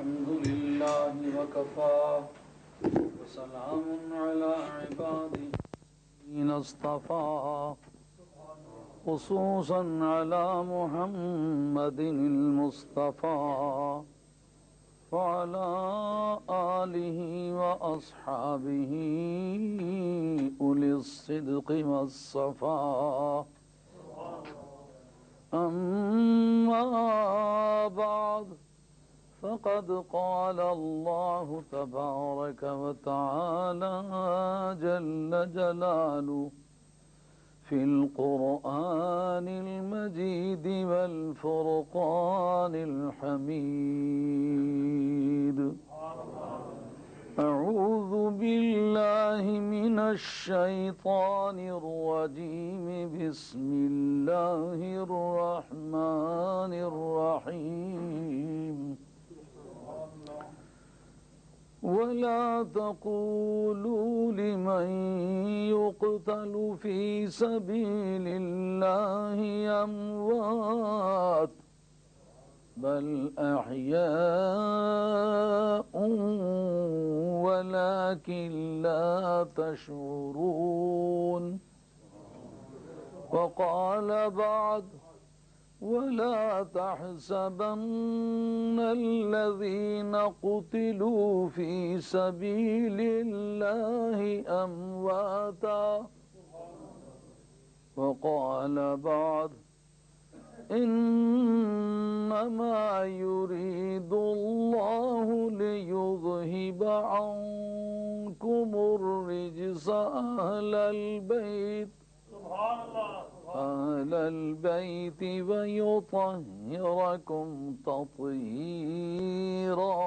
الحمد لله وكفى وسلام على عباده الذين اصطفى خصوصا على محمد المصطفى وعلى آله وأصحابه أولي الصدق والصفاء أما بعد فقد قال الله تبارك وتعالى جل جلاله في القرآن المجيد والفرقان الحميد أعوذ بالله من الشيطان الرجيم بسم الله الرحمن الرحيم ولا تقولوا لمن يقتل في سبيل الله أموات بل أحياء ولكن لا تشعرون وقال بعد ولا تحسبن الذين قتلوا في سبيل الله أمواتا وقال بعد إنما يريد الله ليذهب عنكم الرجس أهل البيت ويطهركم تطهيرا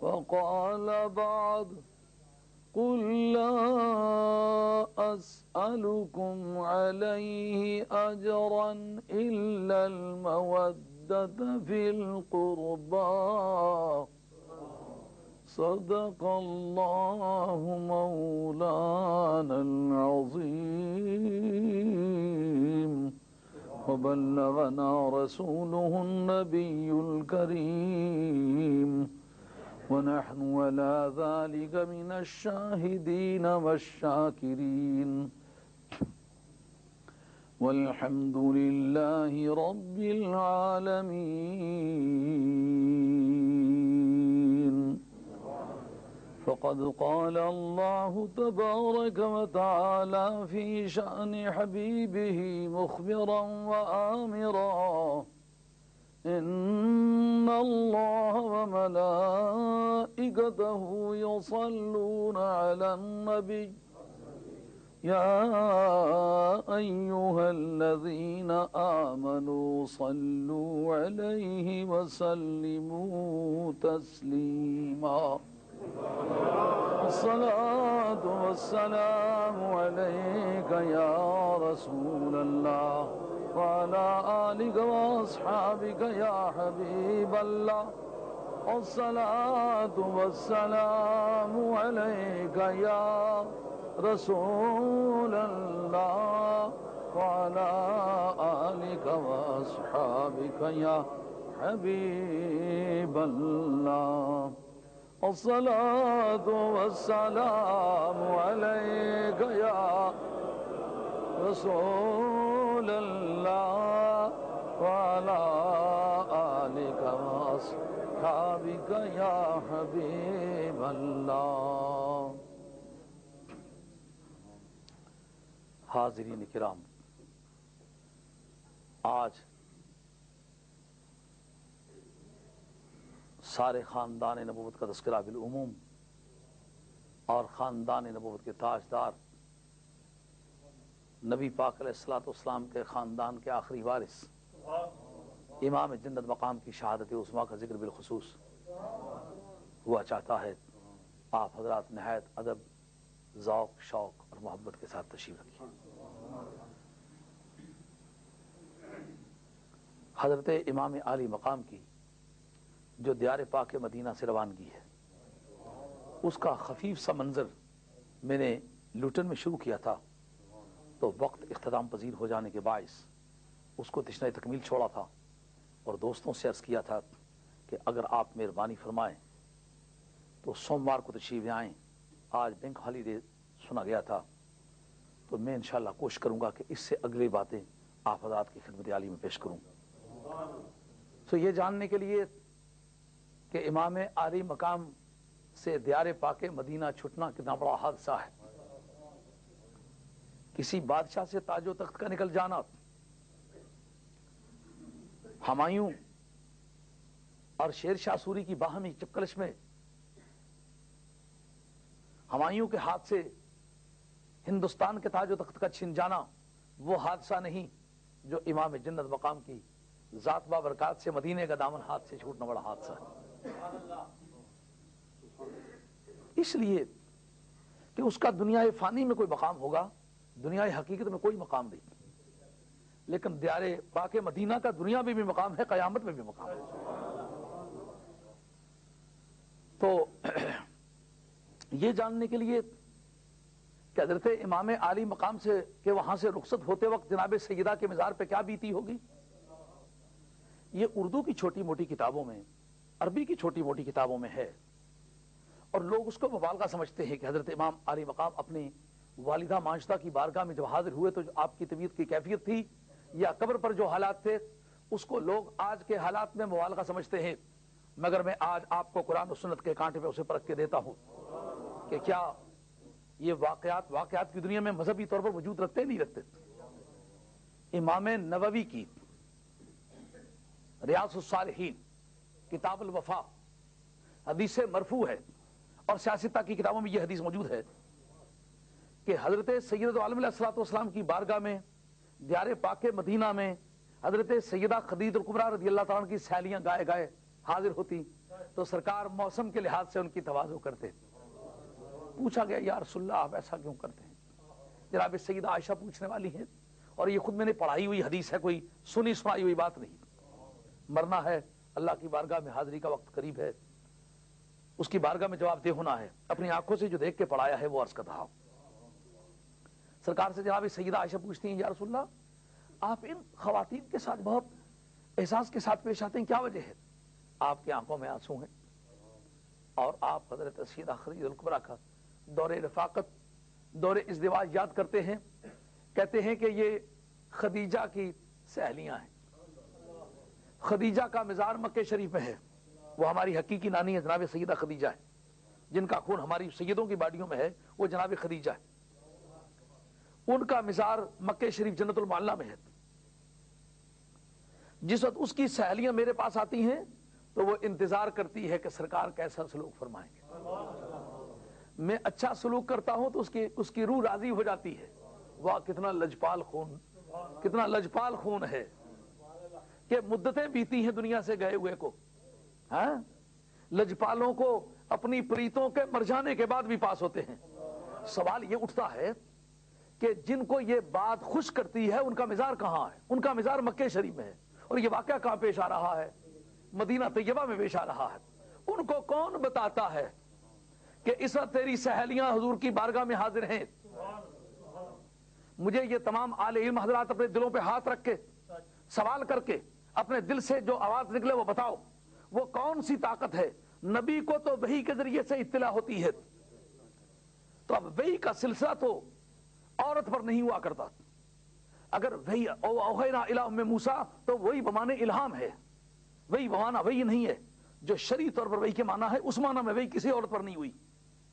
وقال بعد قل لا أسألكم عليه أجرا إلا المودة في القربى صدق الله مولانا العظيم وبلغنا رسوله النبي الكريم ونحن على ذلك من الشاهدين والشاكرين والحمد لله رب العالمين فقد قال الله تبارك وتعالى في شأن حبيبه مخبرا وآمرا إن الله وملائكته يصلون على النبي يا أيها الذين آمنوا صلوا عليه وسلموا تسليما الصلاة والسلام عليك يا رسول الله وعلى آلك وأصحابك يا حبيب الله الصلاة والسلام عليك يا رسول الله وعلى آلك وأصحابك يا حبيب الله الصلاة والسلام عليك يا رسول الله وعلى آلك وأصحابك يا حبيب الله حاضرین کرام، آج سارے خاندان نبوت کا تذکرہ بالعموم اور خاندان نبوت کے تاجدار نبی پاک علیہ الصلوۃ والسلام کے خاندان کے آخری وارث امام جنت مقام کی شہادت عظمیٰ کا ذکر بالخصوص ہوا چاہتا ہے۔ آپ حضرات نہایت ادب، ذوق، شوق اور محبت کے ساتھ تشریف رکھیے۔ حضرت امام عالی مقام کی جو دیار پاک مدینہ سے روانگی ہے، اس کا خفیف سا منظر میں نے لوٹن میں شروع کیا تھا تو وقت اختتام پذیر ہو جانے کے باعث اس کو تشنہ تکمیل چھوڑا تھا اور دوستوں سے عرض کیا تھا کہ اگر آپ مہربانی فرمائیں تو سوموار کو تشریف آئیں. آج بینک ہالیڈے سنا گیا تھا تو میں انشاءاللہ کوشش کروں گا کہ اس سے اگلی باتیں آپ حضرات کی خدمت عالی میں پیش کروں. تو یہ جاننے کے لیے کہ امام عالی مقام سے دیار پاک مدینہ چھٹنا کتنا بڑا حادثہ ہے. کسی بادشاہ سے تاج و تخت کا نکل جانا، ہمایوں اور شیر شاہ سوری کی باہمی چکلش میں ہمایوں کے ہاتھ سے ہندوستان کے تاج و تخت کا چھن جانا وہ حادثہ نہیں جو امام جنت مقام کی ذات بابرکات سے مدینے کا دامن ہاتھ سے چھوٹنا بڑا حادثہ ہے. اس لیے کہ اس کا دنیا فانی میں کوئی مقام ہوگا، دنیا حقیقت میں کوئی مقام نہیں، لیکن دیار پاک مدینہ کا دنیا میں بھی مقام ہے، قیامت میں بھی مقام ہے. تو یہ جاننے کے لیے کہ حضرت امام عالی مقام سے کہ وہاں سے رخصت ہوتے وقت جناب سیدہ کے مزار پہ کیا بیتی ہوگی، یہ اردو کی چھوٹی موٹی کتابوں میں، عربی کی چھوٹی موٹی کتابوں میں ہے، اور لوگ اس کو مبالغہ سمجھتے ہیں کہ حضرت امام علی مقام اپنی والدہ مانشتہ کی بارگاہ میں جب حاضر ہوئے تو جو آپ کی طبیعت کی کیفیت تھی یا قبر پر جو حالات تھے اس کو لوگ آج کے حالات میں مبالغہ سمجھتے ہیں. مگر میں آج آپ کو قرآن و سنت کے کانٹے پہ اسے پرکھ کے دیتا ہوں کہ کیا یہ واقعات کی دنیا میں مذہبی طور پر وجود رکھتے نہیں رکھتے. امام نووی کی ریاض الصالحین کتاب الوفا حدیث مرفوع ہے، اور سیاستہ کی کتابوں میں یہ حدیث موجود ہے کہ حضرت سیدۃ عالم علیہ الصلوۃ والسلام کی بارگاہ میں دیار پاک مدینہ میں حضرت سیدہ خدیجہ الکبریٰ رضی اللہ تعالیٰ کی سہیلیاں گائے گائے حاضر ہوتی تو سرکار موسم کے لحاظ سے ان کی تواضع کرتے. پوچھا گیا یا رسول اللہ آپ ایسا کیوں کرتے ہیں؟ جناب سیدہ عائشہ پوچھنے والی ہیں، اور یہ خود میں نے پڑھائی ہوئی حدیث ہے، کوئی سنی سنائی ہوئی بات نہیں. مرنا ہے، اللہ کی بارگاہ میں حاضری کا وقت قریب ہے، اس کی بارگاہ میں جواب دہ ہونا ہے. اپنی آنکھوں سے جو دیکھ کے پڑھایا ہے وہ عرض کر رہا ہوں. سرکار سے جناب سیدہ عائشہ پوچھتی ہیں یا رسول اللہ آپ ان خواتین کے ساتھ بہت احساس کے ساتھ پیش آتے ہیں، کیا وجہ ہے؟ آپ کی آنکھوں میں آنسو ہیں، اور آپ حضرت سیدہ خدیجہ الکبریٰ کا دور رفاقت، دور ازدواج یاد کرتے ہیں. کہتے ہیں کہ یہ خدیجہ کی سہیلیاں ہیں. خدیجہ کا مزار مکہ شریف میں ہے، وہ ہماری حقیقی نانی ہے جناب سیدہ خدیجہ ہے، جن کا خون ہماری سیدوں کی باڈیوں میں ہے، وہ جناب خدیجہ ہے. ان کا مزار مکہ شریف جنت المعلیٰ میں ہے. جس وقت اس کی سہیلیاں میرے پاس آتی ہیں تو وہ انتظار کرتی ہے کہ سرکار کیسا سلوک فرمائیں گے. میں اچھا سلوک کرتا ہوں تو اس کی روح راضی ہو جاتی ہے. واہ کتنا لجپال خون، کتنا لجپال خون ہے کہ مدتیں بیتی ہیں دنیا سے گئے ہوئے کو. ہاں لجپالوں کو اپنی پریتوں کے مر جانے کے بعد بھی پاس ہوتے ہیں. سوال یہ اٹھتا ہے کہ جن کو یہ بات خوش کرتی ہے ان کا مزار کہاں ہے؟ ان کا مزار مکہ شریف میں ہے، اور یہ واقعہ کہاں پیش آ رہا ہے؟ مدینہ طیبہ میں پیش آ رہا ہے. ان کو کون بتاتا ہے کہ اس وقت تیری سہیلیاں حضور کی بارگاہ میں حاضر ہیں؟ مجھے یہ تمام اہل علم حضرات اپنے دلوں پہ ہاتھ رکھ کے سوال کر کے اپنے دل سے جو آواز نکلے وہ بتاؤ، وہ کون سی طاقت ہے؟ نبی کو تو وحی کے ذریعے سے اطلاع ہوتی ہے، تو اب وحی کا سلسلہ تو عورت پر نہیں ہوا کرتا. اگر وحی اوحینا الی ام موسیٰ تو وہی بمانے الہام ہے، وہی بمانا وہی نہیں ہے. جو شرعی طور پر وحی کے معنی ہے اس معنی میں وحی کسی عورت پر نہیں ہوئی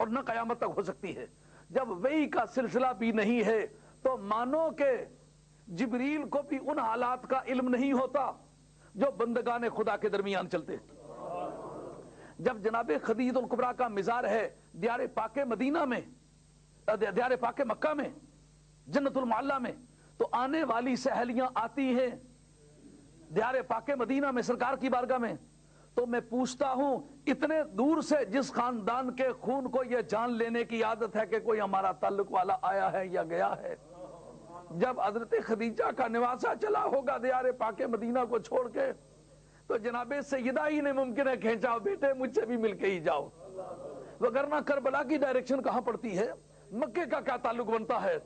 اور نہ قیامت تک ہو سکتی ہے. جب وحی کا سلسلہ بھی نہیں ہے تو مانو کہ جبریل کو بھی ان حالات کا علم نہیں ہوتا جو بندگان خدا کے درمیان چلتے. جب جناب خدیجہ الکبریٰ کا مزار ہے دیار پاک مدینہ میں، دیار پاک مکہ میں، جنت المعلیٰ میں، تو آنے والی سہیلیاں آتی ہیں دیار پاک مدینہ میں سرکار کی بارگاہ میں. تو میں پوچھتا ہوں اتنے دور سے جس خاندان کے خون کو یہ جان لینے کی عادت ہے کہ کوئی ہمارا تعلق والا آیا ہے یا گیا ہے، جب حضرت خدیجہ کا نواسہ چلا ہوگا دیار پاک مدینہ کو چھوڑ کے تو جناب سیدہ ہی نے ممکن ہے کھینچا بیٹے مجھ سے بھی مل کے ہی جاؤ، وگرنہ کربلا کی ڈائریکشن کہاں پڑتی ہے؟ مکے کا کیا تعلق بنتا ہے؟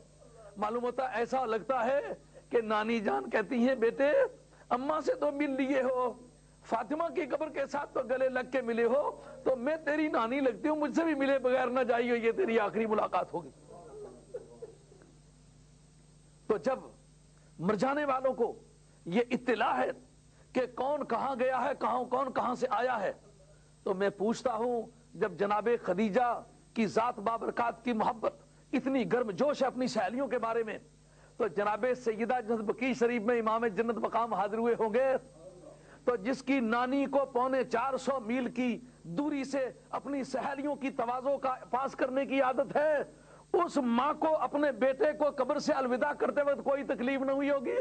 معلوم ہوتا ایسا لگتا ہے کہ نانی جان کہتی ہیں بیٹے اماں سے تو مل لیے ہو، فاطمہ کی قبر کے ساتھ تو گلے لگ کے ملے ہو تو میں تیری نانی لگتی ہوں, مجھ سے بھی ملے بغیر نہ جائیے, یہ تیری آخری ملاقات ہوگی. تو جب مر جانے والوں کو یہ اطلاع ہے کہ کون کہاں گیا ہے, کون کہاں سے آیا ہے, تو میں پوچھتا ہوں جب جناب خدیجہ کی ذات بابرکات کی محبت اتنی گرم جوش ہے اپنی سہیلیوں کے بارے میں, تو جناب سیدہ جنت بقیع شریف میں امام جنت مقام حاضر ہوئے ہوں گے, تو جس کی نانی کو 450 میل کی دوری سے اپنی سہیلیوں کی تواضع کا پاس کرنے کی عادت ہے, اس ماں کو اپنے بیٹے کو قبر سے الوداع کرتے وقت کوئی تکلیف نہ ہوئی ہوگی؟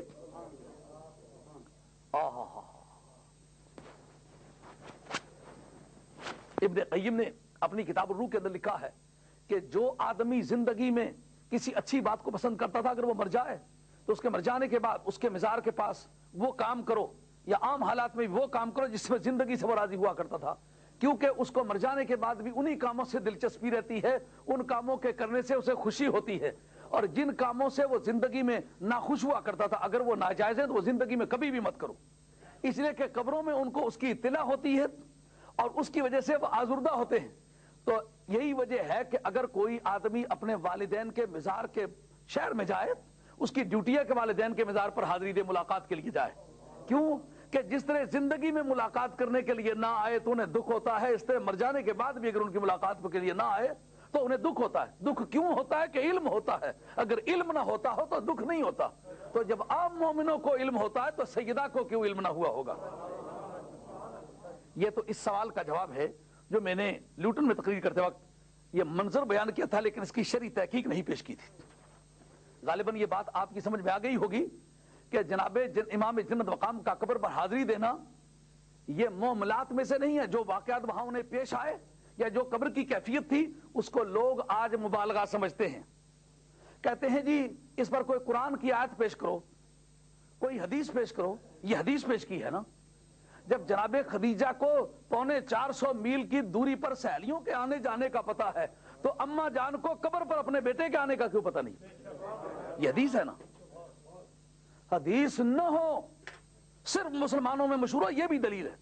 ابن قیم نے اپنی کتاب الروح کے اندر لکھا ہے کہ جو آدمی زندگی میں کسی اچھی بات کو پسند کرتا تھا, اگر وہ مر جائے تو اس کے مر جانے کے بعد اس کے مزار کے پاس وہ کام کرو یا عام حالات میں وہ کام کرو جس میں زندگی سے وہ راضی ہوا کرتا تھا, کیونکہ اس کو مر جانے کے بعد بھی انہی کاموں سے دلچسپی رہتی ہے, ان کاموں کے کرنے سے اسے خوشی ہوتی ہے, اور جن کاموں سے وہ زندگی میں ناخوش ہوا کرتا تھا اگر وہ ناجائز ہیں تو وہ زندگی میں کبھی بھی مت کرو, اس لیے کہ قبروں میں ان کو اس کی اطلاع ہوتی ہے اور اس کی وجہ سے وہ آزردہ ہوتے ہیں. تو یہی وجہ ہے کہ اگر کوئی آدمی اپنے والدین کے مزار کے شہر میں جائے, اس کی ڈیوٹی ہے کہ والدین کے مزار پر حاضری دے, ملاقات کے لیے جائے. کیوں کہ جس طرح زندگی میں ملاقات کرنے کے لیے نہ آئے تو انہیں دکھ ہوتا ہے, اس طرح مر جانے کے بعد بھی اگر ان کی ملاقات کے لیے نہ آئے تو انہیں دکھ ہوتا ہے. دکھ کیوں ہوتا ہے؟ کہ علم ہوتا ہے, اگر علم نہ ہوتا ہو تو دکھ نہیں ہوتا. تو جب عام مومنوں کو علم ہوتا ہے تو سیدہ کو کیوں علم نہ ہوا ہوگا؟ یہ تو اس سوال کا جواب ہے جو میں نے لیوٹن میں تقریر کرتے وقت یہ منظر بیان کیا تھا, لیکن اس کی شرعی تحقیق نہیں پیش کی تھی. غالباً یہ بات آپ کی سمجھ میں آ گئی ہوگی کہ جناب امام جنت مقام کا قبر پر حاضری دینا یہ معاملات میں سے نہیں ہے. جو واقعات وہاں انہیں پیش آئے یا جو قبر کی کیفیت تھی اس کو لوگ آج مبالغہ سمجھتے ہیں, کہتے ہیں جی اس پر کوئی قرآن کی آیت پیش کرو, کوئی حدیث پیش کرو. یہ حدیث پیش کی ہے نا, جب جناب خدیجہ کو 450 میل کی دوری پر سہیلیوں کے آنے جانے کا پتہ ہے تو اماں جان کو قبر پر اپنے بیٹے کے آنے کا کیوں پتہ نہیں؟ یہ حدیث ہے نا. حدیث نہ ہو صرف مسلمانوں میں مشہور ہو یہ بھی دلیل ہے.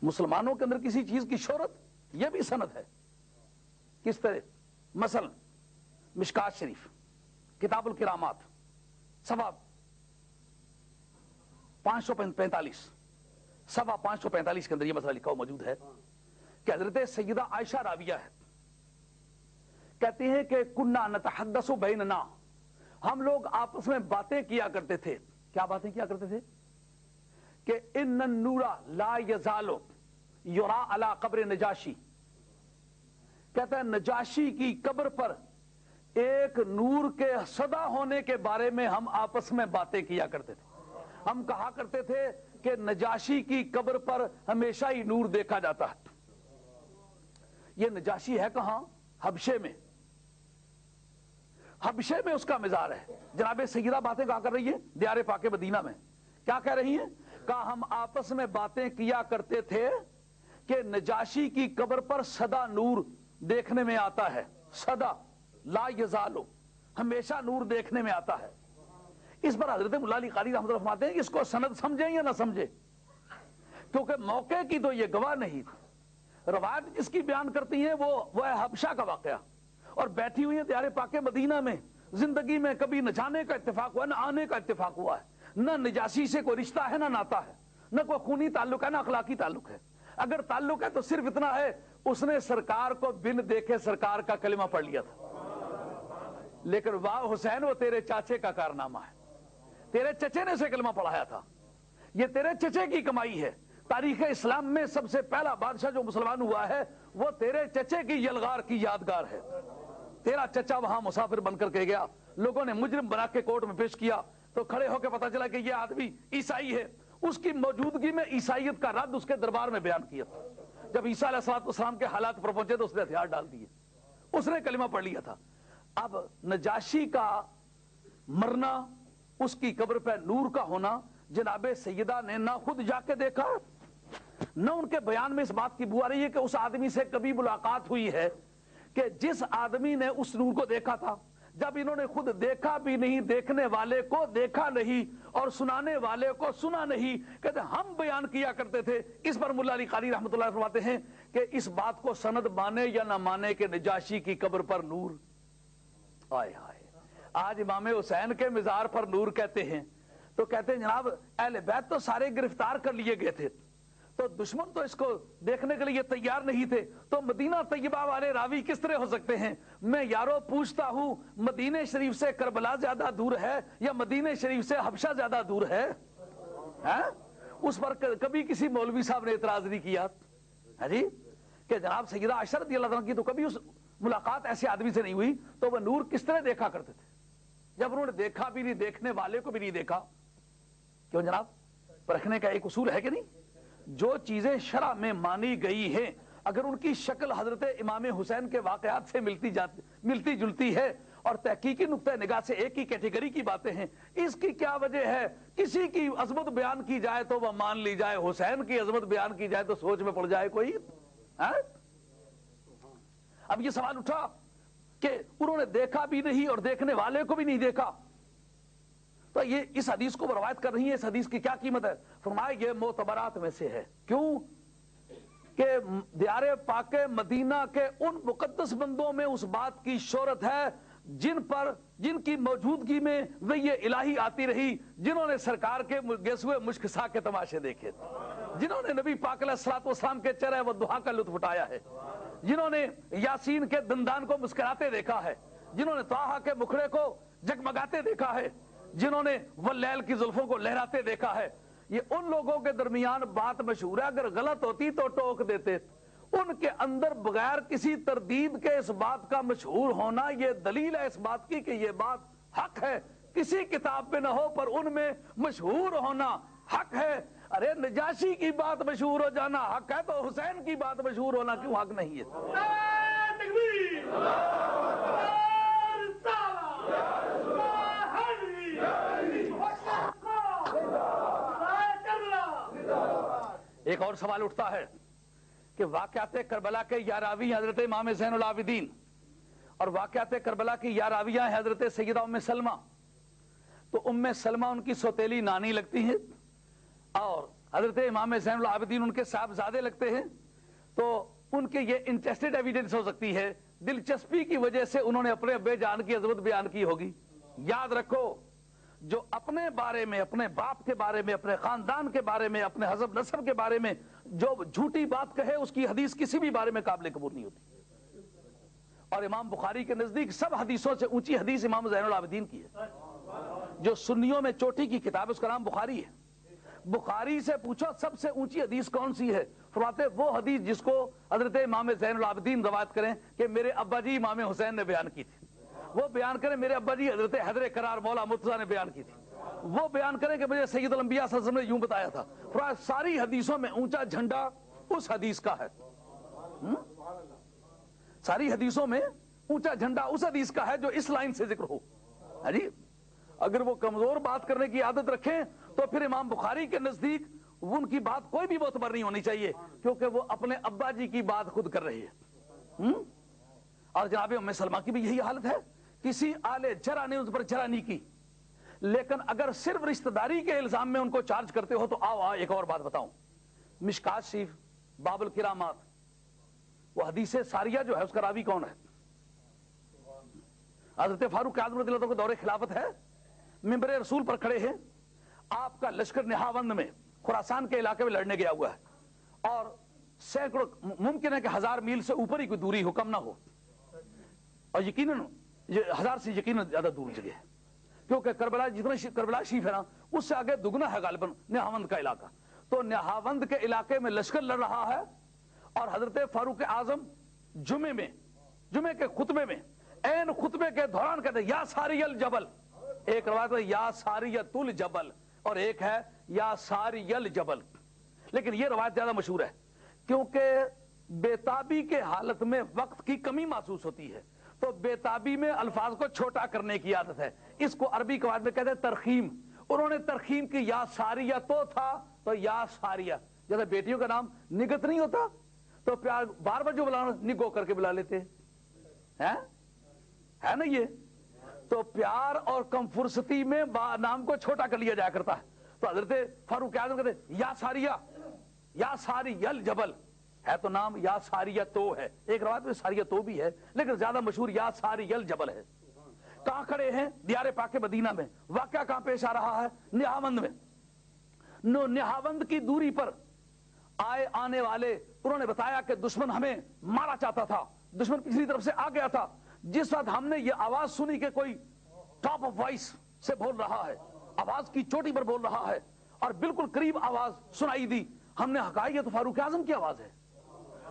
مسلمانوں کے اندر کسی چیز کی شہرت یہ بھی سند ہے. کس طرح؟ مثلا مشکات شریف کتاب الکرامات صفحہ 545 صفحہ 545 کے اندر یہ مسئلہ لکھا ہوا موجود ہے کہ حضرت سیدہ عائشہ راویہ ہے, کہتی ہیں کہ کنا نتحدث بیننا, ہم لوگ آپس میں باتیں کیا کرتے تھے. کیا باتیں کیا کرتے تھے؟ کہ ان النور لا یزال یرا علی قبر نجاشی, کہتا ہے نجاشی کی قبر پر ایک نور کے سدا ہونے کے بارے میں ہم آپس میں باتیں کیا کرتے تھے. ہم کہا کرتے تھے کہ نجاشی کی قبر پر ہمیشہ ہی نور دیکھا جاتا ہے. یہ نجاشی ہے کہاں؟ حبشے میں. حبشے میں اس کا مزار ہے. جناب سیدہ باتیں کہا کر رہی ہے دیار پاک مدینہ میں. کیا کہہ رہی ہیں؟ کہا ہم آپس میں باتیں کیا کرتے تھے کہ نجاشی کی قبر پر سدا نور دیکھنے میں آتا ہے. سدا لا یزالو, ہمیشہ نور دیکھنے میں آتا ہے. اس پر حضرت مولا علی قاری رحمۃ اللہ فرماتے ہیں کہ اس کو سند سمجھیں یا نہ سمجھیں, کیونکہ موقع کی تو یہ گواہ نہیں. روایت جس کی بیان کرتی ہیں وہ ہے حبشہ کا واقعہ, اور بیٹھی ہوئی ہیں دیار پاک مدینہ میں. زندگی میں کبھی نہ جانے کا اتفاق ہوا ہے نہ آنے کا اتفاق ہوا ہے, نہ نجاشی سے کوئی رشتہ ہے نہ ناتا ہے, نہ کوئی خونی تعلق ہے نہ اخلاقی تعلق ہے. اگر تعلق ہے تو صرف اتنا ہے اس نے سرکار کو بن دیکھے سرکار کا کلمہ پڑھ لیا تھا. لیکن واہ حسین وہ تیرے چاچے کا کارنامہ ہے, تیرے چچے نے اسے کلمہ پڑھایا تھا, یہ تیرے چچے کی کمائی ہے. تاریخ اسلام میں سب سے پہلا بادشاہ جو مسلمان ہوا ہے وہ تیرے چچے کی یلغار کی یادگار ہے. تیرا چچا وہاں مسافر بن کر کے گیا, لوگوں نے مجرم بنا کے کورٹ میں پیش کیا تو کھڑے ہو کے پتا چلا کہ یہ آدمی عیسائی ہے. اس کی موجودگی میں عیسائیت کا رد اس کے دربار میں بیان کیا تھا. جب عیسیٰ علیہ السلام کے حالات پر پہنچے تو اس نے ہتھیار ڈال دیے, اس نے کلمہ پڑھ لیا تھا. اب نجاشی کا مرنا, اس کی قبر پہ نور کا ہونا, جناب سیدہ نے نہ خود جا کے دیکھا نہ ان کے بیان میں اس بات کی بو آ رہی ہے کہ اس آدمی سے کبھی ملاقات ہوئی ہے کہ جس آدمی نے اس نور کو دیکھا تھا, جب انہوں نے خود دیکھا بھی نہیں, دیکھنے والے کو دیکھا نہیں اور سنانے والے کو سنا نہیں, کہتے ہم بیان کیا کرتے تھے. اس پر مولا علی قاری رحمۃ اللہ فرماتے ہیں کہ اس بات کو سند مانے یا نہ مانے کہ نجاشی کی قبر پر نور. آئے ہائے, آج امام حسین کے مزار پر نور کہتے ہیں تو کہتے ہیں جناب اہل بیت تو سارے گرفتار کر لیے گئے تھے, تو دشمن تو اس کو دیکھنے کے لیے تیار نہیں تھے, تو مدینہ طیبہ والے راوی کس طرح ہو سکتے ہیں؟ میں یارو پوچھتا ہوں مدینہ شریف سے کربلا زیادہ دور ہے یا مدینہ شریف سے حبشہ زیادہ دور ہے؟ اس پر کبھی کسی مولوی صاحب نے اعتراض نہیں کیا ہے جی کہ جناب سیدہ عائشہ رضی اللہ عنہ کی تو کبھی اس ملاقات ایسے آدمی سے نہیں ہوئی, تو وہ نور کس طرح دیکھا کرتے تھے جب انہوں نے دیکھا بھی نہیں, دیکھنے والے کو بھی نہیں دیکھا؟ کیوں جناب, پرکھنے کا ایک اصول ہے کہ نہیں؟ جو چیزیں شرع میں مانی گئی ہیں اگر ان کی شکل حضرت امام حسین کے واقعات سے ملتی جلتی ہے اور تحقیقی نقطہ نگاہ سے ایک ہی کیٹیگری کی باتیں ہیں, اس کی کیا وجہ ہے کسی کی عظمت بیان کی جائے تو وہ مان لی جائے, حسین کی عظمت بیان کی جائے تو سوچ میں پڑ جائے کوئی؟ اب یہ سوال اٹھا کہ انہوں نے دیکھا بھی نہیں اور دیکھنے والے کو بھی نہیں دیکھا, تو یہ اس حدیث کو روایت کر رہی ہے, اس حدیث کی کیا قیمت ہے؟ فرمایا یہ معتبرات میں سے ہے. کیوں کہ دیار پاک مدینہ کے ان مقدس بندوں میں اس بات کی شہرت ہے جن کی موجودگی میں وحی الہی آتی رہی, جنہوں نے سرکار کے گیسوئے مشکسا کے تماشے دیکھے, جنہوں نے نبی پاک علیہ الصلوۃ والسلام کے چرہ و دعا کا لطف اٹھایا ہے, جنہوں نے یاسین کے دندان کو مسکراتے دیکھا ہے, جنہوں نے طٰہٰ کے مکھڑے کو جگمگاتے دیکھا ہے, جنہوں نے واللیل کی زلفوں کو لہراتے دیکھا ہے. یہ ان لوگوں کے درمیان بات مشہور ہے, اگر غلط ہوتی تو ٹوک دیتے. ان کے اندر بغیر کسی تردید کے اس بات کا مشہور ہونا یہ دلیل ہے اس بات کی کہ یہ بات حق ہے. کسی کتاب پہ نہ ہو پر ان میں مشہور ہونا حق ہے. ارے نجاشی کی بات مشہور ہو جانا حق ہے تو حسین کی بات مشہور ہونا کیوں حق نہیں ہے؟ ایک اور سوال اٹھتا ہے کہ واقعات کربلا کے یا راوی حضرت امام زین العابدین اور واقعات کربلا کی یا راویہ حضرت سیدہ ام سلمہ, تو ام سلمہ ان کی سوتیلی نانی لگتی ہیں اور حضرت امام زین العابدین ان کے صاحبزادے لگتے ہیں, تو ان کے یہ انٹرسٹڈ ایویڈنس ہو سکتی ہے, دلچسپی کی وجہ سے انہوں نے اپنے ابے جان کی عظمت بیان کی ہوگی. یاد رکھو جو اپنے بارے میں, اپنے باپ کے بارے میں, اپنے خاندان کے بارے میں, اپنے حسب نسب کے بارے میں جو جھوٹی بات کہے اس کی حدیث کسی بھی بارے میں قابل قبول نہیں ہوتی. اور امام بخاری کے نزدیک سب حدیثوں سے اونچی حدیث امام زین العابدین کی ہے. جو سنیوں میں چوٹی کی کتاب اس کا نام بخاری ہے. بخاری سے پوچھو سب سے اونچی حدیث کون سی ہے, فرماتے وہ حدیث جس کو حضرت امام زین العابدین روایت کریں کہ میرے ابا جی امام حسین نے بیان کی تھی, وہ بیان کریں میرے ابا جی حضرت حیدر کرار مولا مرتضیٰ نے بیان کی تھی, وہ بیان کریں کہ مجھے سید الانبیاء صلی اللہ علیہ وسلم نے یوں بتایا تھا. ساری حدیثوں میں اونچا جھنڈا اس حدیث کا ہے. ساری حدیثوں میں اونچا جھنڈا اس حدیث کا ہے جو اس لائن سے ذکر ہو. جی اگر وہ کمزور بات کرنے کی عادت رکھیں تو پھر امام بخاری کے نزدیک ان کی بات کوئی بھی معتبر نہیں ہونی چاہیے, کیونکہ وہ اپنے ابا جی کی بات خود کر رہی ہے. اور جناب ام سلمہ کی بھی یہی حالت ہے, کسی آل جرح نے اس پر جرح نہیں کی, لیکن اگر صرف رشتہ داری کے الزام میں ان کو چارج کرتے ہو تو آؤ ایک اور بات بتاؤں. مشکات شریف باب الکرامات, وہ حدیث ساریہ جو ہے اس کا راوی کون ہے؟ حضرت فاروق اعظم رضی اللہ عنہ کو دور خلافت ہے, منبر رسول پر کھڑے ہیں, آپ کا لشکر نہاوند میں خراسان کے علاقے میں لڑنے گیا ہوا ہے اور سینکڑوں, ممکن ہے کہ 1000 میل سے اوپر ہی کوئی دوری ہو, کم نہ ہو, اور یقیناً 1000 سے یقیناً زیادہ دور جگہ ہے, کیونکہ کربلا جتنا کربلا شریف ہے نا اس سے آگے دگنا ہے غالباً نہاوند کا علاقہ. تو نہاوند کے علاقے میں لشکر لڑ رہا ہے اور حضرت فاروق اعظم جمعے کے خطبے میں این خطبے کے دوران کہتے ہیں یا ساری الجبل, ایک روایت ہے یا ساریۃ الجبل اور ایک ہے یا ساری الجبل, لیکن یہ روایت زیادہ مشہور ہے کیونکہ بےتابی کے حالت میں وقت کی کمی محسوس ہوتی ہے, تو بےتابی میں الفاظ کو چھوٹا کرنے کی عادت ہے. اس کو عربی قواعد میں کہتے ہیں ترخیم. انہوں نے ترخیم کی, یا ساریہ تو تھا تو یا ساریہ, جیسے بیٹیوں کا نام نگت نہیں ہوتا تو پیار بار بار جو بلانا نگو کر کے بلا لیتے ہیں, ہے نا یہ. تو پیار اور کم فرصتی میں نام کو چھوٹا کر لیا جایا کرتا ہے. تو حضرت فاروق اعظم کہتے ہیں یا ساریہ، یا ساریہ الجبل، ہے تو نام یا ساریہ تو ہے، ایک روایت میں ساریہ تو بھی ہے لیکن زیادہ مشہور یا ساریہ الجبل ہے. کہاں کھڑے ہیں؟ دیار پاک مدینہ میں. واقعہ کہاں پیش آ رہا ہے؟ نہاوند میں. نہاوند کی دوری پر آنے والے انہوں نے بتایا کہ دشمن ہمیں مارا چاہتا تھا، دشمن پچھلی طرف سے آ گیا تھا. جس وقت ہم نے یہ آواز سنی کہ کوئی ٹاپ آف وائس سے بول رہا ہے، آواز کی چوٹی پر بول رہا ہے اور بالکل قریب آواز سنائی دی، ہم نے کہا یہ تو فاروق اعظم کی آواز ہے.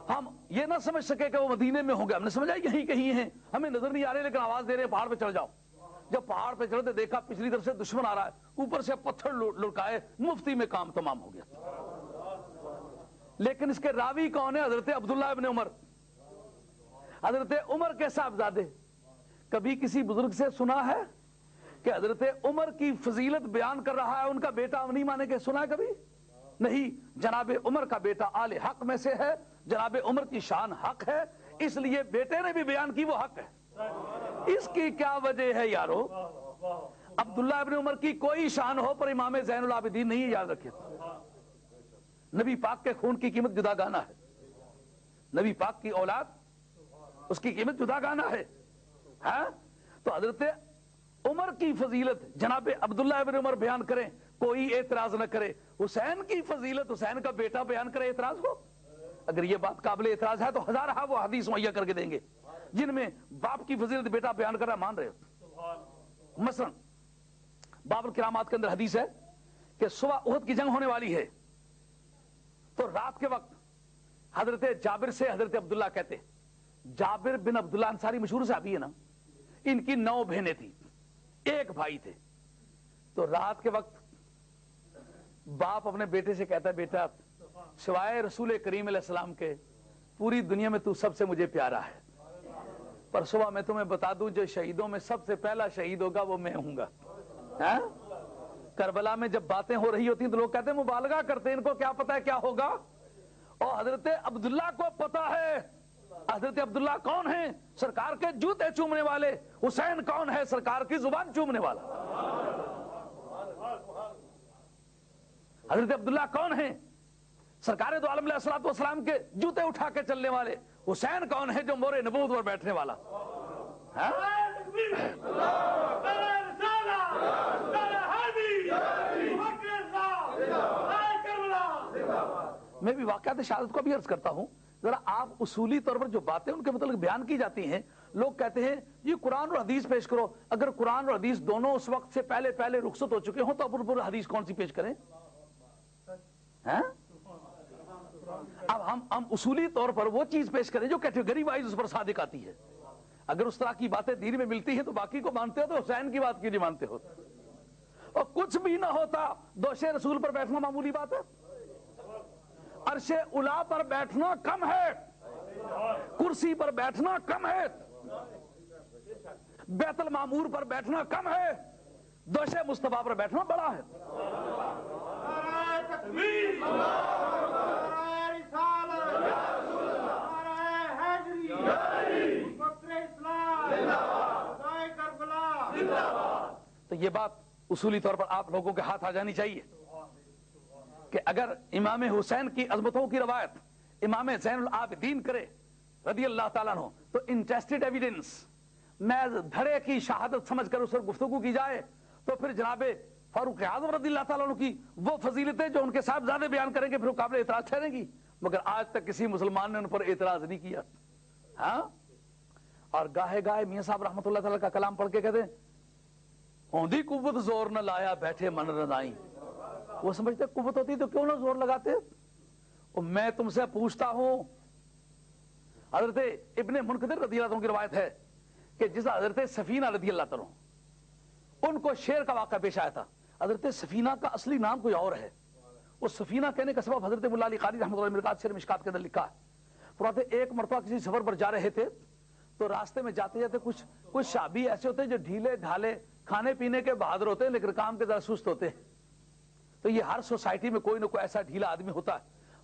ہم یہ نہ سمجھ سکے کہ وہ مدینے میں ہوں گے، ہم نے سمجھا یہیں کہیں ہیں، ہمیں نظر نہیں آ رہے لیکن آواز دے رہے ہیں پہاڑ پہ چڑھ جاؤ. جب پہاڑ پہ چڑھتے دیکھا پچھلی طرف سے دشمن آ رہا ہے، اوپر سے پتھر لڑکائے، مفتی میں کام تمام ہو گیا. لیکن اس کے راوی کون ہے؟ حضرت عبداللہ ابن عمر، حضرت عمر کے صاحبزادے. کبھی کسی بزرگ سے سنا ہے کہ حضرت عمر کی فضیلت بیان کر رہا ہے ان کا بیٹا نہیں مانے کے؟ سنا ہے کبھی؟ نہیں. جناب عمر کا بیٹا آل حق میں سے ہے، جناب عمر کی شان حق ہے، اس لیے بیٹے نے بھی بیان کی وہ حق ہے. اس کی کیا وجہ ہے یارو؟ عبداللہ ابن عمر کی کوئی شان ہو پر امام زین العابدین نہیں، یاد رکھیے. نبی پاک کے خون کی قیمت جدا گانا ہے، نبی پاک کی اولاد اس کی قیمت جدا گانا ہے. ہاں تو حضرت عمر کی فضیلت جناب عبداللہ ابن عمر بیان کریں، کوئی اعتراض نہ کرے. حسین کی فضیلت حسین کا بیٹا بیان کرے، اعتراض ہو؟ اگر یہ بات قابل اعتراض ہے تو ہزارہ وہ حدیث مہیا کر کے دیں گے جن میں باپ کی فضیلت بیٹا بیان کر رہا مان رہے ہو. مثلا باب الکرامات کے اندر حدیث ہے کہ صبح احد کی جنگ ہونے والی ہے تو رات کے وقت حضرت جابر سے حضرت عبداللہ کہتے، جابر بن عبداللہ انصاری مشہور صحابی ہے نا، ان کی 9 بہنیں تھیں، ایک بھائی تھے. تو رات کے وقت باپ اپنے بیٹے سے کہتا ہے بیٹا سوائے رسول کریم علیہ السلام کے پوری دنیا میں تو سب سے مجھے پیارا ہے، پر صبح میں تمہیں بتا دوں جو شہیدوں میں سب سے پہلا شہید ہوگا وہ میں ہوں گا. کربلا میں جب باتیں ہو رہی ہوتی ہیں تو لوگ کہتے ہیں مبالغہ کرتے ہیں، ان کو کیا پتا ہے کیا ہوگا. اور حضرت عبداللہ کو پتا ہے. حضرت عبداللہ کون ہیں؟ سرکار کے جوتے چومنے والے. حسین کون ہے؟ سرکار کی زبان چومنے والا. حضرت عبداللہ کون ہیں؟ سرکار دو عالم علیہ الصلوۃ والسلام کے جوتے اٹھا کے چلنے والے. حسین کون ہے؟ جو مورے نبوت پر بیٹھنے والا. میں بھی واقعات شہادت کو بھی عرض کرتا ہوں، ذرا آپ اصولی طور پر جو باتیں ان کے متعلق بیان کی جاتی ہیں، لوگ کہتے ہیں یہ قرآن اور حدیث پیش کرو. اگر قرآن اور حدیث دونوں اس وقت سے پہلے رخصت ہو چکے ہوں تو اب پر حدیث کون سی پیش کریں؟ اب ہم اصولی طور پر وہ چیز پیش کریں جو کیٹیگری وائز اس پر صادق آتی ہے. اگر اس طرح کی باتیں دین میں ملتی ہیں تو باقی کو مانتے ہو، تو حسین کی بات کیوں نہیں مانتے ہو؟ اور کچھ بھی نہ ہوتا دوش رسول پر بیٹھنا معمولی بات ہے. عرش اولا پر بیٹھنا کم ہے، کرسی پر بیٹھنا کم ہے، بیت المعمور پر بیٹھنا کم ہے، دوش مصطفیٰ پر بیٹھنا بڑا ہے. تو یہ بات اصولی طور پر آپ لوگوں کے ہاتھ آ جانی چاہیے کہ اگر امام حسین کی عظمتوں کی روایت امام زین العابدین کرے رضی اللہ تعالیٰ عنہ تو انٹرسٹڈ ایویڈنس محض دھڑے کی شہادت سمجھ کر اس پر گفتگو کی جائے تو پھر جناب فاروق اعظم رضی اللہ تعالیٰ عنہ کی وہ فضیلتیں جو ان کے صاحبزادے بیان کریں گے پھر وہ قابل اعتراض ٹھہریں گی. مگر آج تک کسی مسلمان نے ان پر اعتراض نہیں کیا. ہاں اور گاہے میاں صاحب رحمۃ اللہ تعالیٰ کا کلام پڑھ کے کہتے ہیں ہوندی قوت زور نہ لایا بیٹھے من رضائی. وہ سمجھتے قوت ہوتی تو کیوں نہ زور لگاتے. اور میں تم سے پوچھتا ہوں، حضرت ابن منکدر رضی اللہ عنہ کی روایت ہے کہ جس حضرت سفینہ رضی اللہ تعالیٰ ان کو شیر کا واقعہ پیش آیا تھا. حضرت سفینہ کا اصلی نام کوئی اور ہے. وہ سفینہ کہنے کا سبب حضرت مولا علی قاری رحمۃ اللہ مرکات شیر مشکات کے اندر لکھا ہے. فرماتے ایک مرتبہ کسی سفر پر جا رہے تھے تو راستے میں جاتے جاتے کچھ شعبی ایسے ہوتے ہیں جو ڈھیلے ڈھالے کھانے پینے کے بہادر ہوتے ہیں لیکن کام کے ذرا سست ہوتے ہیں. تو یہ ہر سوسائٹی میں کوئی نہ کوئی ایسا ڈھیلا آدمی ہوتا ہے.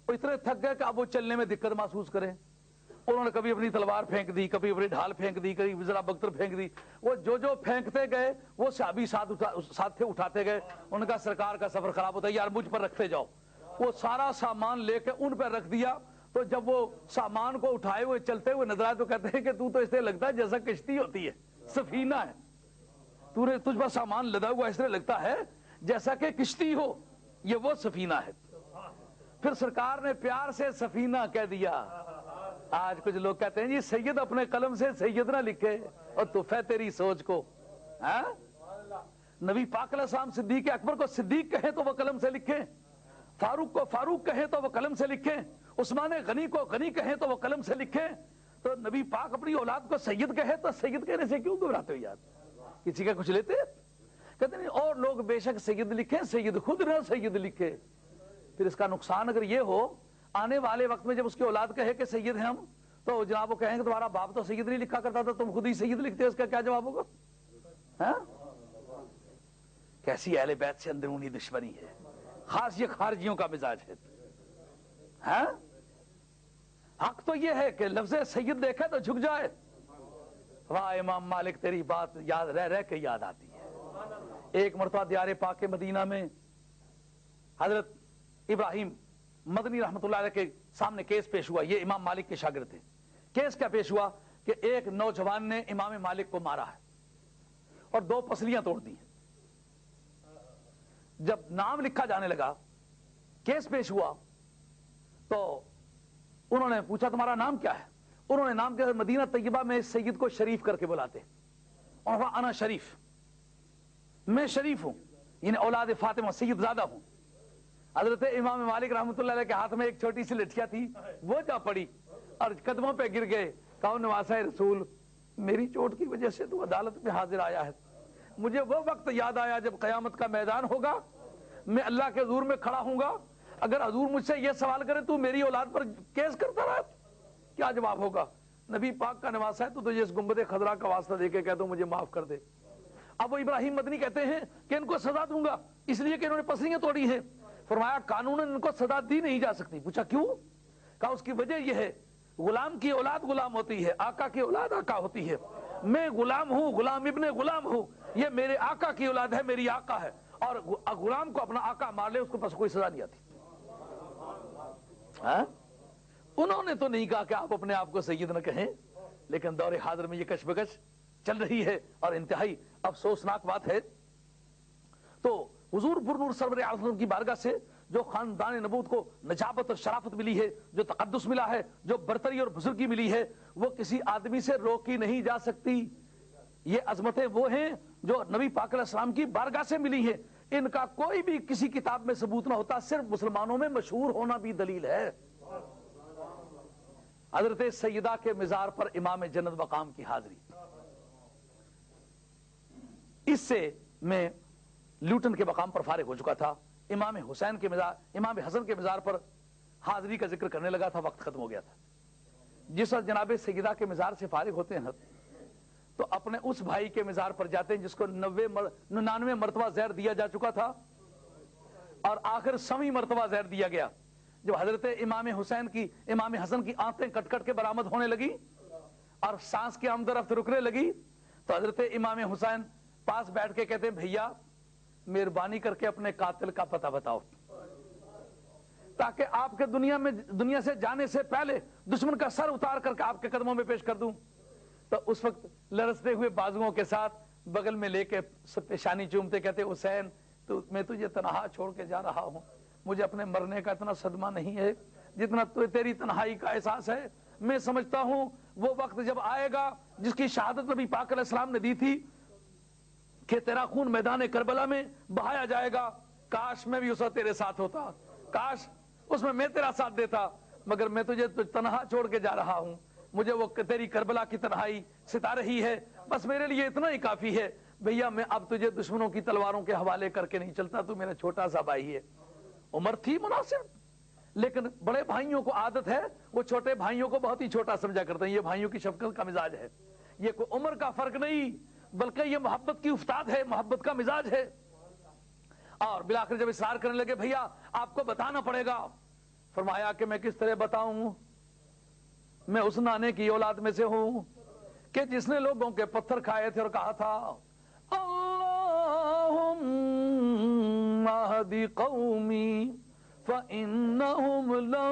وہ اتنے تھک گئے کہ اب وہ چلنے میں دقت محسوس کریں. انہوں نے کبھی اپنی تلوار پھینک دی، کبھی اپنی ڈھال پھینک دی، کبھی ذرا بختر پھینک دی، وہ جو پھینکتے گئے وہ صحابی ساتھ تھے اٹھاتے گئے. ان کا سرکار کا سفر خراب ہوتا ہے، یار مجھ پر رکھتے جاؤ. وہ سارا سامان لے کے ان پر رکھ دیا. تو جب وہ سامان کو اٹھائے ہوئے چلتے ہوئے نظر آئے تو کہتے ہیں کہ تو اس طرح لگتا ہے جیسا کشتی ہوتی ہے، سفینہ ہے. تجھ پر سامان لدا ہوا اس طرح لگتا ہے جیسا کہ کشتی ہو، یہ وہ سفینہ ہے. پھر سرکار نے پیار سے سفینہ کہہ دیا. آج کچھ لوگ کہتے ہیں جی سید اپنے قلم سے سید نہ لکھے اور تحفہ تیری سوچ کو. نبی پاک علیہ السلام صدیق اکبر کو صدیق کہیں تو وہ قلم سے لکھیں، فاروق کو فاروق کہیں تو وہ قلم سے لکھیں، عثمان غنی کو غنی کہیں تو وہ قلم سے لکھیں. تو نبی پاک اپنی اولاد کو سید کہے تو سید کہنے سے کیوں گھبراتے ہو یار؟ کسی کا کچھ لیتے؟ کہتے نہیں اور لوگ بے شک سید لکھیں، سید خود نہ سید لکھے. پھر اس کا نقصان اگر یہ ہو آنے والے وقت میں جب اس کی اولاد کہے کہ سید ہیں ہم، تو جناب وہ کہیں کہ تمہارا باپ تو سید نہیں لکھا کرتا تھا، تم خود ہی سید لکھتے. اس کا کیا جواب ہوگا؟ کیسی اہل بیت سے اندرونی دشمنی ہے، خاص یہ خارجیوں کا مزاج ہے. حق تو یہ ہے کہ لفظ سید دیکھے تو جھک جائے. واہ امام مالک تیری بات یاد رہ کے یاد آتی ہے. ایک مرتبہ دیار پاک مدینہ میں حضرت ابراہیم مدنی رحمت اللہ علیہ کے سامنے کیس پیش ہوا. یہ امام مالک کے شاگرد تھے. کیس کیا پیش ہوا کہ ایک نوجوان نے امام مالک کو مارا ہے اور 2 پسلیاں توڑ دی. جب نام لکھا جانے لگا، کیس پیش ہوا، تو انہوں نے پوچھا تمہارا نام کیا ہے؟ انہوں نے نام کیا؟ مدینہ طیبہ میں سید کو شریف کر کے بلاتے، اور انا شریف، میں شریف ہوں، یعنی اولاد فاطمہ سید زادہ ہوں. حضرت امام مالک رحمۃ اللہ علیہ کے ہاتھ میں ایک چھوٹی سی لٹھیا تھی، وہ جا پڑی اور قدموں پہ گر گئے. کہا نواسہ رسول، میری چوٹ کی وجہ سے تو عدالت میں حاضر آیا ہے. مجھے وہ وقت یاد آیا جب قیامت کا میدان ہوگا، میں اللہ کے حضور میں کھڑا ہوں گا. اگر حضور مجھ سے یہ سوال کرے تو میری اولاد پر کیس کرتا رہا، کیا جواب ہوگا؟ نبی پاک کا نواسہ ہے تو تجھے اس گنبد خضرا کا واسطہ دے کے کہتا ہوں مجھے معاف کر دے. اب وہ ابراہیم مدنی کہتے ہیں کہ ان کو سزا دوں گا اس لیے کہ انہوں نے پسلیاں توڑی ہیں. فرمایا قانون ان کو سزا دی نہیں جا سکتی. پوچھا کیوں؟ کہا اس کی وجہ یہ ہے غلام کی اولاد غلام ہوتی ہے، آقا کی اولاد آقا ہوتی ہے. میں غلام ہوں، غلام ابن غلام ہوں، یہ میرے آقا کی اولاد ہے، میری آقا ہے. اور غلام کو اپنا آقا مار لے اس کو بس کوئی سزا نہیں آتی. انہوں نے تو نہیں کہا کہ آپ اپنے آپ کو سید نہ کہیں، لیکن دور حاضر میں یہ کشمکش چل رہی ہے اور انتہائی افسوسناک بات ہے. تو حضور پر نور سرور عالم کی بارگاہ سے جو خاندان نبوت کو نجابت اور شرافت ملی ہے، جو تقدس ملا ہے، جو برتری اور بزرگی ملی ہے، وہ کسی آدمی سے روکی نہیں جا سکتی. یہ عظمتیں وہ ہیں جو نبی پاک علیہ السلام کی بارگاہ سے ملی ہیں. ان کا کوئی بھی کسی کتاب میں ثبوت نہ ہوتا، صرف مسلمانوں میں مشہور ہونا بھی دلیل ہے. حضرت سیدہ کے مزار پر امام جنت مقام کی حاضری، اس سے میں لیوٹن کے مقام پر فارغ ہو چکا تھا. امام حسین کے مزار، امام حسن کے مزار پر حاضری کا ذکر کرنے لگا تھا، وقت ختم ہو گیا تھا. جس وقت جناب سیدہ کے مزار سے فارغ ہوتے ہیں تو اپنے اس بھائی کے مزار پر جاتے ہیں جس کو 99 مرتبہ زہر دیا جا چکا تھا اور آخر 100ویں مرتبہ زہر دیا گیا. جب حضرت امام حسن کی آنتیں کٹ کٹ کے برآمد ہونے لگی اور سانس کی آمد و رفت رکنے لگی تو حضرت امام حسین پاس بیٹھ کے کہتے ہیں بھیا مہربانی کر کے اپنے قاتل کا پتہ بتاؤ تاکہ آپ کے دنیا سے جانے سے پہلے دشمن کا سر اتار کر کے آپ کے قدموں میں پیش کر دوں. تو اس وقت لرزتے ہوئے بازوؤں کے ساتھ بغل میں لے کے پیشانی چومتے کہتے حسین میں تجھے تنہا چھوڑ کے جا رہا ہوں، مجھے اپنے مرنے کا اتنا صدمہ نہیں ہے جتنا تیری تنہائی کا احساس ہے. میں سمجھتا ہوں وہ وقت جب آئے گا جس کی شہادت نبی پاک علیہ السلام نے دی تھی کہ تیرا خون میدان کربلا میں بہایا جائے گا، کاش میں بھی اس وقت تیرے ساتھ ہوتا، کاش اس میں تیرا ساتھ دیتا، مگر میں تجھے تنہا چھوڑ کے جا رہا ہوں. مجھے وہ تیری کربلا کی تنہائی ستا رہی ہے، بس میرے لیے اتنا ہی کافی ہے. بھیا میں اب تجھے دشمنوں کی تلواروں کے حوالے کر کے نہیں چلتا، تو میرا چھوٹا سا بھائی ہے. عمر تھی مناسب، لیکن بڑے بھائیوں کو عادت ہے وہ چھوٹے بھائیوں کو بہت ہی چھوٹا سمجھا کرتے ہیں. یہ بھائیوں کی شفقت کا مزاج ہے، یہ کوئی عمر کا فرق نہیں بلکہ یہ محبت کی افتاد ہے، محبت کا مزاج ہے. اور بالآخر جب اصرار کرنے لگے بھیا آپ کو بتانا پڑے گا، فرمایا کہ میں کس طرح بتاؤں. میں اس نانے کی اولاد میں سے ہوں کہ جس نے لوگوں کے پتھر کھائے تھے اور کہا تھا اللہم اہدی قومی فإنہم لا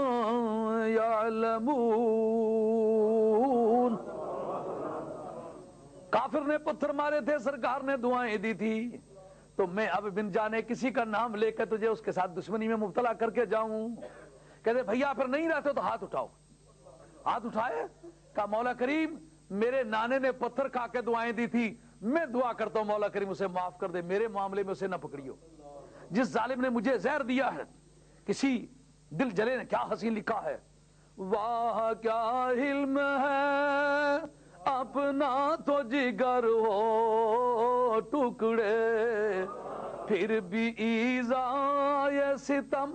یعلمون. کافر نے پتھر مارے تھے، سرکار نے دعائیں دی تھی، تو میں اب بن جانے کسی کا نام لے کر تجھے اس کے ساتھ دشمنی میں مبتلا کر کے جاؤں. کہتے بھیا پھر نہیں رہتے تو ہاتھ اٹھاؤ. ہاتھ اٹھائے، کہا مولا کریم میرے نانے نے پتھر کھا کے دعائیں دی تھی، میں دعا کرتا ہوں مولا کریم اسے معاف کر دے، میرے معاملے میں اسے نہ پکڑیو. جس ظالم نے مجھے زہر دیا ہے، کسی دل جلے نے کیا حسین لکھا ہے، واہ کیا علم ہے اپنا تو جگر ہو ٹکڑے، پھر بھی ایذائے ستم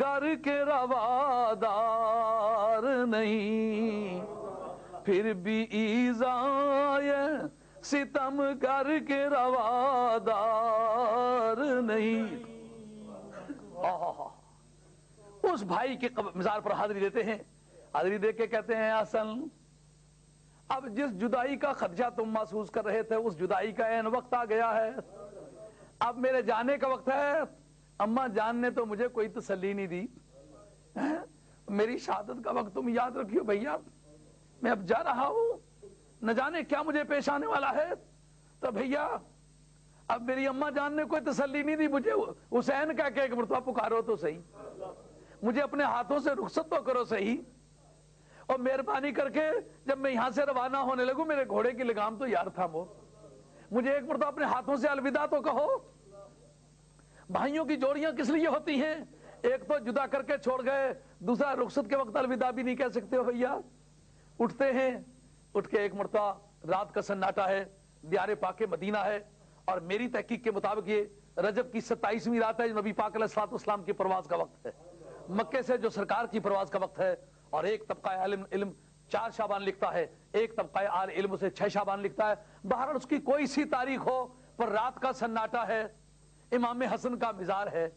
گر کے روادار نہیں، پھر بھی ایذائے ستم گر کے روادار نہیں. اس بھائی کے مزار پر حاضری دیتے ہیں، حاضری دے کے کہتے ہیں حسن اب جس جدائی کا خدشہ تم محسوس کر رہے تھے اس جدائی کا عین وقت آ گیا ہے، اب میرے جانے کا وقت ہے. اماں جان نے تو مجھے کوئی تسلی نہیں دی، میری شہادت کا وقت تم یاد رکھیو بھیا، میں اب جا رہا ہوں، نہ جانے کیا مجھے پیش آنے والا ہے. تو بھیا اب میری اماں جان نے کوئی تسلی نہیں دی، مجھے حسین کہہ کے ایک مرتبہ پکارو تو صحیح، مجھے اپنے ہاتھوں سے رخصت تو کرو صحیح، اور مہربانی کر کے جب میں یہاں سے روانہ ہونے لگوں میرے گھوڑے کی لگام تو یار تھامو، مجھے ایک مرتبہ اپنے ہاتھوں سے الوداع تو کہو. بھائیوں کی جوڑیاں کس لیے ہوتی ہیں؟ ایک تو جدا کر کے چھوڑ گئے، دوسرا رخصت کے وقت الوداع بھی نہیں کہہ سکتے ہو بھیا. اٹھتے ہیں، اٹھ کے ایک مرتبہ رات کا سناٹا ہے، دیار پاک مدینہ ہے، اور میری تحقیق کے مطابق یہ رجب کی 27ویں رات ہے، جو نبی پاک علیہ السلام کی پرواز کا وقت ہے، مکے سے جو سرکار کی پرواز کا وقت ہے. اور ایک طبقہ علم 4 شعبان لکھتا ہے، ایک طبقہ آل علم سے 6 شعبان لکھتا ہے. بہرحال اس کی کوئی سی تاریخ ہو پر رات کا سناٹا ہے، امام حسن کا مزار ہے،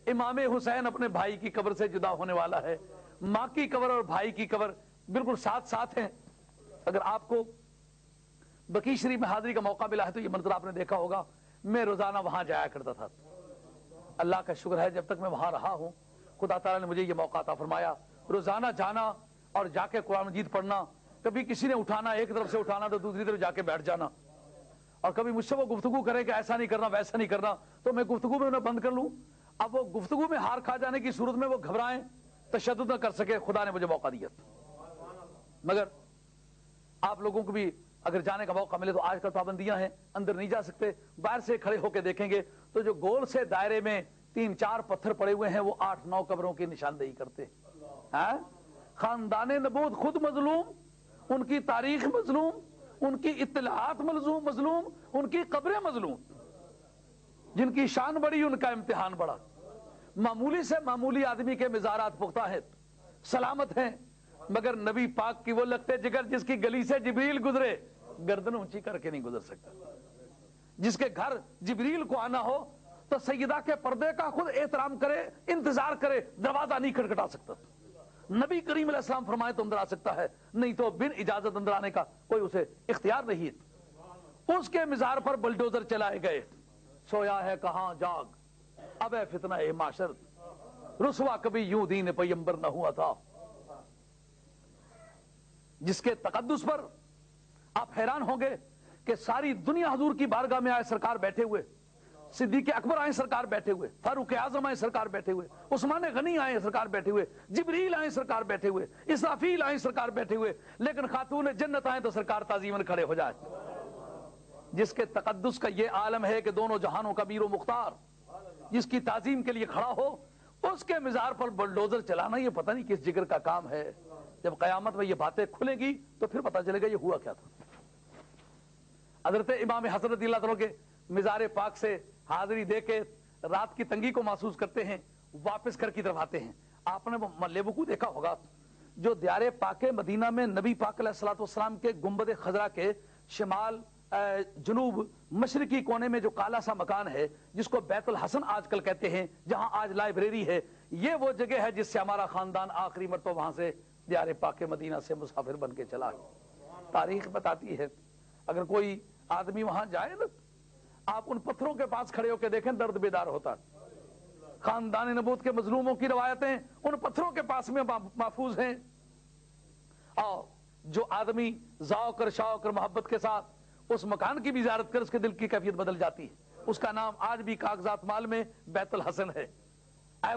امام حسین اپنے بھائی کی قبر سے جدا ہونے والا ہے، ماں کی قبر اور بھائی کی قبر بالکل ساتھ ساتھ ہیں. اگر آپ کو بقیع شریف میں حاضری کا موقع ملا ہے تو یہ منظر آپ نے دیکھا ہوگا. میں روزانہ وہاں جایا کرتا تھا، اللہ کا شکر ہے جب تک میں وہاں رہا ہوں خدا تعالیٰ نے مجھے یہ موقع عطا فرمایا، روزانہ جانا اور جا کے قرآن مجید پڑھنا. کبھی کسی نے اٹھانا، ایک طرف سے اٹھانا تو دوسری طرف جا کے بیٹھ جانا، اور کبھی مجھ سے وہ گفتگو کرے کہ ایسا نہیں کرنا ویسا نہیں کرنا تو میں گفتگو میں انہیں بند کر لوں. اب وہ گفتگو میں ہار کھا جانے کی صورت میں وہ گھبرائیں، تشدد نہ کر سکے، خدا نے مجھے موقع دیا. مگر آپ لوگوں کو بھی اگر جانے کا موقع ملے تو آج کل پابندیاں ہیں، اندر نہیں جا سکتے، باہر سے کھڑے ہو کے دیکھیں گے تو جو گول سے دائرے میں 3-4 پتھر پڑے ہوئے ہیں وہ 8-9 قبروں کی نشاندہی کرتے ہیں. خاندان نبوت خود مظلوم، ان کی تاریخ مظلوم، ان کی اطلاعات مظلوم، ان کی قبریں مظلوم. جن کی شان بڑی ان کا امتحان بڑا. معمولی سے معمولی آدمی کے مزارات پختہ ہیں، سلامت ہیں، مگر نبی پاک کی وہ لگتے جگر جس کی گلی سے جبریل گزرے گردن اونچی کر کے نہیں گزر سکتا. جس کے گھر جبریل کو آنا ہو تو سیدہ کے پردے کا خود احترام کرے، انتظار کرے، دروازہ نہیں کھٹکھٹا سکتا. نبی کریم علیہ السلام فرمائے تو اندر آ سکتا ہے، نہیں تو بن اجازت اندر آنے کا کوئی اسے اختیار نہیں. اس کے مزار پر بلڈوزر چلائے گئے. سویا ہے کہاں جاگ اب ہے فتنہ معاشر، رسوا کبھی یوں دین پیمبر نہ ہوا تھا. جس کے تقدس پر آپ حیران ہوں گے کہ ساری دنیا حضور کی بارگاہ میں آئے سرکار بیٹھے ہوئے، صدیق اکبر آئے سرکار بیٹھے ہوئے، فاروق اعظم آئے سرکار بیٹھے ہوئے، عثمان غنی آئے سرکار بیٹھے ہوئے، جبریل آئے سرکار بیٹھے ہوئے، اسرافیل آئے سرکار بیٹھے ہوئے، لیکن خاتون جنت آئے تو سرکار تعظیماً کھڑے ہو جائے. جس کے تقدس کا یہ عالم ہے کہ دونوں جہانوں کا امیر و مختار، جس کی تعظیم کے لیے کھڑا ہو، اس کے مزار پر بلڈوزر چلانا یہ پتہ نہیں کس جگر کا کام ہے. جب قیامت میں یہ باتیں کھلیں گی تو پھر پتہ چلے گا یہ ہوا کیا تھا. حضرت امام حسن رضی اللہ عنہ کے مزار پاک سے حاضری دے کے رات کی تنگی کو محسوس کرتے ہیں، واپس گھر کی طرف آتے ہیں. آپ نے ملے وقوع دیکھا ہوگا جو دیار پاک مدینہ میں نبی پاک علیہ السلام کے گنبد خضرا کے شمال جنوب مشرقی کونے میں جو کالا سا مکان ہے جس کو بیت الحسن آج کل کہتے ہیں، جہاں آج لائبریری ہے، یہ وہ جگہ ہے جس سے ہمارا خاندان آخری مرتبہ وہاں سے دیار پاک مدینہ سے مسافر بن کے چلا ہے۔ تاریخ بتاتی ہے اگر کوئی آدمی وہاں جائے نا، آپ ان پتھروں کے پاس کھڑے ہو کے دیکھیں، درد بیدار ہوتا ہے۔ خاندان نبوت کے مظلوموں کی روایتیں ان پتھروں کے پاس میں محفوظ ہیں، اور جو آدمی ذوق اور شوق اور محبت کے ساتھ اس مکان کی بھی زیارت کر، اس کے دل کی کیفیت بدل جاتی ہے۔ اس کا نام آج بھی کاغذات مال میں بیت الحسن ہے،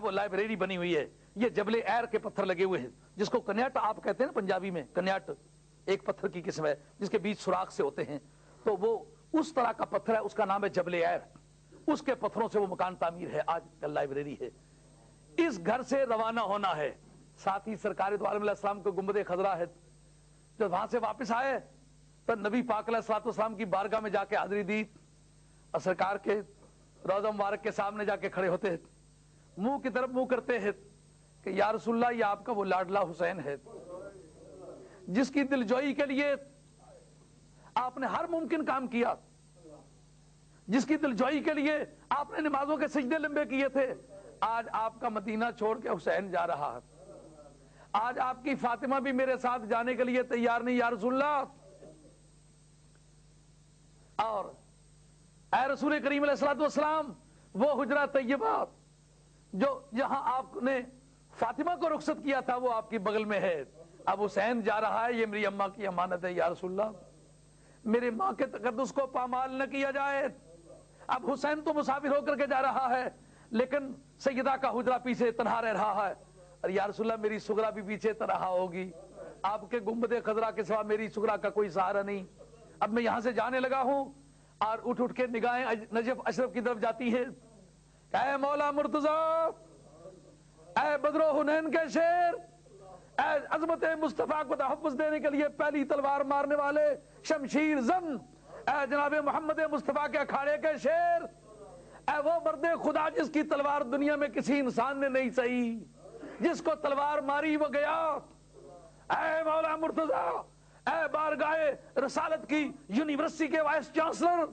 وہ لائبریری بنی ہوئی ہے۔ یہ جبل ایر کے پتھر لگے ہوئے ہیں، جس کو کنیٹ آپ کہتے ہیں نا پنجابی میں، کنیٹ ایک پتھر کی قسم ہے جس کے بیچ سوراخ سے ہوتے ہیں، تو وہ اس طرح کا پتھر ہے، اس کا نام ہے جبل ایر۔ اس کے پتھروں سے وہ مکان تعمیر ہے، آج کل لائبریری ہے۔ اس گھر سے روانہ ہونا ہے، ساتھ ہی سرکار دو عالم علیہ السلام کو گنبد خضرا ہے۔ جب وہاں سے واپس آئے تو نبی پاک علیہ السلام کی بارگاہ میں جا کے حاضری دی، اور سرکار کے روضہ مبارک کے سامنے جا کے کھڑے ہوتے ہیں، منہ کی طرف منہ کرتے ہیں کہ یا رسول اللہ، یہ آپ کا وہ لاڈلا حسین ہے جس کی دلجوئی کے لیے آپ نے ہر ممکن کام کیا، جس کی دلجوئی کے لیے آپ نے نمازوں کے سجدے لمبے کیے تھے۔ آج آپ کا مدینہ چھوڑ کے حسین جا رہا ہے، آج آپ کی فاطمہ بھی میرے ساتھ جانے کے لیے تیار نہیں یا رسول اللہ۔ اور اے رسول کریم علیہ السلام، وہ حجرہ طیبہ جو جہاں آپ نے فاطمہ کو رخصت کیا تھا وہ آپ کی بغل میں ہے، اب حسین جا رہا ہے، یہ میری اماں کی امانت ہے یا رسول اللہ، میرے ماں کے تقدس کو پامال نہ کیا جائے۔ اب حسین تو مسافر ہو کر کے جا رہا ہے، لیکن سیدہ کا حجرہ پیچھے تنہا رہ رہا ہے، اور یا رسول اللہ میری سغرا بھی پیچھے تنہا ہوگی، آپ کے گنبد خضرا کے سوا میری سغرا کا کوئی سہارا نہیں۔ اب میں یہاں سے جانے لگا ہوں، اور اٹھ کے نگاہیں نجف اشرف کی طرف جاتی ہیں، اے مولا مرتضیٰ، اے بدر و حنین کے شیر، اے عظمت مصطفیٰ کو تحفظ دینے کے لیے پہلی تلوار مارنے والے شمشیر زن، اے جناب محمد مصطفیٰ کے اکھاڑے کے شیر، اے وہ مرد خدا جس کی تلوار دنیا میں کسی انسان نے نہیں سہی، جس کو تلوار ماری وہ گیا، اے مولا مرتضیٰ، اے بارگاہ رسالت کی یونیورسٹی کے وائس چانسلر،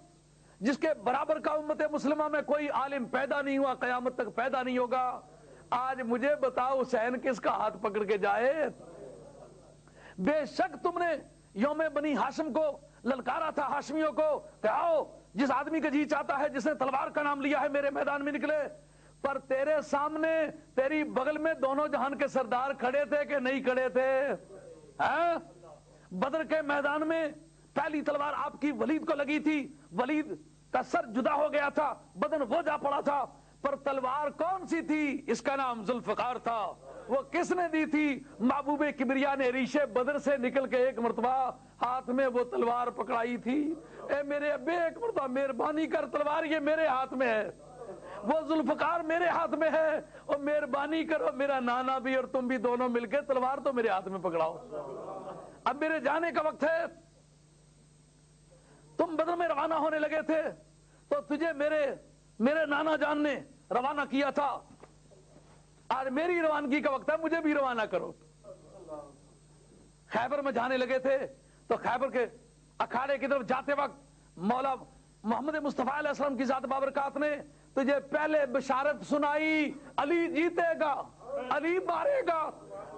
جس کے برابر کا امت مسلمہ میں کوئی عالم پیدا نہیں ہوا، قیامت تک پیدا نہیں ہوگا، آج مجھے بتاؤ حسین کس کا ہاتھ پکڑ کے جائے؟ بے شک تم نے یوم بنی ہاشم کو للکارا تھا، ہاشمیوں کو کہ آؤ، جس آدمی کا جی چاہتا ہے، جس نے تلوار کا نام لیا ہے، میرے میدان میں نکلے، پر تیرے سامنے تیری بغل میں دونوں جہان کے سردار کھڑے تھے کہ نہیں کھڑے تھے؟ بدر کے میدان میں پہلی تلوار آپ کی ولید کو لگی تھی، ولید کا سر جدا ہو گیا تھا، بدن وہ جا پڑا تھا، پر تلوار کون سی تھی؟ اس کا نام ذوالفقار تھا۔ وہ کس نے دی تھی؟ محبوب کبریا نے ریشے بدر سے نکل کے ایک مرتبہ ہاتھ میں وہ تلوار پکڑائی تھی۔ اے میرے ابے، ایک مرتبہ مہربانی کر، تلوار یہ میرے ہاتھ میں ہے، وہ ذوالفقار میرے ہاتھ میں ہے، اور مہربانی کرو میرا نانا بھی اور تم بھی دونوں مل کے تلوار تو میرے ہاتھ میں پکڑاؤ۔ اب میرے جانے کا وقت ہے، تم بدر میں روانہ ہونے لگے تھے تو تجھے میرے نانا جان نے روانہ کیا تھا، آج میری روانگی کا وقت ہے، مجھے بھی روانہ کرو۔ خیبر میں جانے لگے تھے تو خیبر کے اکھاڑے کی طرف جاتے وقت مولا محمد مصطفیٰ علیہ السلام کی ذات بابرکات نے تجھے پہلے بشارت سنائی، علی جیتے گا، علی مارے گا،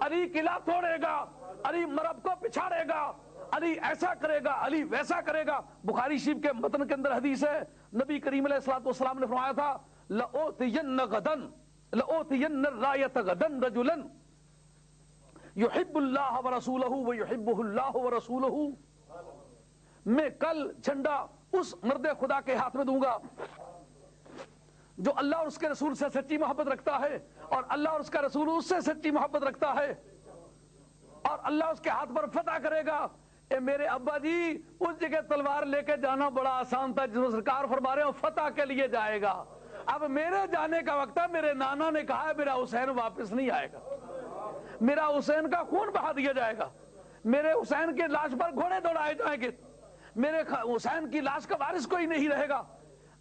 علی قلعہ توڑے گا، علی مرب کو پچھاڑے گا، علی ایسا کرے گا، علی ویسا کرے گا۔ بخاری شریف کے متن کے اندر حدیث ہے، نبی کریم علیہ السلام نے فرمایا تھا، لَأُوتِيَنَّ غَدًا لَأُوتِيَنَّ الرَّایَةَ غَدًا رَجُلًا يُحِبُّ اللَّهَ وَرَسُولَهُ وَيُحِبُّهُ اللَّهُ وَرَسُولُهُ، میں کل جھنڈا اس مرد خدا کے ہاتھ میں دوں گا جو اللہ اور اس کے رسول سے سچی محبت رکھتا ہے، اور اللہ اور اس کا رسول اس سے سچی محبت رکھتا ہے، اور اللہ اس کے ہاتھ پر فتح کرے گا۔ اے میرے ابا جی، اس جگہ تلوار لے کے جانا بڑا آسان تھا، جس سرکار فرما رہے ہو فتح کے لیے جائے گا۔ اب میرے جانے کا وقت ہے، میرے نانا نے کہا ہے میرا حسین واپس نہیں آئے گا، میرا حسین کا خون بہا دیا جائے گا، میرے حسین کی لاش پر گھوڑے دوڑائے جائیں گے، میرے حسین کی لاش کا وارث کوئی نہیں رہے گا۔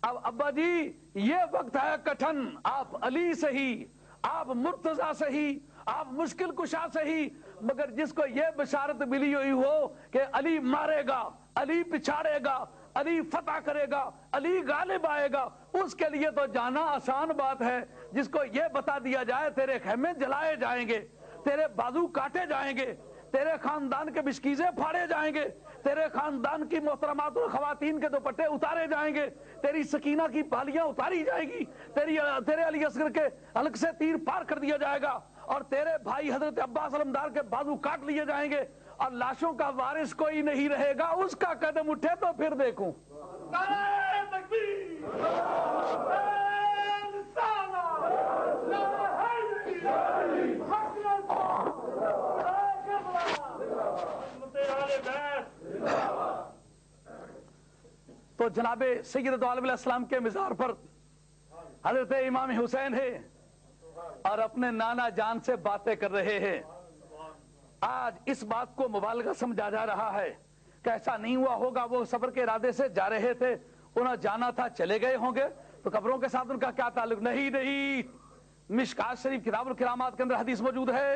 اب ابا جی یہ وقت ہے کٹھن، آپ علی سے ہی، آپ مرتضیٰ سے ہی، آپ مشکل کشا سے ہی، مگر جس کو یہ بشارت ملی ہوئی ہو کہ علی مارے گا، علی پچھاڑے گا، علی فتح کرے گا، علی غالب آئے گا، اس کے لیے تو جانا آسان بات ہے۔ جس کو یہ بتا دیا جائے تیرے خیمے جلائے جائیں گے، تیرے بازو کاٹے جائیں گے، تیرے خاندان کے بشکیزے پھاڑے جائیں گے، تیرے خاندان کی محترمات اور خواتین کے دوپٹے اتارے جائیں گے، تیری سکینہ کی بالیاں اتاری جائیں گی، تیرے علی اصغر کے حلق سے تیر پار کر دیا جائے گا، اور تیرے بھائی حضرت عباس علمدار کے بازو کاٹ لیے جائیں گے، اور لاشوں کا وارث کوئی نہیں رہے گا، اس کا قدم اٹھے تو پھر دیکھوں۔ نعرہ تکبیر، تو جناب سید دو عالم علیہ السلام کے مزار پر حضرت امام حسین ہے اور اپنے نانا جان سے باتیں کر رہے ہیں۔ آج اس بات کو مبالغہ سمجھا جا رہا ہے کہ ایسا نہیں ہوا ہوگا، وہ سفر کے ارادے سے جا رہے تھے، انہیں جانا تھا، چلے گئے ہوں گے، تو قبروں کے ساتھ ان کا کیا تعلق؟ نہیں، مشکات شریف کتاب الکرامات کے اندر حدیث موجود ہے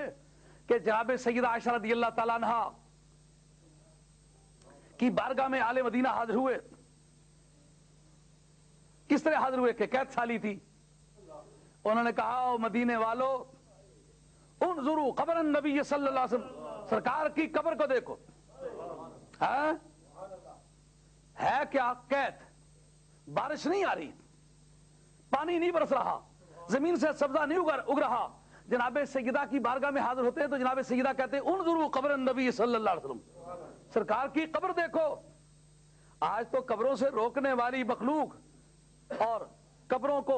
کہ جناب سیدہ عائشہ رضی اللہ تعالیٰ عنہا کی بارگاہ میں آل مدینہ حاضر ہوئے۔ کس طرح حاضر ہوئے کہ قید سالی تھی، انہوں نے کہا او مدینے والو انظروا قبر النبی صلی اللہ علیہ وسلم، سرکار کی قبر کو دیکھو۔ ہے کیا قید؟ بارش نہیں آ رہی، پانی نہیں برس رہا، زمین سے سبزہ نہیں اگ رہا، جناب سیدہ کی بارگاہ میں حاضر ہوتے ہیں تو جناب سیدہ کہتے ہیں انظروا قبر النبی صلی اللہ علیہ وسلم، سرکار کی قبر دیکھو۔ آج تو قبروں سے روکنے والی مخلوق اور قبروں کو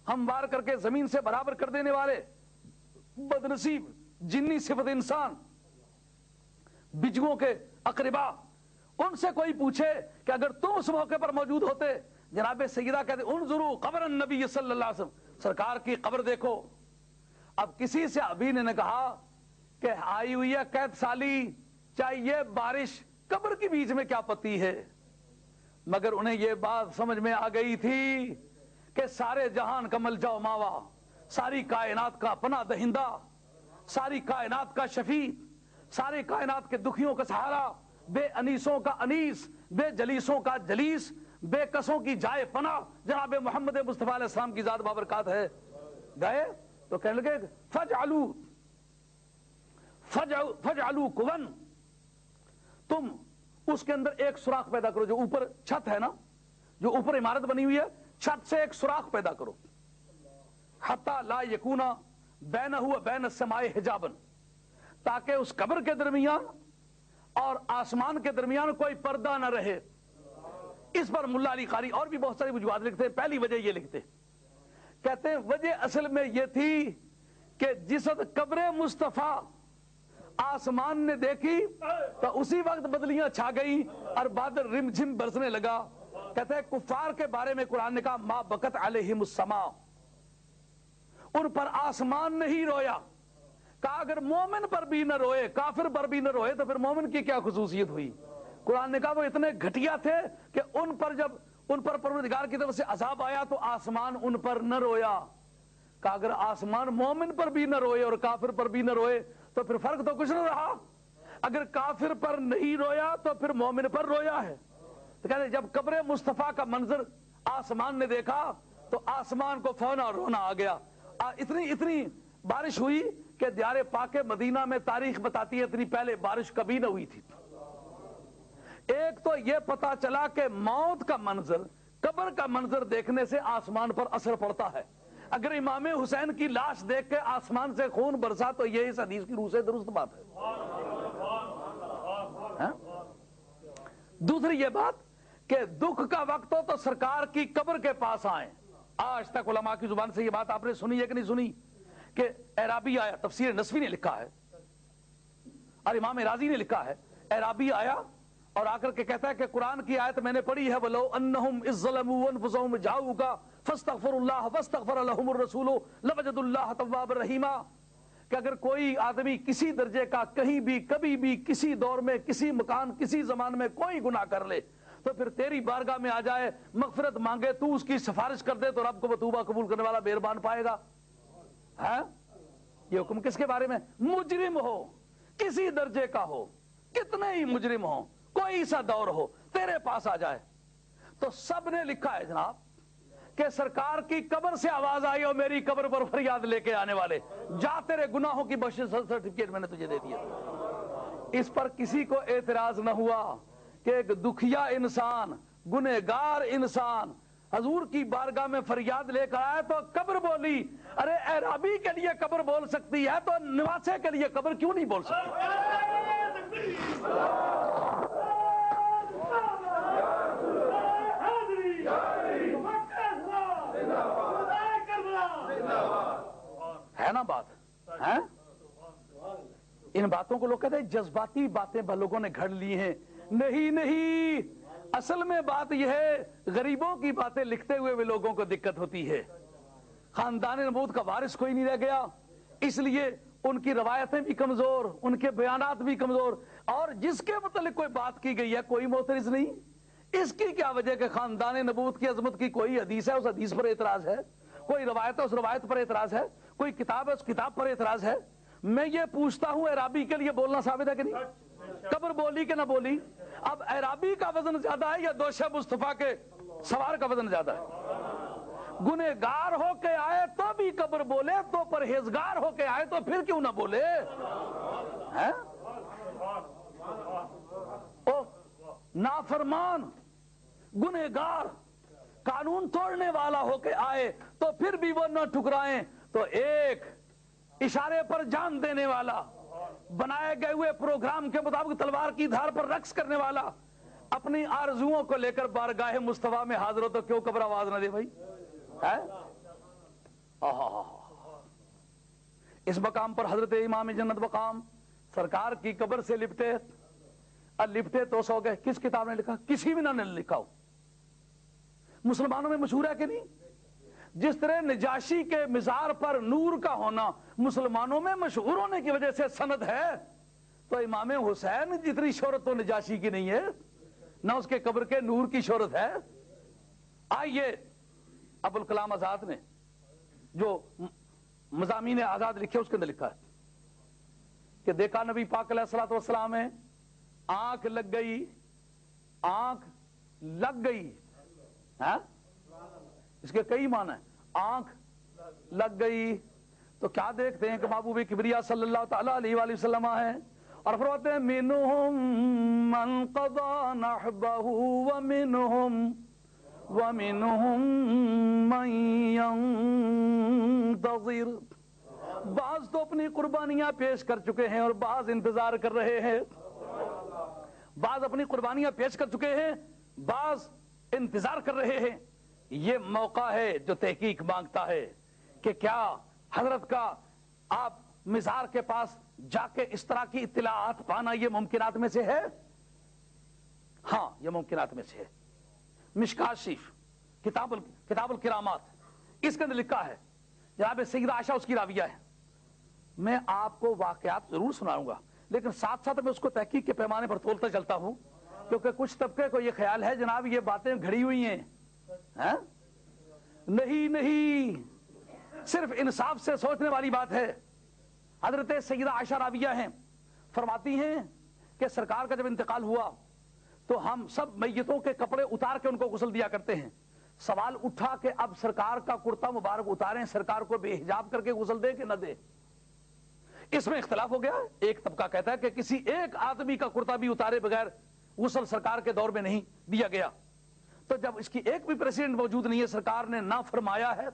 ہموار کر کے زمین سے برابر کر دینے والے بدنصیب جنی صفت انسان، بجگوں کے اقربا، ان سے کوئی پوچھے کہ اگر تم اس موقع پر موجود ہوتے، جناب سیدہ کہتے انظروا قبر النبی صلی اللہ علیہ وسلم، سرکار کی قبر دیکھو۔ اب کسی سے ابھی نے کہا کہ آئی ہوئی ہے قید سالی، چاہیے بارش، قبر کے بیچ میں کیا پتی ہے؟ مگر انہیں یہ بات سمجھ میں آ گئی تھی کہ سارے جہان کا ملجا و ماوا، ساری کائنات کا پناہ دہندہ، ساری کائنات کا شفیع، ساری کائنات کے دکھیوں کا سہارا، بے انیسوں کا انیس، بے جلیسوں کا جلیس، بے کسوں کی جائے پناہ جناب محمد مصطفیٰ علیہ السلام کی ذات بابرکات ہے۔ گئے تو کہنے لگے فجعلوا کون، تم اس کے اندر ایک سوراخ پیدا کرو، جو اوپر چھت ہے نا، جو اوپر عمارت بنی ہوئی ہے، چھت سے ایک سوراخ پیدا کرو، حتی لا یکون بینہ و بین السماء حجابا، تاکہ اس قبر کے درمیان اور آسمان کے درمیان کوئی پردہ نہ رہے۔ اس پر ملا علی قاری اور بھی بہت ساری وجوہات لکھتے ہیں۔ پہلی وجہ یہ لکھتے کہتے ہیں وجہ اصل میں یہ تھی کہ جس وقت قبر مصطفیٰ آسمان نے دیکھی تو اسی وقت بدلیاں چھا گئی اور بادل رم جھم برسنے لگا۔ کہتے ہیں کفار کے بارے میں قرآن نے کہا ما بکت علیہم السماء، ان پر آسمان نہیں رویا۔ کہا اگر مومن پر بھی نہ روئے، کافر پر بھی نہ روئے تو پھر مومن کی کیا خصوصیت ہوئی؟ قرآن نے کہا وہ اتنے گھٹیا تھے کہ ان پر جب ان پر پروردگار کی طرف سے عذاب آیا تو آسمان ان پر نہ رویا۔ کہا اگر آسمان مومن پر بھی نہ روئے اور کافر پر بھی نہ روئے تو پھر فرق تو کچھ نہ رہا۔ اگر کافر پر نہیں رویا تو پھر مومن پر رویا ہے۔ تو کہتے ہیں جب قبر مصطفیٰ کا منظر آسمان نے دیکھا تو آسمان کو فونا رونا آ گیا۔ اتنی بارش ہوئی کہ دیار پاک مدینہ میں تاریخ بتاتی ہے اتنی پہلے بارش کبھی نہ ہوئی تھی۔ ایک تو یہ پتا چلا کہ موت کا منظر، قبر کا منظر دیکھنے سے آسمان پر اثر پڑتا ہے۔ اگر امام حسین کی لاش دیکھ کے آسمان سے خون برسا تو یہ اس حدیث کی روح سے درست بات ہے۔ دوسری یہ بات کہ دکھ کا وقت ہو تو سرکار کی قبر کے پاس آئیں۔ آج تک علماء کی زبان سے یہ بات آپ نے سنی ہے کہ نہیں سنی کہ اعرابی آیا، تفسیر نسوی نے لکھا ہے اور امام رازی نے لکھا ہے، اعرابی آیا اور آ کر کے کہتا ہے کہ قرآن کی آیت میں نے پڑھی ہے وَلَوْ أَنَّهُمْ إِذ ظَلَمُوا أَنفُسَهُمْ جَاءُوكَ فَاسْتَغْفَرُوا اللَّهَ وَاسْتَغْفَرَ لَهُمُ الرَّسُولُ لَوَجَدُوا اللَّهَ تَوَّابًا رَحِيمًا، کہ اگر کوئی آدمی کسی درجے کا کہیں بھی کبھی بھی کسی دور میں کسی مکان کسی زمان میں کوئی گناہ کر لے تو پھر تیری بارگاہ میں آ جائے، مغفرت مانگے، تو اس کی سفارش کر دے تو رب کو وہ توبہ قبول کرنے والا مہربان پائے گا۔ ہے یہ حکم کس کے بارے میں؟ مجرم ہو، کسی درجے کا ہو، کتنے ہی مجرم ہو، کوئی سا دور ہو، تیرے پاس آ جائے۔ تو سب نے لکھا ہے جناب کہ سرکار کی قبر سے آواز آئی اور میری قبر پر فریاد لے کے آنے والے جا تیرے گناہوں کی بخشش سرٹیفکیٹ میں نے تجھے دے دیا. اس پر کسی کو اعتراض نہ ہوا کہ ایک دکھیا انسان گنہگار انسان حضور کی بارگاہ میں فریاد لے کر آیا تو قبر بولی. ارے اعرابی کے لیے قبر بول سکتی ہے تو نواسے کے لیے قبر کیوں نہیں بول سکتی؟ ہے نا بات ہے؟ ان باتوں کو لوگ کہتے ہیں جذباتی باتیں لوگوں نے گھڑ لی ہیں. نہیں اصل میں بات یہ ہے غریبوں کی باتیں لکھتے ہوئے بھی لوگوں کو دقت ہوتی ہے. خاندان نبوت کا وارث کوئی نہیں رہ گیا، اس لیے ان کی روایتیں بھی کمزور، ان کے بیانات بھی کمزور، اور جس کے متعلق کوئی بات کی گئی ہے کوئی معترض نہیں. اس کی کیا وجہ کہ خاندان نبوت کی عظمت کی کوئی حدیث ہے اس حدیث پر اعتراض ہے، کوئی روایت ہے اس روایت پر اعتراض ہے، کوئی کتاب ہے اس کتاب پر اعتراض ہے. میں یہ پوچھتا ہوں اعرابی کے لیے بولنا ثابت ہے کہ نہیں؟ قبر بولی کہ نہ بولی؟ اب اعرابی کا وزن زیادہ ہے یا دوش مصطفیٰ کے سوار کا وزن زیادہ ہے؟ گنہگار ہو کے آئے تو بھی قبر بولے، تو پرہیزگار ہو کے آئے تو پھر کیوں نہ بولے؟ نافرمان گنہگار قانون توڑنے والا ہو کے آئے تو پھر بھی وہ نہ ٹھکرائیں، تو ایک اشارے پر جان دینے والا، بنائے گئے ہوئے پروگرام کے مطابق تلوار کی دھار پر رقص کرنے والا اپنی آرزوؤں کو لے کر بارگاہ مصطفیٰ میں حاضر ہو تو کیوں قبر آواز نہ دے بھائی؟ اس مقام پر حضرت امام جنت مقام سرکار کی قبر سے لپٹے تو سو گئے. کس کتاب نے لکھا؟ کسی بھی نہ نے لکھا ہو. مسلمانوں میں مشہور ہے کہ نہیں؟ جس طرح نجاشی کے مزار پر نور کا ہونا مسلمانوں میں مشہور ہونے کی وجہ سے سند ہے، تو امام حسین جتنی شہرت تو نجاشی کی نہیں ہے، نہ اس کے قبر کے نور کی شہرت ہے. آئیے ابوالکلام آزاد نے جو مضامین آزاد لکھے اس کے اندر لکھا ہے کہ دیکھا نبی پاک علیہ الصلوۃ والسلام ہے، آنکھ لگ گئی اس کے کئی معنی ہیں. آنکھ لگ گئی تو کیا دیکھتے ہیں کہ محبوب کبریا صلی اللہ تعالی علیہ وآلہ وسلم ہے، اور فرماتے ہیں منہم من قضا نحبہ ومنہم من ينتظر. بعض تو اپنی قربانیاں پیش کر چکے ہیں اور بعض انتظار کر رہے ہیں. بعض اپنی قربانیاں پیش کر چکے ہیں، بعض انتظار کر رہے ہیں. یہ موقع ہے جو تحقیق مانگتا ہے کہ کیا حضرت کا آپ مزار کے پاس جا کے اس طرح کی اطلاعات پانا یہ ممکنات میں سے ہے؟ ہاں یہ ممکنات میں سے ہے. مشکات شریف کتاب الکرامات اس کے اندر لکھا ہے، جناب سیدہ عائشہ اس کی راویہ ہے. میں آپ کو واقعات ضرور سناؤں گا لیکن ساتھ ساتھ میں اس کو تحقیق کے پیمانے پر تولتا چلتا ہوں، کیونکہ کچھ طبقے کو یہ خیال ہے جناب یہ باتیں گھڑی ہوئی ہیں. نہیں صرف انصاف سے سوچنے والی بات ہے. حضرت سیدہ عائشہ راویہ ہیں، فرماتی ہیں کہ سرکار کا جب انتقال ہوا تو ہم سب میتوں کے کپڑے اتار کے ان کو غسل دیا کرتے ہیں. سوال اٹھا کہ اب سرکار کا کرتا مبارک اتاریں، سرکار کو بے حجاب کر کے غسل دے کہ نہ دے؟ اس میں اختلاف ہو گیا. ایک طبقہ کہتا ہے کہ کسی ایک آدمی کا کرتا بھی اتارے بغیر غسل سرکار کے دور میں نہیں دیا گیا. تو جب اس کی ایک بھی پریسیڈنٹ موجود نہیں ہے، سرکار نے نہ فرمایا ہے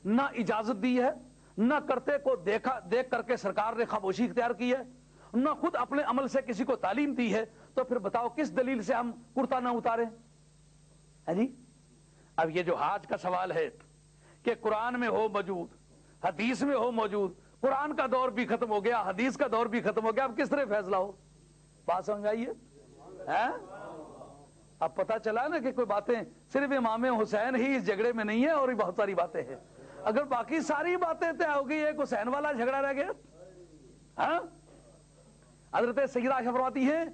نہ اجازت دی ہے، نہ کرتے کو دیکھ کر کے سرکار نے خاموشی اختیار کی ہے، نہ خود اپنے عمل سے کسی کو تعلیم دی ہے، تو پھر بتاؤ کس دلیل سے ہم کرتا نہ اتاریں؟ جی اب یہ جو حاج کا سوال ہے کہ قرآن میں ہو موجود، حدیث میں ہو موجود، قرآن کا دور بھی ختم ہو گیا، حدیث کا دور بھی ختم ہو گیا، اب کس طرح فیصلہ ہو؟ بات سمجھ آئیے؟ اب پتہ چلا نا کہ کوئی باتیں صرف امام حسین ہی اس جھگڑے میں نہیں ہے اور بہت ساری باتیں ہیں. اگر باقی ساری باتیں طے ہو گئی، ایک حسین والا جھگڑا رہ گیا. حضرت سیدہ عائشہ فرماتی ہے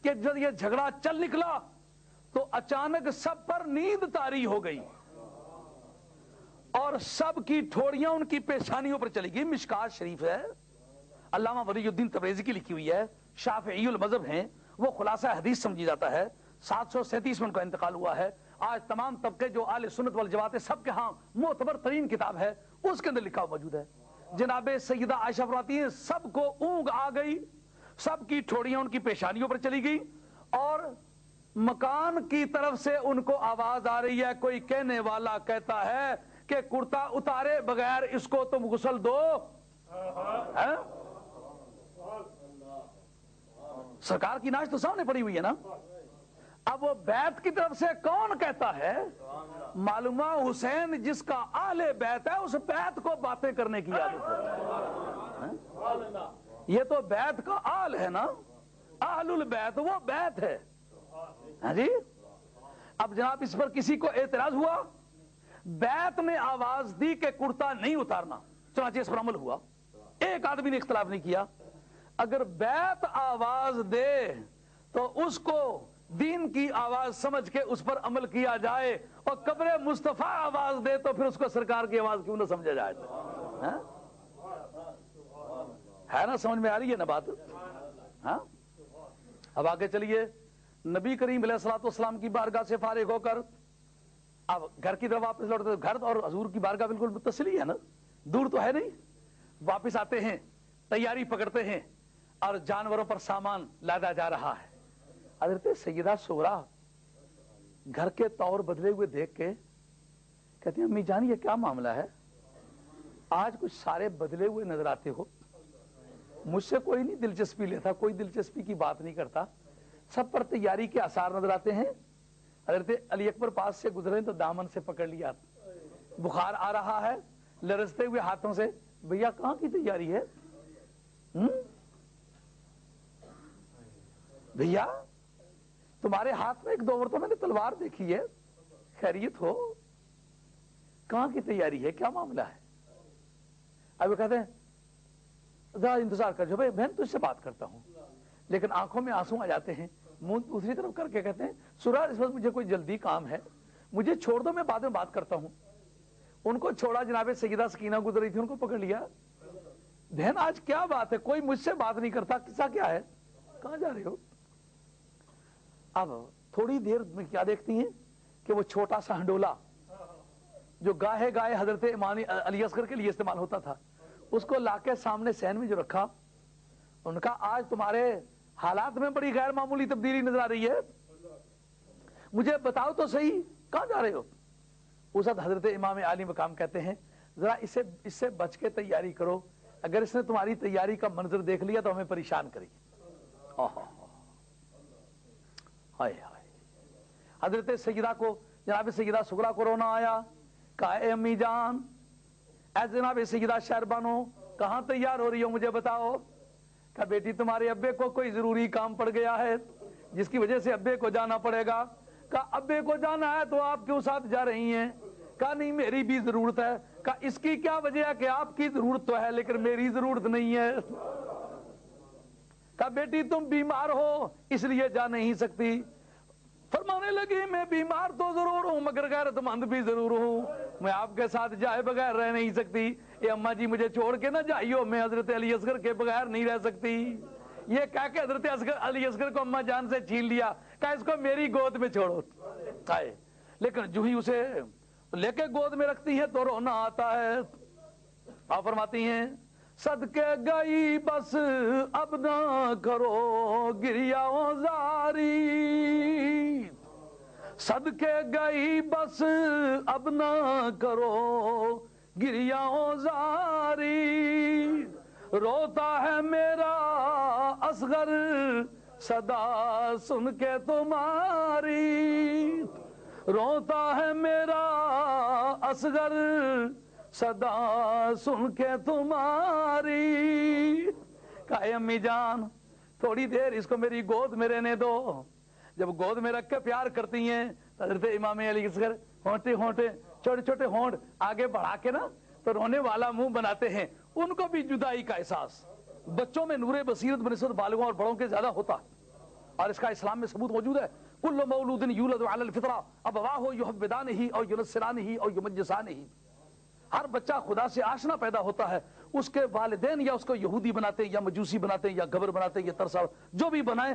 کہ جب یہ جھگڑا چل نکلا تو اچانک سب پر نیند طاری ہو گئی اور سب کی ٹھوڑیاں ان کی پیشانیوں پر چلی گئی. مشکات شریف ہے، علامہ ولی الدین تبریزی کی لکھی ہوئی ہے، شافعی المذہب ہیں، وہ خلاصہ حدیث سمجھی جاتا ہے. 737 میں ان کا انتقال ہوا ہے. آج تمام طبقے جو اہل سنت والجماعت ہے سب کے ہاں معتبر ترین کتاب ہے، اس کے اندر لکھا موجود ہے۔ جناب سیدہ عائشہ فرماتی ہیں سب کو اونگ آ گئی، سب کی ٹھوڑیاں ان کی پیشانیوں پر چلی گئی، اور مکان کی طرف سے ان کو آواز آ رہی ہے، کوئی کہنے والا کہتا ہے کہ کرتا اتارے بغیر اس کو تم غسل دو۔ سرکار کی ناش تو سامنے پڑی ہوئی ہے نا۔ اب وہ بیت کی طرف سے کون کہتا ہے؟ معلومہ حسین جس کا اہل بیت ہے، اس بیت کو باتیں کرنے کی عادت ہے۔ یہ تو بیت کا آل ہے نا، اہل البیت وہ بیت ہے۔ ہاں جی، اب جناب اس پر کسی کو اعتراض ہوا، بیت نے آواز دی کہ کرتا نہیں اتارنا، چنانچہ اس پر عمل ہوا، ایک آدمی نے اختلاف نہیں کیا۔ اگر بیت آواز دے تو اس کو دین کی آواز سمجھ کے اس پر عمل کیا جائے، اور قبر مصطفیٰ آواز دے تو پھر اس کو سرکار کی آواز کیوں نہ سمجھا جائے؟ ہے نا، سمجھ میں آ رہی ہے نا بات؟ ہاں، اب آگے چلیے۔ نبی کریم علیہ الصلوۃ والسلام کی بارگاہ سے فارغ ہو کر اب گھر کی طرف واپس لوٹتے، گھر اور حضور کی بارگاہ بالکل متصل ہی ہے نا، دور تو ہے نہیں۔ واپس آتے ہیں، تیاری پکڑتے ہیں، اور جانوروں پر سامان لادا جا رہا ہے۔ حضرت سیدہ سغرا گھر کے طور بدلے ہوئے دیکھ کے کہتی ہیں امی جان یہ کیا معاملہ ہے؟ آج کچھ سارے بدلے ہوئے نظر آتے ہو، مجھ سے کوئی نہیں دلچسپی لیتا، کوئی دلچسپی کی بات نہیں کرتا، سب پر تیاری کے آثار نظر آتے ہیں۔ حضرت علی اکبر پاس سے گزرے تو دامن سے پکڑ لیا، بخار آ رہا ہے، لرزتے ہوئے ہاتھوں سے، بھیا کہاں کی تیاری ہے؟ بھیا تمہارے ہاتھ میں ایک دو مرتبہ میں نے تلوار دیکھی ہے، خیریت ہو؟ کہاں کی تیاری ہے، کیا معاملہ ہے؟ اب وہ کہتے ہیں ذرا انتظار کر جو بھائی بہن تجھ سے بات کرتا ہوں، لیکن آنکھوں میں آنسو آ جاتے ہیں، منہ دوسری طرف کر کے کہتے ہیں سورا اس وقت مجھے کوئی جلدی کام ہے، مجھے چھوڑ دو، میں بعد میں بات کرتا ہوں۔ ان کو چھوڑا، جناب سیدہ سکینہ گزر رہی تھی، ان کو پکڑ لیا، بہن آج کیا بات ہے، کوئی مجھ سے بات نہیں کرتا، قصہ کیا ہے، کہاں جا رہے ہو؟ اب تھوڑی دیر میں کیا دیکھتی ہیں کہ وہ چھوٹا سا ہنڈولا جو گاہے گاہے حضرت امام علی اصغر کے لیے استعمال ہوتا تھا، اس کو لا کے سامنے سین میں جو رکھا، ان کا آج تمہارے حالات میں بڑی غیر معمولی تبدیلی نظر آ رہی ہے، مجھے بتاؤ تو صحیح کہاں جا رہے ہو؟ اس وقت حضرت امام عالی مقام کہتے ہیں ذرا اس سے بچ کے تیاری کرو، اگر اس نے تمہاری تیاری کا منظر دیکھ لیا تو ہمیں پریشان کرے گی۔ ہائے ہائے، حضرت سیدہ کو، جناب سیدہ سغرا کو رونا آیا، کہا اے امی جان، اے جناب سیدہ شہربانو کہاں تیار ہو رہی ہو مجھے بتاؤ؟ کہا بیٹی تمہارے ابے کو کوئی ضروری کام پڑ گیا ہے جس کی وجہ سے ابے کو جانا پڑے گا۔ کہا ابے کو جانا ہے تو آپ کیوں ساتھ جا رہی ہیں؟ کہا نہیں میری بھی ضرورت ہے۔ کہا اس کی کیا وجہ ہے کہ آپ کی ضرورت تو ہے لیکن میری ضرورت نہیں ہے۔ کہا بیٹی تم بیمار ہو اس لیے جا نہیں سکتی۔ فرمانے لگی میں بیمار تو ضرور ہوں مگر غیرت مند بھی ضرور ہوں، میں آپ کے ساتھ جائے بغیر رہ نہیں سکتی۔ اے اماں جی مجھے چھوڑ کے نہ جائیو، میں حضرت علی اصغر کے بغیر نہیں رہ سکتی۔ یہ کہہ کے حضرت علی اصغر کو اماں جان سے چھین لیا، کہا اس کو میری گود میں چھوڑو۔ لیکن جو ہی اسے لے کے گود میں رکھتی ہے تو رونا آتا ہے۔ آپ فرماتی ہیں صدقے گئی بس اب نہ کرو گریہ زاری، صدقے گئی بس اب نہ کرو گریہ زاری، روتا ہے میرا اصغر صدا سن کے تمہاری، روتا ہے میرا اصغر صدا سن کے تمہاری۔ کہا امی جان تھوڑی دیر اس کو میری گود میں رہنے دو۔ جب گود میں رکھ کے پیار کرتی ہیں حضرت امام علی اصغر ہونٹے ہونٹے چھوٹے چھوٹے ہونٹ آگے بڑھا کے نا تو رونے والا منہ بناتے ہیں۔ ان کو بھی جدائی کا احساس، بچوں میں نور بصیرت بنسبت بالغوں اور بڑوں کے زیادہ ہوتا ہے، اور اس کا اسلام میں ثبوت موجود ہے۔ کل مولود یولد علی الفطرہ ابواہ یحودانہ او ینصرانہ او یمجسانہ، ہر بچہ خدا سے آشنا پیدا ہوتا ہے، اس کے والدین یا اس کو یہودی بناتے ہیں یا مجوسی بناتے ہیں یا گبر بناتے ہیں یا ترسا، جو بھی بنائیں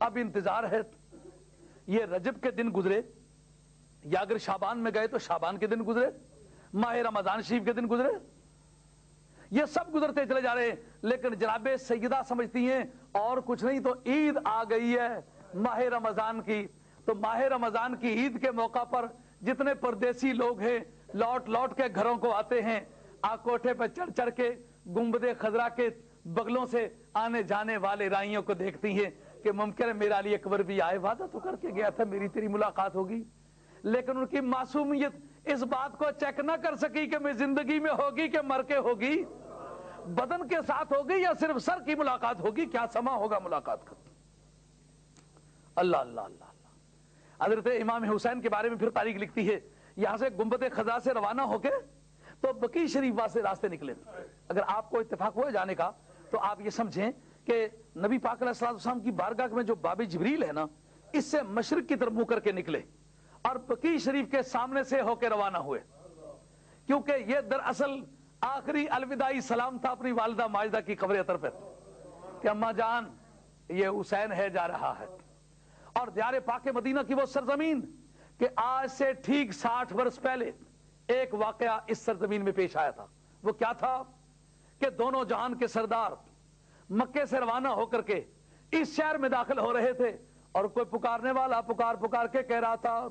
اب انتظار ہے یہ رجب کے دن گزرے، یا اگر شعبان میں گئے تو شعبان کے دن گزرے، ماہ رمضان شریف کے دن گزرے، یہ سب گزرتے چلے جا رہے ہیں۔ لیکن جناب سیدہ سمجھتی ہیں اور کچھ نہیں تو عید آ گئی ہے ماہ رمضان کی، تو ماہ رمضان کی عید کے موقع پر جتنے پردیسی لوگ ہیں لوٹ لوٹ کے گھروں کو آتے ہیں، کوٹھے پہ چڑھ چڑھ کے گنبد خضرا کے بغلوں سے آنے جانے والے رائیوں کو دیکھتی ہیں کہ ممکن ہے میرا علی اکبر بھی آئے، وعدہ تو کر کے گیا تھا میری تیری ملاقات ہوگی، لیکن ان کی معصومیت اس بات کو چیک نہ کر سکی کہ میں زندگی میں ہوگی کہ مر کے ہوگی، بدن کے ساتھ ہوگی یا صرف سر کی ملاقات ہوگی، کیا سما ہوگا ملاقات کا۔ اللہ اللہ اللہ اللہ۔ حضرت امام حسین کے بارے میں پھر تاریخ لکھتی ہے، یہاں سے گنبد خضرا سے روانہ ہو کے تو بقیع شریف سے راستے نکلے۔ اگر آپ کو اتفاق ہو جانے کا تو آپ یہ سمجھیں کہ نبی پاک علیہ السلام کی بارگاہ میں جو باب جبریل ہے نا، اس سے مشرق کی طرف منہ کر کے نکلے اور بقیع شریف کے سامنے سے ہو کے روانہ ہوئے، کیونکہ یہ دراصل آخری الوداعی سلام تھا اپنی والدہ ماجدہ کی قبر اطہر پر کہ اماں جان یہ حسین ہے جا رہا ہے۔ اور دیار پاک مدینہ کی وہ سرزمین کہ آج سے ٹھیک 60 برس پہلے ایک واقعہ اس سرزمین میں پیش آیا تھا، وہ کیا تھا کہ دونوں جہان کے سردار مکے سے روانہ ہو کر کے اس شہر میں داخل ہو رہے تھے، اور کوئی پکارنے والا پکار پکار کے کہہ رہا تھا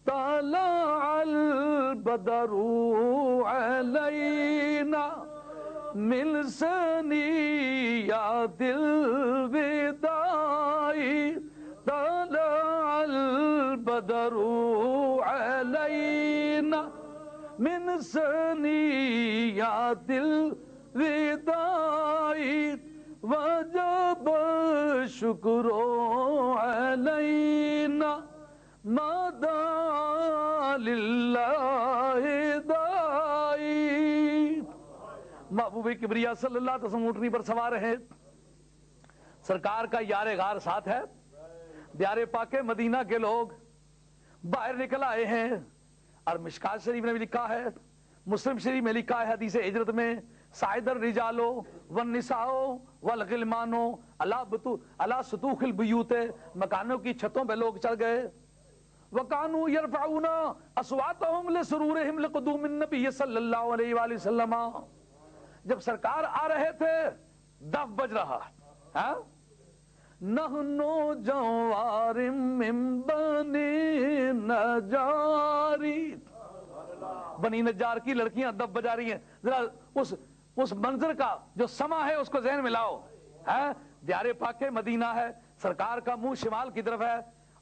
طلع البدر علینا من ثنیات الوداع، طلع البدر علینا من ثنیات الوداع، وجب الشکر علینا ما دعا للہ داعی۔ محبوب کبریا صلی اللہ علیہ وسلم اونٹنی پر سوار ہیں، سرکار کا یار غار ساتھ ہے، دیار پاک مدینہ کے لوگ باہر نکل آئے ہیں، اور مشکات شریف نے بھی لکھا ہے، مسلم شریف میں لکھا ہے حدیث ہجرت میں صعد الرجال والنساء والغلمان علی سطوح البیوت، مکانوں کی چھتوں پہ لوگ چڑھ گئے، وَكَانُوا يَرْفَعُونَ أَصْوَاتَهُمْ لِسُرُورِهِمْ لِقُدُومِ النَّبِيِّ صلی اللہ علیہ وآلہ وسلم۔ جب سرکار آ رہے تھے دف بج رہا، نَحْنُ جَوَارٍ مِّن بَنِي نَجَّارِ، بنی نجار کی لڑکیاں دف بجا رہی ہیں، ذرا اس منظر کا جو سما ہے اس کو ذہن میں لاؤ، دیار پاک مدینہ ہے، سرکار کا منہ شمال کی طرف ہے،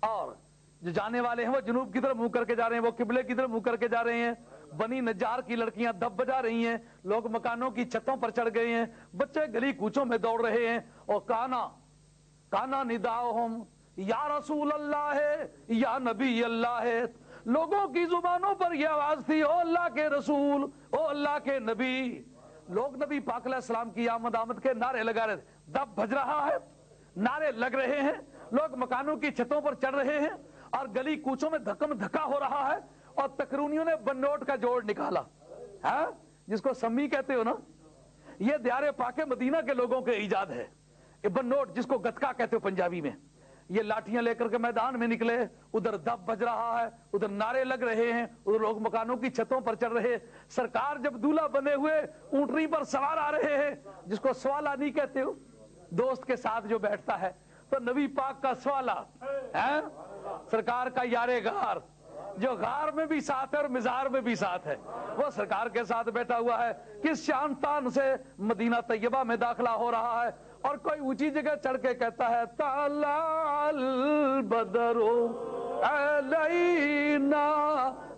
اور جو جانے والے ہیں وہ جنوب کی طرف منہ کر کے جا رہے ہیں، وہ قبلے کی طرف منہ کر کے جا رہے ہیں، بنی نجار کی لڑکیاں دف بجا رہی ہیں، لوگ مکانوں کی چھتوں پر چڑھ گئے ہیں، بچے گلی کوچوں میں دوڑ رہے ہیں، اور کانا نداؤہم یا رسول اللہ ہے یا نبی اللہ ہے، لوگوں کی زبانوں پر یہ آواز تھی او اللہ کے رسول، او اللہ کے نبی، لوگ نبی پاک علیہ السلام کی آمد کے نعرے لگا رہے تھے، دف بج رہا ہے، نعرے لگ رہے ہیں، لوگ مکانوں کی چھتوں پر چڑھ رہے ہیں، اور گلی کوچوں میں دھکم دھکا ہو رہا ہے، اور تکرونیوں نے بن نوٹ کا جوڑ نکالا، جس کو سمی کہتے ہو نا، یہ دیار پاک مدینہ کے لوگوں کے ایجاد ہے، بن نوٹ جس کو گتکا کہتے ہو پنجابی میں، یہ لاٹیاں لے کر کے میدان میں نکلے، ادھر دف بج رہا ہے، ادھر نعرے لگ رہے ہیں، ادھر لوگ مکانوں کی چھتوں پر چڑھ رہے ہیں، سرکار جب دولہا بنے ہوئے اونٹنی پر سوار آ رہے ہیں، جس کو سوالانی کہتے ہو، دوست کے ساتھ جو بیٹھتا ہے، تو نبی پاک کا سوالہ ہے، سرکار کا یار غار جو غار میں بھی ساتھ ہے اور مزار میں بھی ساتھ ہے، وہ سرکار کے ساتھ بیٹھا ہوا ہے، کس شان تان سے مدینہ طیبہ میں داخلہ ہو رہا ہے، اور کوئی اونچی جگہ چڑھ کے کہتا ہے طلع البدر علینا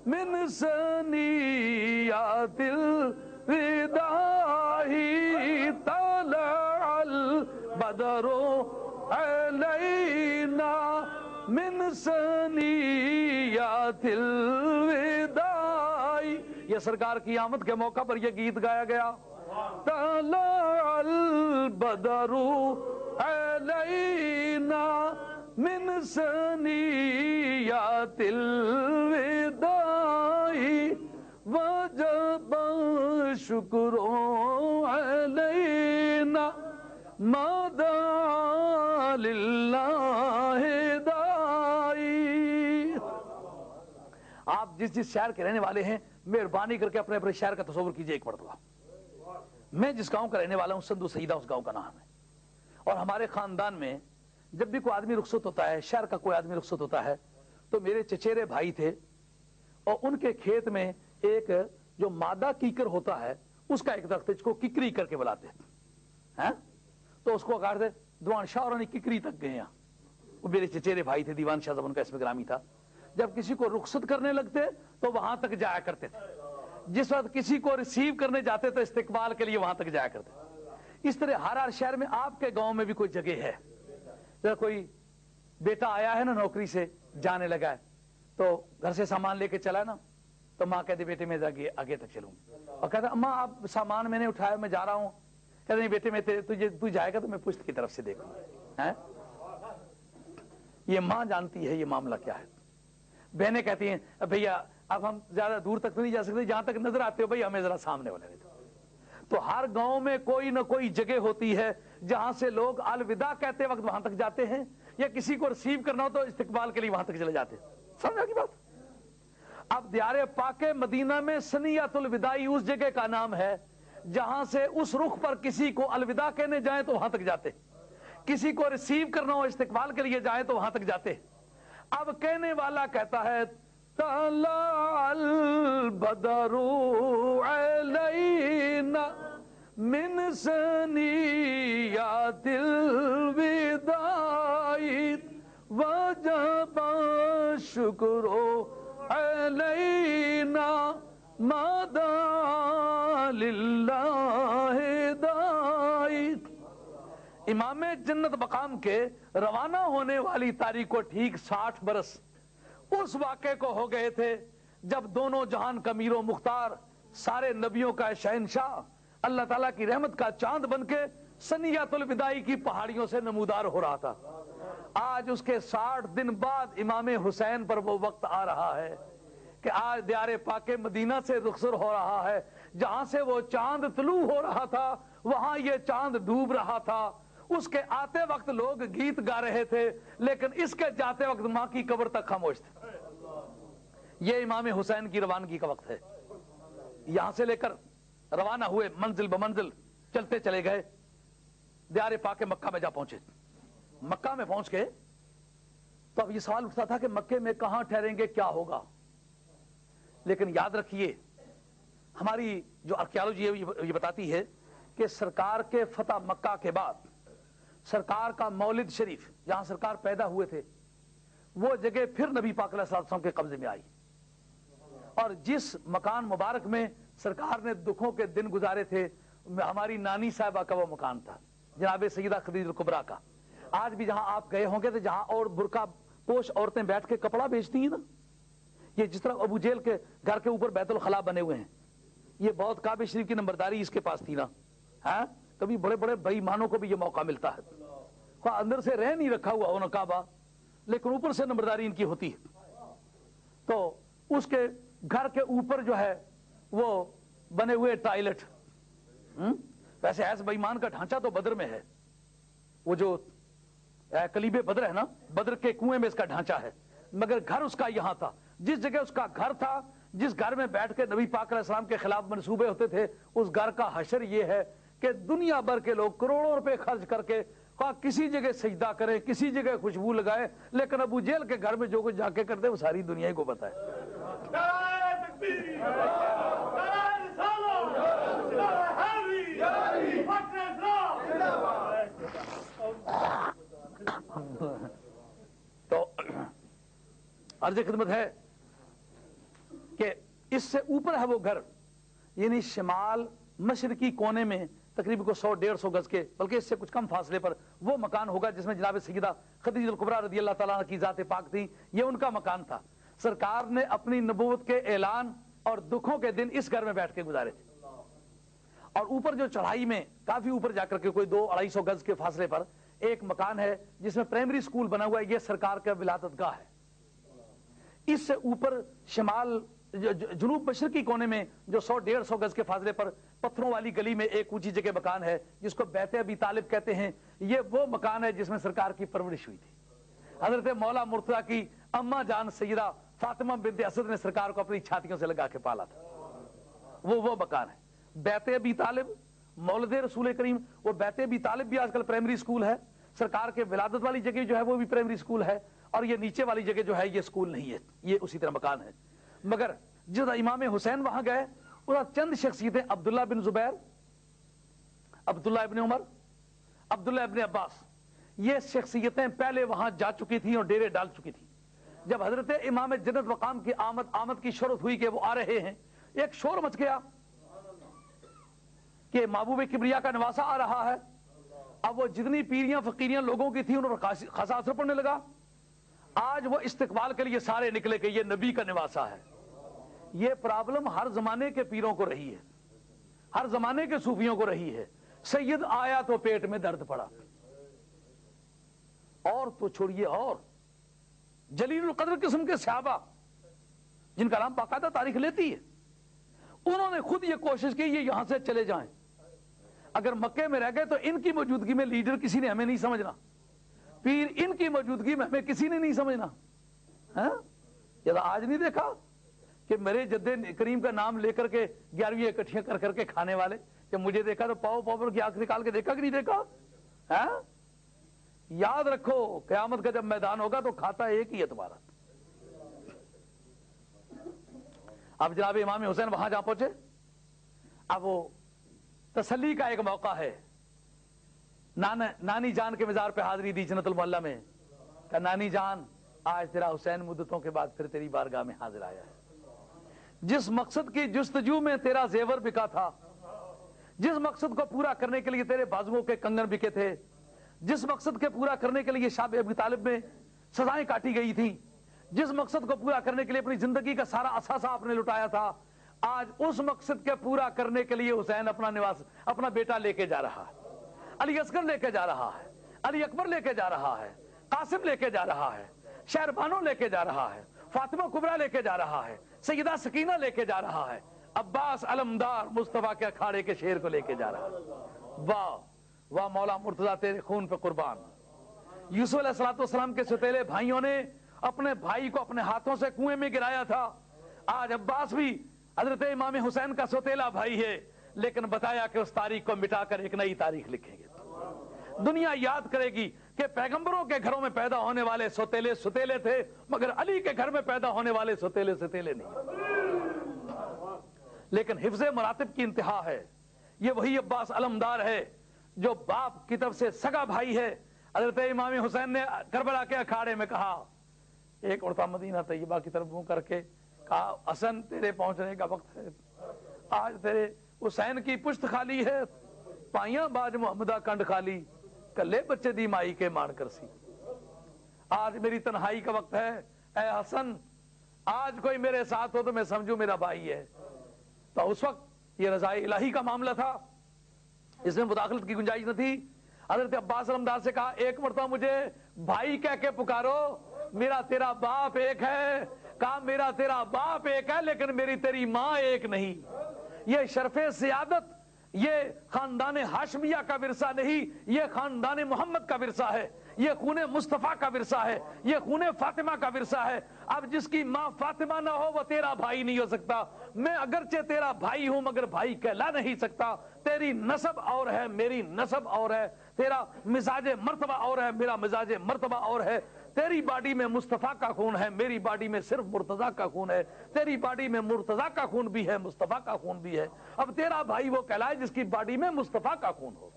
من ثنیات الوداع، طلع البدر علینا من ثنیات الوداع، یہ سرکار کی آمد کے موقع پر یہ گیت گایا گیا، طلع البدر علینا من ثنیات الوداع، وجب الشکر علینا مادا للہ دائی۔ آپ جس جس شہر کے رہنے والے ہیں مہربانی کر کے اپنے اپنے شہر کا تصور کیجئے ایک مرتبہ۔ میں جس گاؤں کا رہنے والا ہوں سندھو سیدہ اس گاؤں کا نام ہے، اور ہمارے خاندان میں جب بھی کوئی آدمی رخصت ہوتا ہے، شہر کا کوئی آدمی رخصت ہوتا ہے، تو میرے چچیرے بھائی تھے اور ان کے کھیت میں ایک جو مادہ کیکر ہوتا ہے اس کا ایک درخت ہے جس کو ککری کر کے بلاتے ہیں، تو اس کو کہتے دیوان شاہ اور ککری تک گئے ہیں۔ وہ میرے چچیرے بھائی تھے، دیوان شاہ صاحب ان کا اسم گرامی تھا۔ جب کسی کو رخصت کرنے لگتے تو وہاں تک جایا کرتے تھے، جس وقت کسی کو ریسیو کرنے جاتے تو استقبال کے لیے وہاں تک جایا کرتے۔ اس طرح ہر شہر میں آپ کے گاؤں میں بھی کوئی جگہ ہے، جب کوئی بیٹا آیا ہے نا نوکری سے جانے لگا ہے تو گھر سے سامان لے کے چلا نا، تو ماں کہتی بیٹے میں آگے تک چلوں، اور کہتا اماں آپ سامان میں نے اٹھایا میں جا رہا ہوں، کہتے نہیں بیٹے میں تو جائے گا تو میں پشت کی طرف سے دیکھوں گا۔ یہ ماں جانتی ہے یہ معاملہ کیا ہے۔ بہنیں کہتی ہیں بھیا اب ہم زیادہ دور تک تو نہیں جا سکتے، جہاں تک نظر آتے ہو بھائی ہمیں ذرا سامنے والے رہتے۔ تو ہر گاؤں میں کوئی نہ کوئی جگہ ہوتی ہے جہاں سے لوگ الوداع کہتے وقت وہاں تک جاتے ہیں، یا کسی کو ریسیو کرنا ہو تو استقبال کے لیے وہاں تک چلے جاتے ہیں۔ سمجھا کی بات؟ اب دیار پاک مدینہ میں سنیت الوداعی اس جگہ کا نام ہے جہاں سے اس رخ پر کسی کو الوداع کہنے جائیں تو وہاں تک جاتے، کسی کو ریسیو کرنا ہو استقبال کے لیے جائیں تو وہاں تک جاتے۔ اب کہنے والا کہتا ہے طلع البدر علینا من ثنیات الوداع وجب الشکر علینا ما دعا للہ داعی۔ امام جنت مقام کے روانہ ہونے والی تاریخ کو ٹھیک 60 برس اس واقعے کو ہو گئے تھے جب دونوں جہان کا میر و مختار، سارے نبیوں کا شہنشاہ، اللہ تعالیٰ کی رحمت کا چاند بن کے سنیات الوداعی کی پہاڑیوں سے نمودار ہو رہا تھا۔ آج اس کے 60 دن بعد امام حسین پر وہ وقت آ رہا ہے کہ آج دیار پاک مدینہ سے رخصت ہو رہا ہے، جہاں سے وہ چاند طلوع ہو رہا تھا وہاں یہ چاند ڈوب رہا تھا۔ اس کے آتے وقت لوگ گیت گا رہے تھے، لیکن اس کے جاتے وقت ماں کی قبر تک خاموش تھے۔ یہ امام حسین کی روانگی کا وقت ہے۔ یہاں سے لے کر روانہ ہوئے، منزل بمنزل چلتے چلے گئے، دیار پاک مکہ میں جا پہنچے۔ مکہ میں پہنچ کے تو اب یہ سوال اٹھتا تھا کہ مکے میں کہاں ٹھہریں گے، کیا ہوگا؟ لیکن یاد رکھیے ہماری جو آرکیالوجی ہے یہ بتاتی ہے کہ سرکار کے فتح مکہ کے بعد سرکار کا مولد شریف جہاں سرکار پیدا ہوئے تھے وہ جگہ پھر نبی پاک علیہ السلام کے قبضے میں آئی، اور جس مکان مبارک میں سرکار نے دکھوں کے دن گزارے تھے ہماری نانی صاحبہ کا وہ مکان تھا، جناب سیدہ خدیجہ الکبریٰ کا۔ آج بھی جہاں آپ گئے ہوں گے تو جہاں اور برقع پوش عورتیں بیٹھ کے کپڑا بیچتی ہیں نا، یہ جس طرح ابو جیل کے گھر کے اوپر بیت الخلاء بنے ہوئے ہیں، یہ بہت کعبہ شریف کی نمبرداری اس کے پاس تھی نا۔ کبھی بڑے بڑے بے ایمانوں کو بھی یہ موقع ملتا ہے، اندر سے رہ نہیں رکھا ہوا ہونا کعبہ، لیکن اوپر سے نمبرداری ان کی ہوتی ہے۔ تو اس کے گھر کے اوپر جو ہے وہ بنے ہوئے ٹائلٹ، ویسے ایسے بے ایمان کا ڈھانچہ تو بدر میں ہے، وہ جو کلیب بدر ہے نا، بدر کے کنویں میں اس کا ڈھانچہ ہے، مگر گھر اس کا یہاں تھا۔ جس جگہ اس کا گھر تھا، جس گھر میں بیٹھ کے نبی پاک علیہ السلام کے خلاف منصوبے ہوتے تھے، اس گھر کا حشر یہ ہے کہ دنیا بھر کے لوگ کروڑوں روپے خرچ کر کے کسی جگہ سجدہ کریں، کسی جگہ خوشبو لگائے، لیکن ابو جیل کے گھر میں جو کچھ جا کے کرتے وہ ساری دنیا کو پتا ہے۔ تو عرض خدمت ہے کہ اس سے اوپر ہے وہ گھر، یعنی شمال مشرقی کونے میں تقریباً کو 100-150 گز کے بلکہ اس سے کچھ کم فاصلے پر وہ مکان ہوگا جس میں جناب سیدہ خدیجہ الکبریٰ رضی اللہ تعالیٰ عنہ کی ذات پاک تھی، یہ ان کا مکان تھا۔ سرکار نے اپنی نبوت کے اعلان اور دکھوں کے دن اس گھر میں بیٹھ کے گزارے تھے، اور اوپر جو چڑھائی میں کافی اوپر جا کر کے کوئی 200-250 گز کے فاصلے پر ایک مکان ہے جس میں پرائمری سکول بنا ہوا ہے، یہ سرکار کا ولادت گاہ ہے۔ اس سے اوپر شمال جنوب مشرقی کونے میں جو 100-150 گز کے فاصلے پر پتھروں والی گلی میں ایک اونچی جگہ مکان ہے جس کو بیت ابی طالب کہتے ہیں. یہ وہ مکان ہے جس میں سرکار کی پرورش ہوئی تھی. حضرت مولا مرتضیٰ کی اماں جان سیدہ فاطمہ بنت اسد نے سرکار کو اپنی چھاتیوں سے لگا کے پالا تھا. وہ مکان ہے بیت ابی طالب مولد رسول کریم. وہ بیت ابی طالب بھی آج کل پرائمری اسکول ہے. سرکار کے ولادت والی جگہ جو ہے وہ بھی پرائمری اسکول ہے, اور یہ نیچے والی جگہ جو ہے یہ اسکول نہیں ہے, یہ اسی طرح مکان ہے. مگر جب امام حسین وہاں گئے, انہاں چند شخصیتیں عبداللہ بن زبیر, عبداللہ ابن عمر, عبداللہ ابن عباس, یہ شخصیتیں پہلے وہاں جا چکی تھیں اور ڈیرے ڈال چکی تھیں. جب حضرت امام جنت مقام کی آمد کی شروع ہوئی کہ وہ آ رہے ہیں, ایک شور مچ گیا کہ محبوب کبریا کا نواسہ آ رہا ہے. اب وہ جتنی پیریاں فقیریاں لوگوں کی تھیں ان پر خاصا اثر پڑنے لگا. آج وہ استقبال کے لیے سارے نکلے کہ یہ نبی کا نواسہ ہے. یہ پرابلم ہر زمانے کے پیروں کو رہی ہے, ہر زمانے کے صوفیوں کو رہی ہے. سید آیا تو پیٹ میں درد پڑا, اور تو چھوڑیے, اور جلیل القدر قسم کے صحابہ جن کا نام باقاعدہ تاریخ لیتی ہے, انہوں نے خود یہ کوشش کی یہ یہاں سے چلے جائیں. اگر مکے میں رہ گئے تو ان کی موجودگی میں لیڈر کسی نے ہمیں نہیں سمجھنا, پیر ان کی موجودگی میں ہمیں کسی نے نہیں سمجھنا. آج نہیں دیکھا کہ میرے جد کریم کا نام لے کر کے 11ویں اکٹھیاں کر کر کے کھانے والے, جب مجھے دیکھا تو پاؤ پر کی آنکھ نکال کے دیکھا کہ نہیں دیکھا. یاد رکھو قیامت کا جب میدان ہوگا تو کھاتا ایک ہی ہے تمہارا. اب جناب امام حسین وہاں جا پہنچے. اب وہ تسلی کا ایک موقع ہے. نانی جان کے مزار پہ حاضری دی جنت المعلا میں, کہ نانی جان آج تیرا حسین مدتوں کے بعد پھر تیری بارگاہ میں حاضر آیا ہے. جس مقصد کی جستجو میں تیرا زیور بکا تھا, جس مقصد کو پورا کرنے کے لیے تیرے بازوؤں کے کنگن بکے تھے, جس مقصد کے پورا کرنے کے لیے شاب ابی طالب میں سزائیں کاٹی گئی تھیں, جس مقصد کو پورا کرنے کے لیے اپنی زندگی کا سارا اثاثہ آپ نے لٹایا تھا, آج اس مقصد کے پورا کرنے کے لیے حسین اپنا بیٹا لے کے جا رہا ہے. علی اصغر لے کے جا رہا ہے, علی اکبر لے کے جا رہا ہے, قاسم لے کے جا رہا ہے, شہربانو لے کے جا رہا ہے, فاطمہ کبریٰ لے کے جا رہا ہے, سیدہ سکینہ لے کے جا رہا ہے, عباس علمدار مصطفیٰ کے اکھاڑے کے شیر کو لے کے جا رہا ہے. واہ واہ مولا مرتضیٰ تیرے خون پہ قربان. یوسف علیہ السلام کے ستیلے بھائیوں نے اپنے بھائی کو اپنے ہاتھوں سے کنویں میں گرایا تھا. آج عباس بھی حضرت امام حسین کا ستیلا بھائی ہے, لیکن بتایا کہ اس تاریخ کو مٹا کر ایک نئی تاریخ لکھیں گے. دنیا یاد کرے گی کہ پیغمبروں کے گھروں میں پیدا ہونے والے ستیلے ستیلے تھے, مگر علی کے گھر میں پیدا ہونے والے ستیلے ستیلے نہیں. لیکن حفظ مراتب کی انتہا ہے. یہ وہی عباس علمدار ہے جو باپ کی طرف سے سگا بھائی ہے. حضرت امام حسین نے کربلا کے اکھاڑے میں کہا, ایک اڑتا مدینہ طیبہ کی طرف منہ کر کے کہا, حسن تیرے پہنچنے کا وقت ہے. آج تیرے حسین کی پشت خالی ہے, پائیاں باج محمدہ کنڈ خالی, کلے بچے دی مائی کے مان کر سی. آج میری تنہائی کا وقت ہے, اے حسن آج کوئی میرے ساتھ ہو تو میں سمجھوں میرا بھائی ہے. تو اس وقت یہ رضائے الہی کا معاملہ تھا, اس میں مداخلت کی گنجائش نہ تھی. حضرت عباس علمدار سے کہا, ایک مرتبہ مجھے بھائی کہہ کے پکارو, میرا تیرا باپ ایک ہے. کہا میرا تیرا باپ ایک ہے لیکن میری تیری ماں ایک نہیں. یہ شرف سیادت یہ خاندان ہاشمیہ کا ورثہ نہیں, یہ خاندان محمد کا ورثہ ہے, یہ خون مصطفیٰ کا ورثہ ہے, یہ خون فاطمہ کا ورثہ ہے. اب جس کی ماں فاطمہ نہ ہو وہ تیرا بھائی نہیں ہو سکتا. میں اگرچہ تیرا بھائی ہوں مگر بھائی کہلا نہیں سکتا. تیری نسب اور ہے, میری نسب اور ہے, تیرا مزاج مرتبہ اور ہے, میرا مزاج مرتبہ اور ہے. تیری باڈی میں مصطفیٰ کا خون ہے, میری باڈی میں صرف مرتضیٰ کا خون ہے. تیری باڈی میں مرتضیٰ کا خون بھی ہے, مصطفیٰ کا خون بھی ہے. اب تیرا بھائی وہ کہلائے جس کی باڈی میں مصطفیٰ کا خون ہو.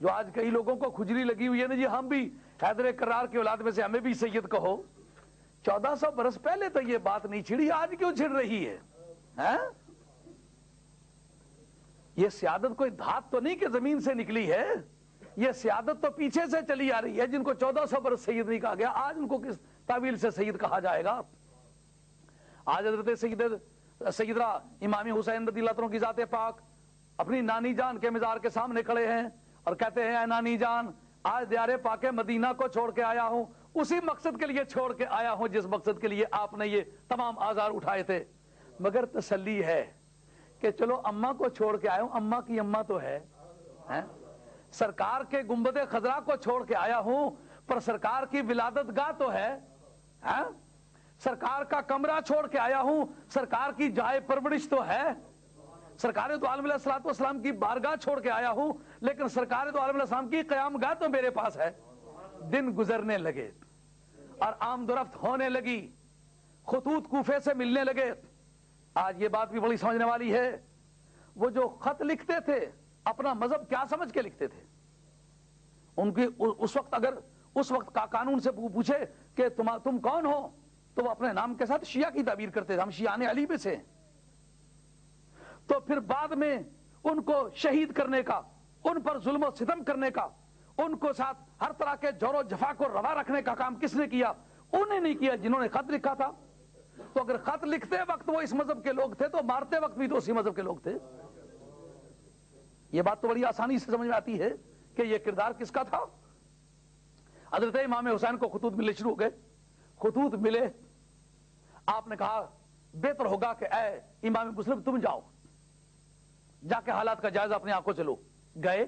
جو آج کئی لوگوں کو کھجلی لگی ہوئی ہے نا جی, ہم بھی حیدر کرار کی اولاد میں سے ہمیں بھی سید کہو. 1400 برس پہلے تو یہ بات نہیں چھڑی, آج کیوں چھڑ رہی ہے؟ یہ سیادت کوئی دھات تو نہیں کہ زمین سے نکلی ہے, یہ سیادت تو پیچھے سے چلی آ رہی ہے. جن کو 1400 برس سید نہیں کہا گیا, آج ان کو کس تعویل سے سید کہا جائے گا؟ آج حضرت سیدنا امام حسین رضی اللہ عنہ کی ذات پاک اپنی نانی جان کے مزار کے سامنے کھڑے ہیں اور کہتے ہیں, اے نانی جان آج دیار پاک مدینہ کو چھوڑ کے آیا ہوں, اسی مقصد کے لیے چھوڑ کے آیا ہوں جس مقصد کے لیے آپ نے یہ تمام آزار اٹھائے تھے. مگر تسلی ہے کہ چلو اماں کو چھوڑ کے آیا ہوں, اماں کی اماں تو ہے. سرکار کے گنبد خضرا کو چھوڑ کے آیا ہوں پر سرکار کی ولادت گاہ تو ہے. سرکار کا کمرہ چھوڑ کے آیا ہوں, سرکار کی جائے پرورش تو ہے. سرکار دو عالم علیہ الصلوۃ والسلام کی بارگاہ چھوڑ کے آیا ہوں لیکن سرکار دو عالم علیہ السلام کی قیام گاہ تو میرے پاس ہے. دن گزرنے لگے اور آمد و رفت ہونے لگی, خطوط کوفے سے ملنے لگے. آج یہ بات بھی بڑی سمجھنے والی ہے, وہ جو خط لکھتے تھے اپنا مذہب کیا سمجھ کے لکھتے تھے؟ ان کی اس وقت اگر اس وقت کا قانون سے پوچھے کہ تم کون ہو تو وہ اپنے نام کے ساتھ شیعہ کی تعبیر کرتے تھے, ہم شیعان علی میں سے. تو پھر بعد میں ان کو شہید کرنے کا, ان پر ظلم و ستم کرنے کا, ان کو ساتھ ہر طرح کے جور و جفا کو روا رکھنے کا کام کس نے کیا؟ انہیں نہیں کیا جنہوں نے خط لکھا تھا. تو اگر خط لکھتے وقت وہ اس مذہب کے لوگ تھے تو مارتے وقت بھی تو اسی مذہب کے لوگ تھے. یہ بات تو بڑی آسانی سے سمجھ میں آتی ہے کہ یہ کردار کس کا تھا. حضرت امام حسین کو خطوط ملنے شروع ہو گئے. خطوط ملے, آپ نے کہا بہتر ہوگا کہ اے امام مسلم تم جاؤ, جا کے حالات کا جائزہ اپنی آنکھوں سے لو. گئے,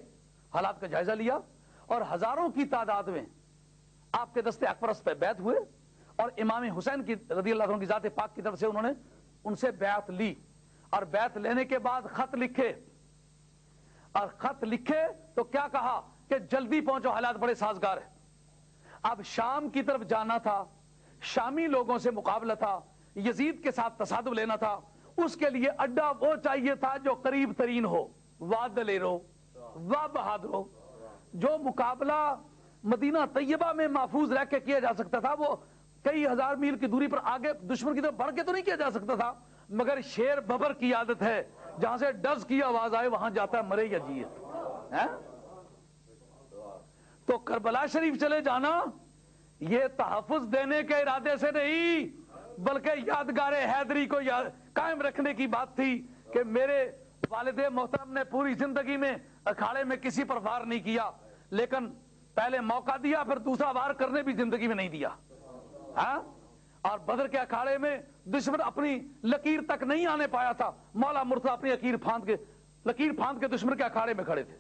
حالات کا جائزہ لیا اور ہزاروں کی تعداد میں آپ کے دستے اکبرست پہ بیعت ہوئے اور امام حسین کی رضی اللہ عنہ کی ذات پاک کی طرف سے انہوں نے ان سے بیعت لی. اور بیعت لینے کے بعد خط لکھے, اور خط لکھے تو کیا کہا کہ جلدی پہنچو, حالات بڑے سازگار ہیں. اب شام کی طرف جانا تھا, شامی لوگوں سے مقابلہ تھا, یزید کے ساتھ تصادم لینا تھا, اس کے لیے اڈا وہ چاہیے تھا جو قریب ترین ہو, وا دلیرو وا بہادرو. جو مقابلہ مدینہ طیبہ میں محفوظ رہ کے کیا جا سکتا تھا وہ کئی ہزار میل کی دوری پر آگے دشمن کی طرف بڑھ کے تو نہیں کیا جا سکتا تھا. مگر شیر ببر کی عادت ہے, جہاں سے ڈز کی آواز آئے وہاں جاتا ہے مرے یا جیے. تو کربلا شریف چلے جانا یہ تحفظ دینے کے ارادے سے نہیں بلکہ یادگار حیدری کو قائم رکھنے کی بات تھی کہ میرے والد محترم نے پوری زندگی میں اکھاڑے میں کسی پر وار نہیں کیا, لیکن پہلے موقع دیا پھر دوسرا وار کرنے بھی زندگی میں نہیں دیا. اور بدر کے اکھاڑے میں دشمن اپنی لکیر تک نہیں آنے پایا تھا, مولا مرتضی اپنی لکیر پھاند کے دشمن کے اکھاڑے میں کھڑے تھے.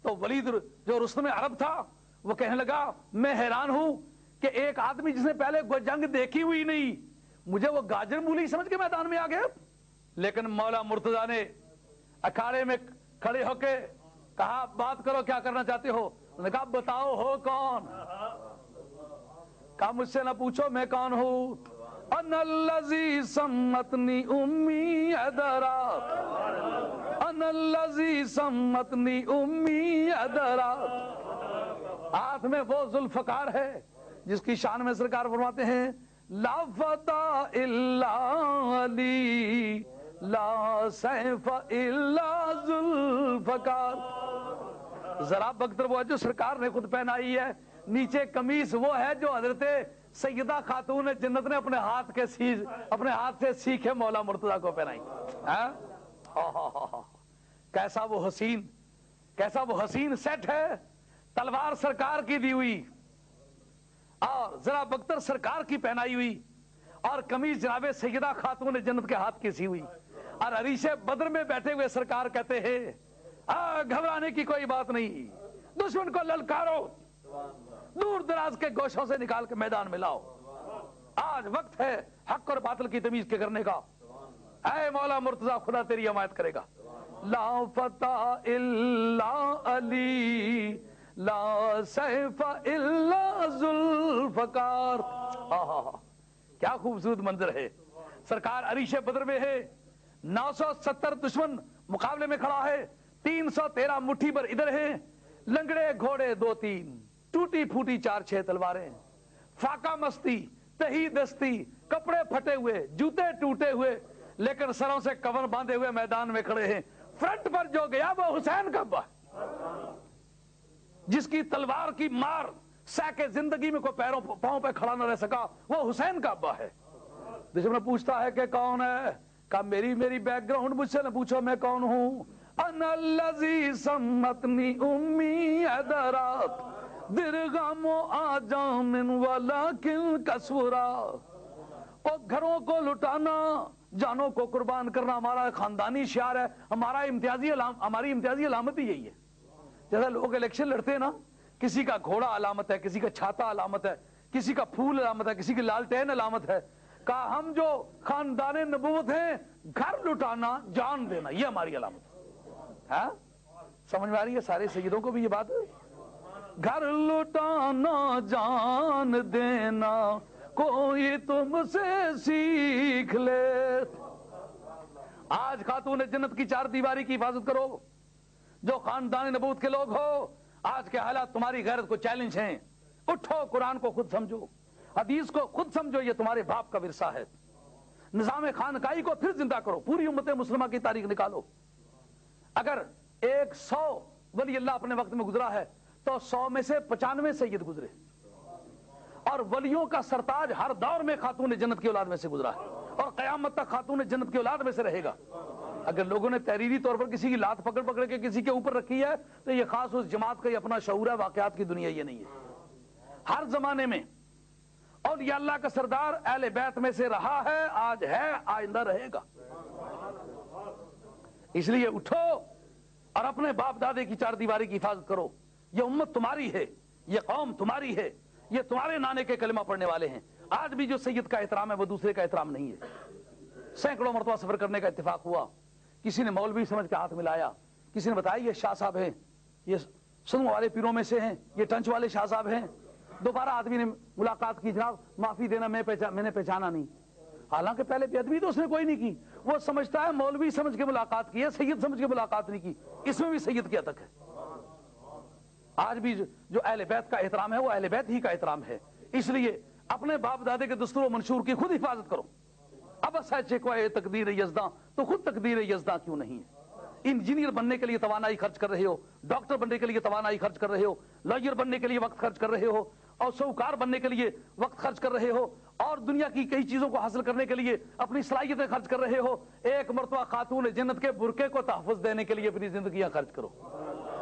تو ولید جو رستم عرب تھا وہ کہنے لگا میں حیران ہوں کہ ایک آدمی جس نے پہلے جنگ دیکھی ہوئی نہیں مجھے وہ گاجر مولی سمجھ کے میدان میں آ گیا. لیکن مولا مرتضی نے اکھاڑے میں کھڑے ہو کے کہا بات کرو, کیا کرنا چاہتے ہو؟ انہوں نے کہا بتاؤ ہو کون؟ کہا مجھ سے نہ پوچھو میں کون ہوں. انا الذی سمتنی امی ادرا, انا الذی سمتنی امی ادرا. ہاتھ میں وہ ذوالفقار ہے جس کی شان میں سرکار فرماتے ہیں لا فتح الا علی لا سیف الا ذوالفقار. ذرا بختر وہ ہے جو سرکار نے خود پہنائی ہے, نیچے قمیص وہ ہے جو حضرت سیدہ خاتون جنت نے اپنے ہاتھ سے سیکھے مولا مرتضی کو پہنائی. کیسا وہ حسین سیٹ ہے, تلوار سرکار کی دی ہوئی اور ذرا بختر سرکار کی پہنائی ہوئی اور قمیص جناب سیدہ خاتون جنت کے ہاتھ کی سی ہوئی, اور عریش بدر میں بیٹھے ہوئے سرکار کہتے ہیں گھبرانے کی کوئی بات نہیں, دشمن کو للکارو, دور دراز کے گوشوں سے نکال کے میدان میں لاؤ, آج وقت ہے حق اور باطل کی تمیز کے کرنے کا. اے مولا مرتضی خدا تیری حمایت کرے گا. لا فتح الا علی لا سیف الا ذوالفقار. کیا خوبصورت منظر ہے. سرکار عریش بدر میں ہے, 970 دشمن مقابلے میں کھڑا ہے, 313 مٹھی پر ادھر ہیں, لنگڑے گھوڑے 2-3, ٹوٹی پھوٹی 4-6 تلواریں, فاقہ مستی, تہی دستی, کپڑے پھٹے ہوئے, جوتے ٹوٹے ہوئے, لیکن سروں سے کفن باندھے ہوئے میدان میں کھڑے ہیں. فرنٹ پر جو گیا وہ حسین کا ابا ہے, جس کی تلوار کی مار سہ کے زندگی میں کوئی پاؤں پہ کھڑا نہ رہ سکا, وہ حسین کا ابا ہے. دشمن پوچھتا ہے کہ کون ہے, کہا میری بیک گراؤنڈ مجھ سے نہ پوچھو میں کون ہوں. انا الذی سمتنی امی ادرات, درغم آجام ولکن کسورا، اور گھروں کو لٹانا، جانوں کو قربان کرنا ہمارا خاندانی شعار ہے، ہماری امتیازی علامت ہی یہی ہے۔ جیسا لوگ الیکشن لڑتے ہیں نا، کسی کا گھوڑا علامت ہے، کسی کا چھاتا علامت ہے، کسی کا پھول علامت ہے، کسی کی لالٹین علامت ہے، کہا ہم جو خاندان نبوت ہیں، گھر لٹانا، جان دینا، یہ ہماری علامت ہے۔ سمجھ میں آ رہی ہے سارے سیدوں کو بھی یہ بات؟ گھر لٹانا جان دینا کوئی تم سے سیکھ لے۔ آج خاتون جنت کی چار دیواری کی حفاظت کرو، جو خاندان نبوت کے لوگ ہو، آج کے حالات تمہاری غیرت کو چیلنج ہیں، اٹھو، قرآن کو خود سمجھو، حدیث کو خود سمجھو، یہ تمہارے باپ کا ورثہ ہے۔ نظام خانقاہی کو پھر زندہ کرو، پوری امت مسلمہ کی تاریخ نکالو۔ اگر 100 ولی اللہ اپنے وقت میں گزرا ہے تو 100 میں سے 95 سید گزرے، اور ولیوں کا سرتاج ہر دور میں خاتون جنت کی اولاد میں سے گزرا ہے، اور قیامت تک خاتون جنت کی اولاد میں سے رہے گا۔ اگر لوگوں نے تحریری طور پر کسی کی لات پکڑ کے کسی کے اوپر رکھی ہے تو یہ خاص اس جماعت کا یہ اپنا شعور ہے، واقعات کی دنیا یہ نہیں ہے۔ ہر زمانے میں اولیاء اللہ کا سردار اہل بیت میں سے رہا ہے، آج ہے، آئندہ رہے گا۔ اس لیے اٹھو اور اپنے باپ دادے کی چار دیواری کی حفاظت کرو۔ یہ امت تمہاری ہے، یہ قوم تمہاری ہے، یہ تمہارے نانے کے کلمہ پڑھنے والے ہیں۔ آج بھی جو سید کا احترام ہے وہ دوسرے کا احترام نہیں ہے۔ سینکڑوں مرتبہ سفر کرنے کا اتفاق ہوا، کسی نے مولوی سمجھ کے ہاتھ ملایا، کسی نے بتایا یہ شاہ صاحب ہیں، یہ سنو والے پیروں میں سے ہیں، یہ ٹنچ والے شاہ صاحب ہیں۔ دوبارہ آدمی نے ملاقات کی، جناب معافی دینا، میں نے پہچانا نہیں۔ حالانکہ پہلے بے ادبی تو اس نے کوئی نہیں کی، وہ سمجھتا ہے مولوی سمجھ کے ملاقات کی ہے، سید سمجھ کے ملاقات نہیں کی، اس میں بھی سید کی اتک ہے۔ آج بھی جو اہل بیت کا احترام ہے وہ اہل بیت ہی کا احترام ہے۔ اس لیے اپنے باپ دادے کے دستور و منشور کی خود حفاظت کرو۔ اب شکوہ تقدیر یزداں تو خود تقدیر یزداں کیوں نہیں ہے؟ انجینئر بننے کے لیے توانائی خرچ کر رہے ہو، ڈاکٹر بننے کے لیے توانائی خرچ کر رہے ہو، لائر بننے کے لیے وقت خرچ کر رہے ہو، اور سوکار بننے کے لیے وقت خرچ کر رہے ہو، اور دنیا کی کئی چیزوں کو حاصل کرنے کے لیے اپنی صلاحیتیں خرچ کر رہے ہو۔ ایک مرتبہ خاتون جنت کے برقعے کو تحفظ دینے کے لیے اپنی زندگیاں خرچ کرو،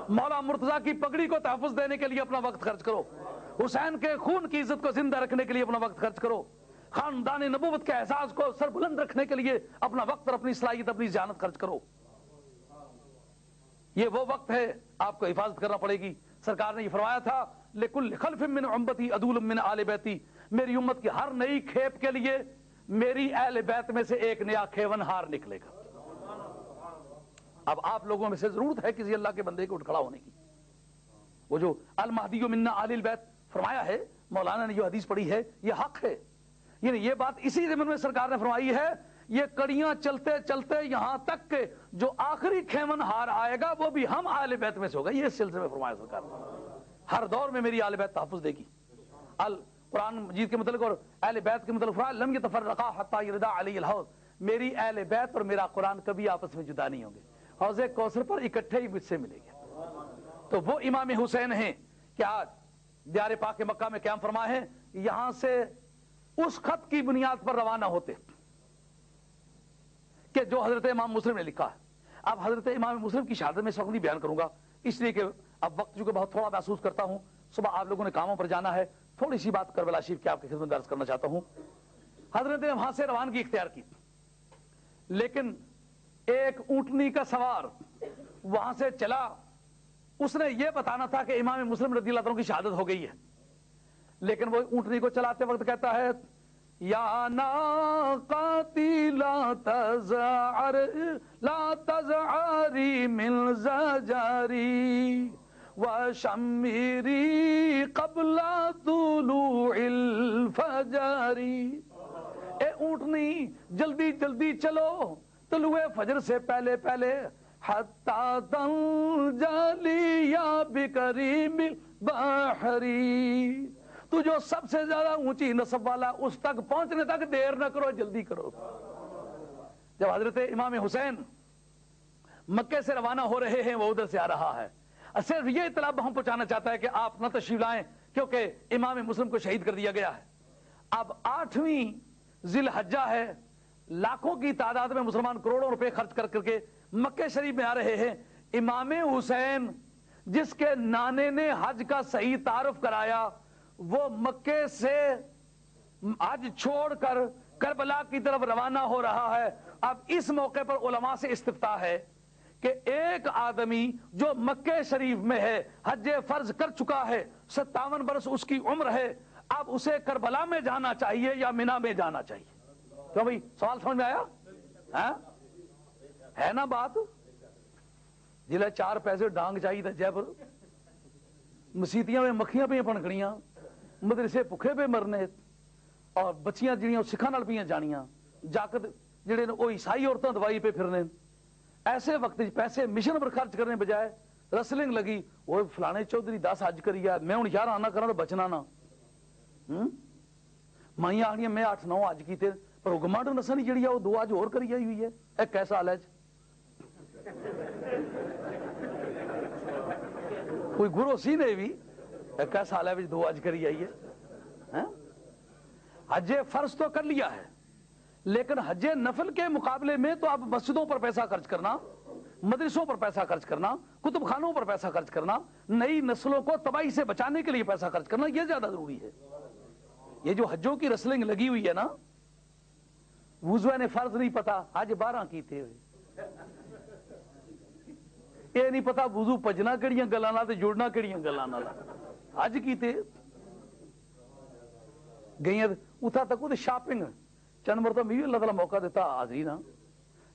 مولا مرتضیٰ کی پگڑی کو تحفظ دینے کے لیے اپنا وقت خرچ کرو، حسین کے خون کی عزت کو زندہ رکھنے کے لیے اپنا وقت خرچ کرو، خاندان نبوت کے احساس کو سربلند رکھنے کے لیے اپنا وقت اور اپنی صلاحیت، اپنی ذہانت خرچ کرو۔ یہ وہ وقت ہے، آپ کو حفاظت کرنا پڑے گی۔ سرکار نے یہ فرمایا تھا لِكُلِّ خَلْفٍ مِّنْ أُمَّتِي عَدُولٌ مِّنْ آلِ بَيْتِي، میری امت کی ہر نئی کھیپ کے لیے میری اہل بیت میں سے ایک نیا کھیون ہار نکلے گا۔ اب آپ لوگوں میں سے ضرورت ہے کسی اللہ کے بندے کو اٹھ کھڑا ہونے کی۔ وہ جو المہدی منا آل البیت فرمایا ہے، مولانا نے جو حدیث پڑھی ہے یہ حق ہے، یعنی یہ بات اسی ضمن میں سرکار نے فرمائی ہے۔ یہ کڑیاں چلتے چلتے یہاں تک کہ جو آخری کھیون ہار آئے گا وہ بھی ہم اہل بیت میں سے ہوگا، یہ اس سلسلے میں فرمایا سرکار نے۔ ہر دور میں میری اہل بیت تحفظ دے گی۔ قرآن مجید کے متعلق اور اہل بیت کے متعلق فرمایا لم یتفرقا حتی یردا علی الحوض، میری اہل بیت اور میرا قرآن کبھی آپس میں جدا نہیں ہوں گے، حوض کوثر پر اکٹھے ہی مجھ سے ملے گے۔ تو وہ امام حسین ہیں کہ آج دیار پاک مکہ میں قیام فرما ہے، یہاں سے اس خط کی بنیاد پر روانہ ہوتے کہ جو حضرت امام مسلم نے لکھا ہے۔ اب حضرت امام مسلم کی شہادت میں اس وقت نہیں بیان کروں گا، اس لیے کہ اب وقت چونکہ بہت تھوڑا محسوس کرتا ہوں، صبح آپ لوگوں نے کاموں پر جانا ہے، تھوڑی سی بات کربلا شریف کی آپ کی خدمت عرض کرنا چاہتا ہوں۔ حضرت نے وہاں سے روانگی اختیار کی، لیکن ایک اونٹنی کا سوار وہاں سے چلا، اس نے یہ بتانا تھا کہ امام مسلم رضی اللہ عنہ کی شہادت ہو گئی ہے، لیکن وہ اونٹنی کو چلاتے وقت کہتا ہے یا ناقاتی لا تزعری من زجری وشمیری قبل طلوع الفجر، اے اونٹنی جلدی جلدی چلو طلوع فجر سے پہلے پہلے، حتی تنجلی یا بکریم البحری، تو جو سب سے زیادہ اونچی نسب والا اس تک پہنچنے تک دیر نہ کرو، جلدی کرو۔ جب حضرت امام حسین مکے سے روانہ ہو رہے ہیں، وہ ادھر سے آ رہا ہے، صرف یہ اطلاع ہم پہنچانا چاہتا ہے کہ آپ نہ تشریف لائیں کیونکہ امام مسلم کو شہید کر دیا گیا ہے۔ اب 8ویں ذی الحجہ ہے، لاکھوں کی تعداد میں مسلمان کروڑوں روپے خرچ کر کے مکے شریف میں آ رہے ہیں۔ امام حسین جس کے نانے نے حج کا صحیح تعارف کرایا وہ مکے سے حج چھوڑ کر کربلا کی طرف روانہ ہو رہا ہے. اب اس موقع پر علماء سے استفتاء ہے کہ ایک آدمی جو مکہ شریف میں ہے, حج فرض کر چکا ہے, 57 برس اس کی عمر ہے, اب اسے کربلا میں جانا چاہیے یا مینا میں جانا چاہیے؟ کیوں بھائی, سوال سمجھ میں آیا ہے نا بات؟ جلے 4 پیسے ڈانگ چاہیے جے پر مسیتیاں میں مکھیاں پہ پنکڑیاں, مدرسے بھکھے پہ مرنے, اور بچیاں جڑیاں سکھاں نال پہ جانیاں, جاکت جڑے وہ عیسائی عورتیں دوائی پہ پھرنے. ایسے وقت پیسے مشن پر خرچ کرنے بجائے رسلنگ لگی, وہ فلانے چودھری 10 حج کری ہے, میں ہوں یار آنا کرنا تو بچنا نا. مائیاں آنیاں میں 8-9 حج کیتے, پر گمانڈ نسل جڑی ہے وہ 2 حج اور کری آئی ہوئی ہے. ایک کیسا حال ہے کوئی گرو سی نے بھی ایک کیسا حال ہے 2 حج کری آئی ہے. حج فرض تو کر لیا ہے, لیکن حج نفل کے مقابلے میں تو اب مسجدوں پر پیسہ خرچ کرنا, مدرسوں پر پیسہ خرچ کرنا, کتب خانوں پر پیسہ خرچ کرنا, نئی نسلوں کو تباہی سے بچانے کے لیے پیسہ خرچ کرنا, یہ زیادہ ضروری ہے. یہ جو حجوں کی رسلنگ لگی ہوئی ہے نا, وضو نے فرض نہیں پتا, حج 12 کیتے ہوئے, یہ نہیں پتا وضو پجنا کہڑیاں گلاں نال تے جڑنا کہڑیاں گلاں نال, حج کیتے گئیاں اتھا تک وہ شاپنگ چند مرتبہ بھی اللہ تعالیٰ موقع دیتا حاضری نا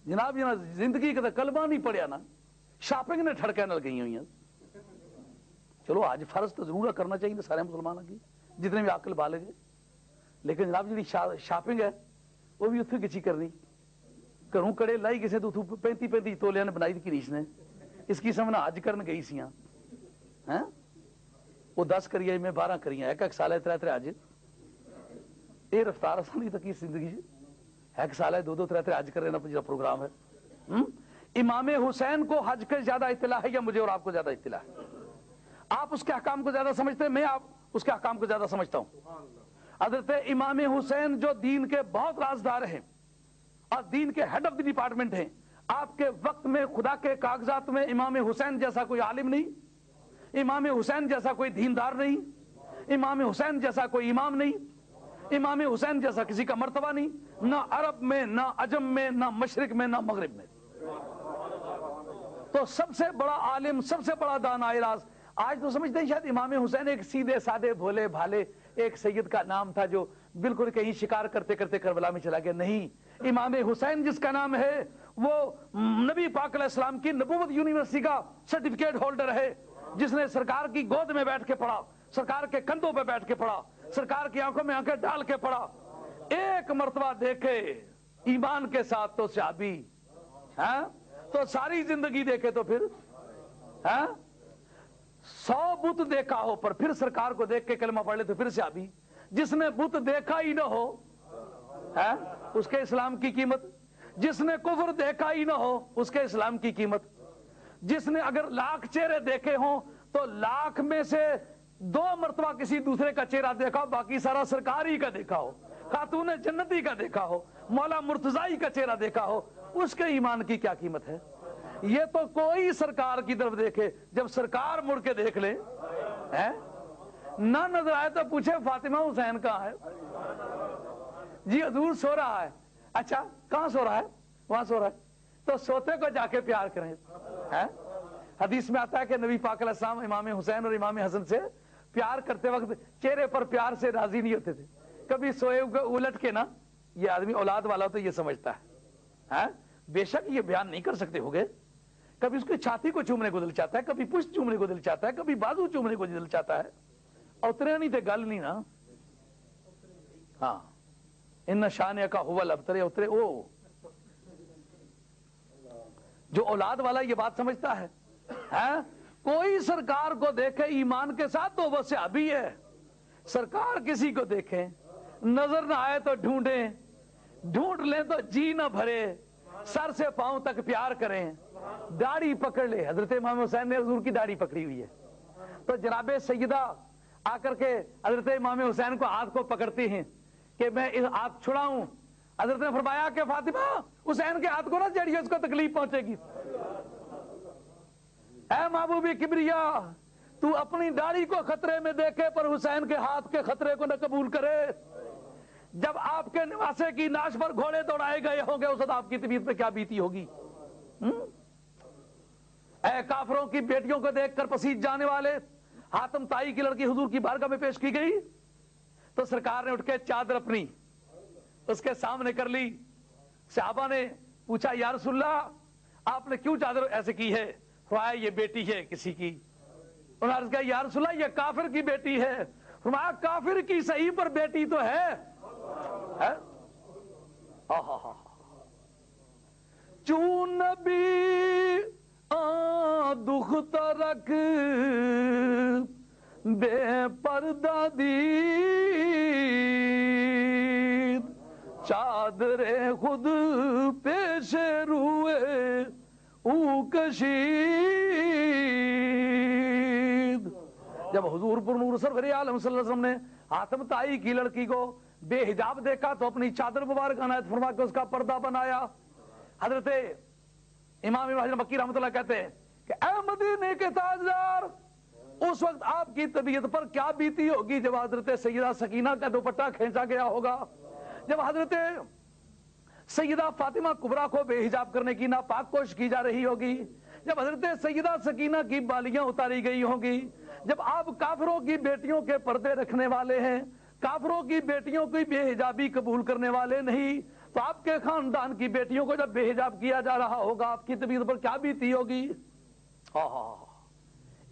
جناب زندگی کا کلمہ نہیں پڑھیا نا, شاپنگ نے ٹھڑکے نال گئی ہوئی ہیں. چلو آج فرض تو ضرور کرنا چاہیے سارے مسلمانوں کی جتنے بھی عقل بالغ ہے, لیکن جناب جی شاپنگ ہے وہ بھی اتنے کچی کرنی, گھروں کڑے لائی کسی تو 35 تولیا نے بنائی تھی کریش نے, اس کی سمنا حج کرن گئی سی وہ 10 کری آئی, میں 12 کری, ایک سال ہے 3 حج, یہ رفتار آسانی تک زندگی ایک سال ہے 2-2 3 حج کر رہنا جو پروگرام ہے. امام حسین کو حج کا زیادہ اطلاع ہے یا مجھے اور آپ کو زیادہ اطلاع ہے؟ آپ اس کے احکام کو زیادہ سمجھتے ہیں, میں آپ اس کے احکام کو زیادہ سمجھتا ہوں. حضرت امام حسین جو دین کے بہت رازدار ہیں اور دین کے ہیڈ آف دی ڈپارٹمنٹ ہیں, آپ کے وقت میں خدا کے کاغذات میں امام حسین جیسا کوئی عالم نہیں, امام حسین جیسا کوئی دیندار نہیں, امام حسین جیسا کوئی امام نہیں, امام حسین جیسا کسی کا مرتبہ نہیں, نہ عرب میں, نہ عجم میں, نہ مشرق میں, نہ مغرب میں. تو سب سے بڑا عالم, سب سے بڑا دانا راز. آج تو سمجھتے ہیں شاید امام حسین ایک سیدھے سادے بھولے بھالے ایک سید کا نام تھا جو بالکل کہیں شکار کرتے کرتے کربلا میں چلا گیا. نہیں, امام حسین جس کا نام ہے وہ نبی پاک علیہ السلام کی نبوت یونیورسٹی کا سرٹیفکیٹ ہولڈر ہے, جس نے سرکار کی گود میں بیٹھ کے پڑھا, سرکار کے کندھوں پہ بیٹھ کے پڑھا, سرکار کی آنکھوں میں آنکھیں ڈال کے پڑھا. ایک مرتبہ دیکھے ایمان کے ساتھ تو صحابی, تو ساری زندگی دیکھے تو پھر 100 بت دیکھا ہو پر پھر سرکار کو دیکھ کے کلمہ پڑھ لے تو پھر صحابی. جس نے بت دیکھا ہی نہ ہو اس کے اسلام کی قیمت, جس نے کفر دیکھا ہی نہ ہو اس کے اسلام کی قیمت, جس نے اگر 1,00,000 چہرے دیکھے ہوں تو 1,00,000 میں سے 2 مرتبہ کسی دوسرے کا چہرہ دیکھا ہو, باقی سارا سرکاری کا دیکھا ہو, خاتون جنتی کا دیکھا ہو, مولا مرتضائی کا چہرہ دیکھا ہو, اس کے ایمان کی کیا قیمت ہے؟ یہ تو کوئی سرکار کی طرف دیکھے, جب سرکار مڑ کے دیکھ لے نہ نظر آئے تو پوچھے فاطمہ حسین کہاں ہے؟ جی حضور سو رہا ہے. اچھا کہاں سو رہا ہے؟ وہاں سو رہا ہے, تو سوتے کو جا کے پیار کریں. حدیث میں آتا ہے کہ نبی پاک علیہ السلام امام حسین اور امام حسن سے پیار کرتے وقت چہرے پر پیار سے راضی نہیں ہوتے تھے. کبھی سوئے الٹ کے نا, یہ آدمی اولاد والا تو یہ سمجھتا ہے, بے شک یہ بیان نہیں کر سکتے ہوگے, کبھی اس کی چھاتی کو چومنے کو دل چاہتا ہے, کبھی پشت چومنے کو دل چاہتا ہے, کبھی بازو چومنے کو دل چاہتا ہے. اترے نہیں تھے گل نہیں نا, ہاں ان شان کا ہوا ابترے اترے. او جو اولاد والا یہ بات سمجھتا ہے, کوئی سرکار کو دیکھے ایمان کے ساتھ تو وہ صحابی ہے. سرکار کسی کو دیکھیں نظر نہ آئے تو ڈھونڈیں, ڈھونڈ لیں تو جی نہ بھرے, سر سے پاؤں تک پیار کریں, داڑھی پکڑ لے. حضرت امام حسین نے حضور کی داڑھی پکڑی ہوئی ہے, تو جناب سیدہ آ کر کے حضرت امام حسین کو ہاتھ کو پکڑتی ہیں کہ میں اس ہاتھ چھڑاؤں. حضرت نے فرمایا کہ فاطمہ حسین کے ہاتھ کو نہ جڑیے, اس کو تکلیف پہنچے گی. اے محبوب کبریا، تو اپنی داڑھی کو خطرے میں دیکھے پر حسین کے ہاتھ کے خطرے کو نہ قبول کرے۔ جب آپ کے نواسے کی ناش پر گھوڑے دوڑائے گئے ہوں گے اس وقت آپ کی طبیعت پہ کیا بیتی ہوگی؟ اے کافروں کی بیٹیوں کو دیکھ کر پسیج جانے والے، حاتم طائی کی لڑکی حضور کی بارگاہ میں پیش کی گئی تو سرکار نے اٹھ کے چادر اپنی اس کے سامنے کر لی۔ صحابہ نے پوچھا یا رسول اللہ آپ نے کیوں چادر ایسے کی ہے؟ فرمایا یہ بیٹی ہے کسی کی۔ انہوں نے عرض کیا یا رسول اللہ یہ کافر کی بیٹی ہے۔ فرمایا کافر کی صحیح پر بیٹی تو ہے۔ چون نبی دکھ ترک بے پردہ دید، چادر خود پیش روئے او کشید۔ جب حضور پر نور سرور عالم صلی اللہ علیہ وسلم نے حاتم طائی کی لڑکی کو بے حجاب دیکھا تو اپنی چادر مبارک عنایت فرما کے اس کا پردہ بنایا۔ حضرت امام ابن حجر مکی رحمۃ اللہ کہتے ہیں کہ اے مدینے کے تاجدار، اس وقت آپ کی طبیعت پر کیا بیتی ہوگی جب حضرت سیدہ سکینہ کا دوپٹہ کھینچا گیا ہوگا، جب حضرت سیدہ فاطمہ کبریٰ کو بے حجاب کرنے کی ناپاک کوشش کی جا رہی ہوگی، جب حضرت سیدہ سکینہ کی بالیاں اتاری گئی ہوں گی، جب آپ کافروں کی بیٹیوں کے پردے رکھنے والے ہیں، کافروں کی بیٹیوں کی بے حجابی قبول کرنے والے نہیں، تو آپ کے خاندان کی بیٹیوں کو جب بے حجاب کیا جا رہا ہوگا آپ کی طبیعت پر کیا بیتی ہوگی؟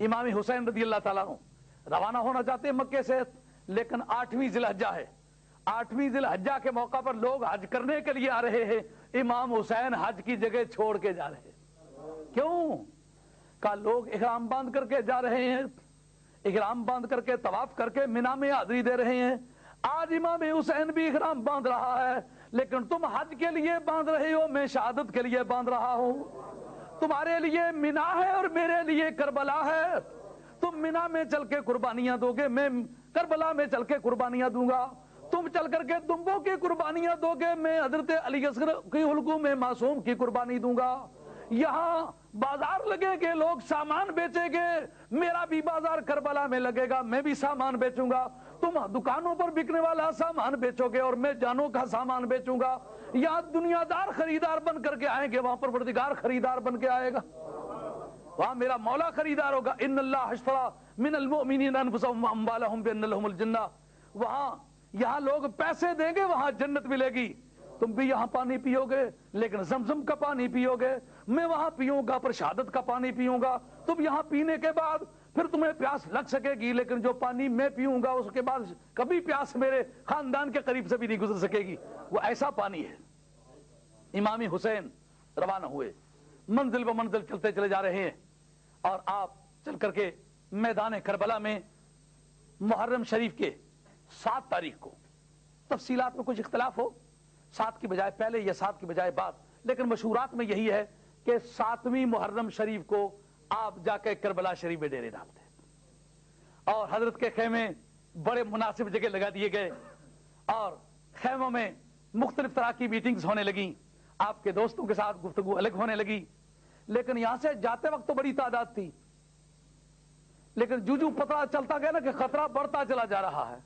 امام حسین رضی اللہ تعالیٰ عنہ روانہ ہونا چاہتے ہیں مکے سے، لیکن 8ویں ذی الحجہ ہے، 8ویں ذی الحجہ کے موقع پر لوگ حج کرنے کے لیے آ رہے ہیں، امام حسین حج کی جگہ چھوڑ کے جا رہے ہیں۔ کیوں؟ کہ لوگ احرام باندھ کر کے جا رہے ہیں، احرام باندھ کر کے طواف کر کے مینا میں حاضری دے رہے ہیں۔ آج امام حسین بھی احرام باندھ رہا ہے، لیکن تم حج کے لیے باندھ رہے ہو، میں شہادت کے لیے باندھ رہا ہوں۔ تمہارے لیے مینا ہے اور میرے لیے کربلا ہے۔ تم مینا میں چل کے قربانیاں دو گے، میں کربلا میں چل کے قربانیاں دوں گا۔ تم چل کر کے دمبوں کی قربانیاں دو گے، میں حضرت علی اصغر کی حلقوں میں معصوم کی قربانی دوں گا۔ یہاں بازار لگے گے، لوگ سامان بیچیں گے، میرا بھی بازار کربلا میں لگے گا، میں بھی سامان بیچوں گا۔ تم دکانوں پر بکنے والا سامان بیچو گے اور میں جانوں کا سامان بیچوں گا۔ یہاں دنیا دار خریدار بن کر کے آئیں گے، وہاں پر پروردگار خریدار بن کے آئے گا، وہاں میرا مولا خریدار ہوگا۔ ان اللہ اشتری من المؤمنین انفسهم واموالهم بان لهم الجنہ۔ وہاں یہاں لوگ پیسے دیں گے، وہاں جنت ملے گی۔ تم بھی یہاں پانی پیو گے لیکن زمزم کا پانی پیو گے، میں وہاں پیوں گا پر شہادت کا پانی پیوں گا۔ تم یہاں پینے کے بعد پھر تمہیں پیاس لگ سکے گی، لیکن جو پانی میں پیوں گا اس کے بعد کبھی پیاس میرے خاندان کے قریب سے بھی نہیں گزر سکے گی، وہ ایسا پانی ہے۔ امام حسین روانہ ہوئے، منزل و منزل چلتے چلے جا رہے ہیں، اور آپ چل کر کے میدان کربلا میں محرم شریف کے 7 تاریخ کو، تفصیلات میں کچھ اختلاف ہو، 7 کی بجائے پہلے یا 7 کی بجائے بعد، لیکن مشہورات میں یہی ہے کہ 7ویں محرم شریف کو آپ جا کے کربلا شریف میں ڈیرے ڈالتے ہیں، اور حضرت کے خیمے بڑے مناسب جگہ لگا دیے گئے، اور خیموں میں مختلف طرح کی میٹنگز ہونے لگیں، آپ کے دوستوں کے ساتھ گفتگو الگ ہونے لگی۔ لیکن یہاں سے جاتے وقت تو بڑی تعداد تھی، لیکن جو پتہ چلتا گیا نا کہ خطرہ بڑھتا چلا جا رہا ہے،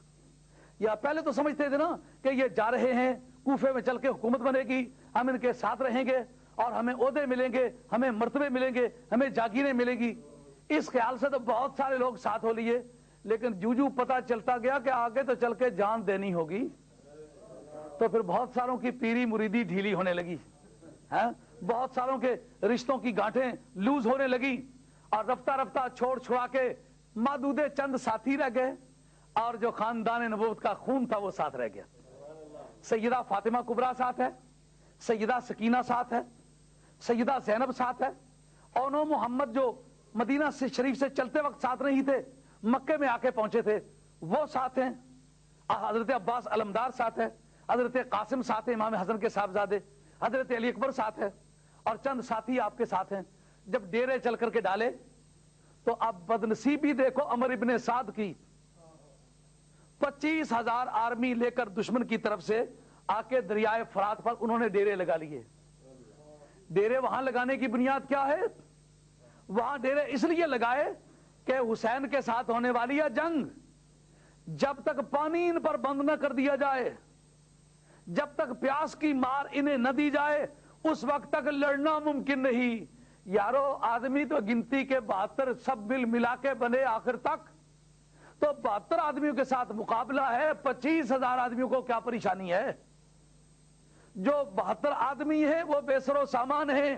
یا پہلے تو سمجھتے تھے نا کہ یہ جا رہے ہیں کوفے میں چل کے حکومت بنے گی، ہم ان کے ساتھ رہیں گے اور ہمیں عہدے ملیں گے، ہمیں مرتبے ملیں گے، ہمیں جاگیریں ملیں گی، اس خیال سے تو بہت سارے لوگ ساتھ ہو لیے۔ لیکن جو پتہ چلتا گیا کہ آگے تو چل کے جان دینی ہوگی، تو پھر بہت ساروں کی پیری مریدی ڈھیلی ہونے لگی، بہت ساروں کے رشتوں کی گانٹھیں لوز ہونے لگی، اور رفتہ رفتہ چھوڑ چھڑا کے محدود چند ساتھی رہ گئے، اور جو خاندان نبوت کا خون تھا وہ ساتھ رہ گیا۔ سیدہ فاطمہ کبریٰ ساتھ ہے، سیدہ سکینہ ساتھ ہے، سیدہ زینب ساتھ ہے، اونو محمد جو مدینہ سے شریف سے چلتے وقت ساتھ نہیں تھے، مکے میں آ کے پہنچے تھے، وہ ساتھ ہیں، حضرت عباس علمدار ساتھ ہے، حضرت قاسم ساتھ ہے، امام حسن کے صاحبزادے، حضرت علی اکبر ساتھ ہے، اور چند ساتھی آپ کے ساتھ ہیں۔ جب ڈیرے چل کر کے ڈالے تو اب بدنصیبی دیکھو عمر ابن سعد کی، 25,000 آرمی لے کر دشمن کی طرف سے آ کے دریائے فرات پر انہوں نے ڈیرے لگا لیے۔ ڈیرے وہاں لگانے کی بنیاد کیا ہے؟ وہاں ڈیرے اس لیے لگائے کہ حسین کے ساتھ ہونے والی ہے جنگ، جب تک پانی ان پر بند نہ کر دیا جائے، جب تک پیاس کی مار انہیں نہ دی جائے، اس وقت تک لڑنا ممکن نہیں۔ یارو آدمی تو گنتی کے 72 سب مل ملا کے بنے آخر تک، تو 72 آدمیوں کے ساتھ مقابلہ ہے، 25,000 آدمیوں کو کیا پریشانی ہے؟ جو 72 آدمی ہیں وہ بے سر و سامان ہیں،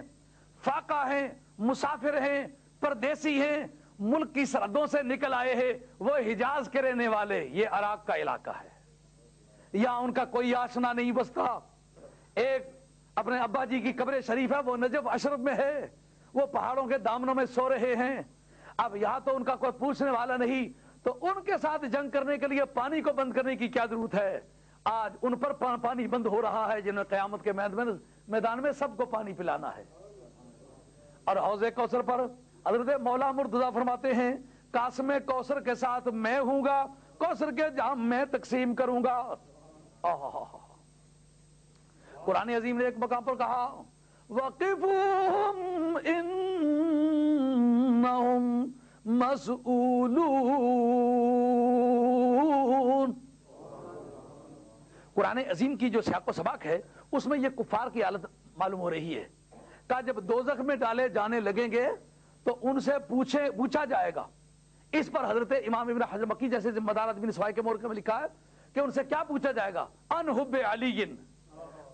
فاقہ ہیں، مسافر ہیں، پردیسی ہیں، ملک کی سرحدوں سے نکل آئے ہیں، وہ حجاز کے رہنے والے، یہ عراق کا علاقہ ہے، یہاں ان کا کوئی آشنا نہیں بستا۔ ایک اپنے ابا جی کی قبر شریف ہے، وہ نجف اشرف میں ہے، وہ پہاڑوں کے دامنوں میں سو رہے ہیں۔ اب یہاں تو ان کا کوئی پوچھنے والا نہیں، تو ان کے ساتھ جنگ کرنے کے لیے پانی کو بند کرنے کی کیا ضرورت ہے؟ آج ان پر پانی بند ہو رہا ہے، جنہیں قیامت کے میدان میں سب کو پانی پلانا ہے۔ اور حوض کوثر پر حضرت مولا مرتضیٰ فرماتے ہیں، قاسم کوثر کے ساتھ میں ہوں گا، کوثر کے جام میں تقسیم کروں گا۔ قرآن عظیم نے ایک مقام پر کہا، وَقِفُهُمْ إِنَّهُمْ مسئولون۔ قرآن عظیم کی جو سیاق و سباق ہے اس میں یہ کفار کی حالت معلوم ہو رہی ہے کہ جب دوزخ میں ڈالے جانے لگیں گے تو ان سے پوچھا جائے گا۔ اس پر حضرت امام ابن حجر مکی جیسے ذمہ دار آدمی نے سوائے کے مورکے میں لکھا ہے کہ ان سے کیا پوچھا جائے گا؟ ان حب علی،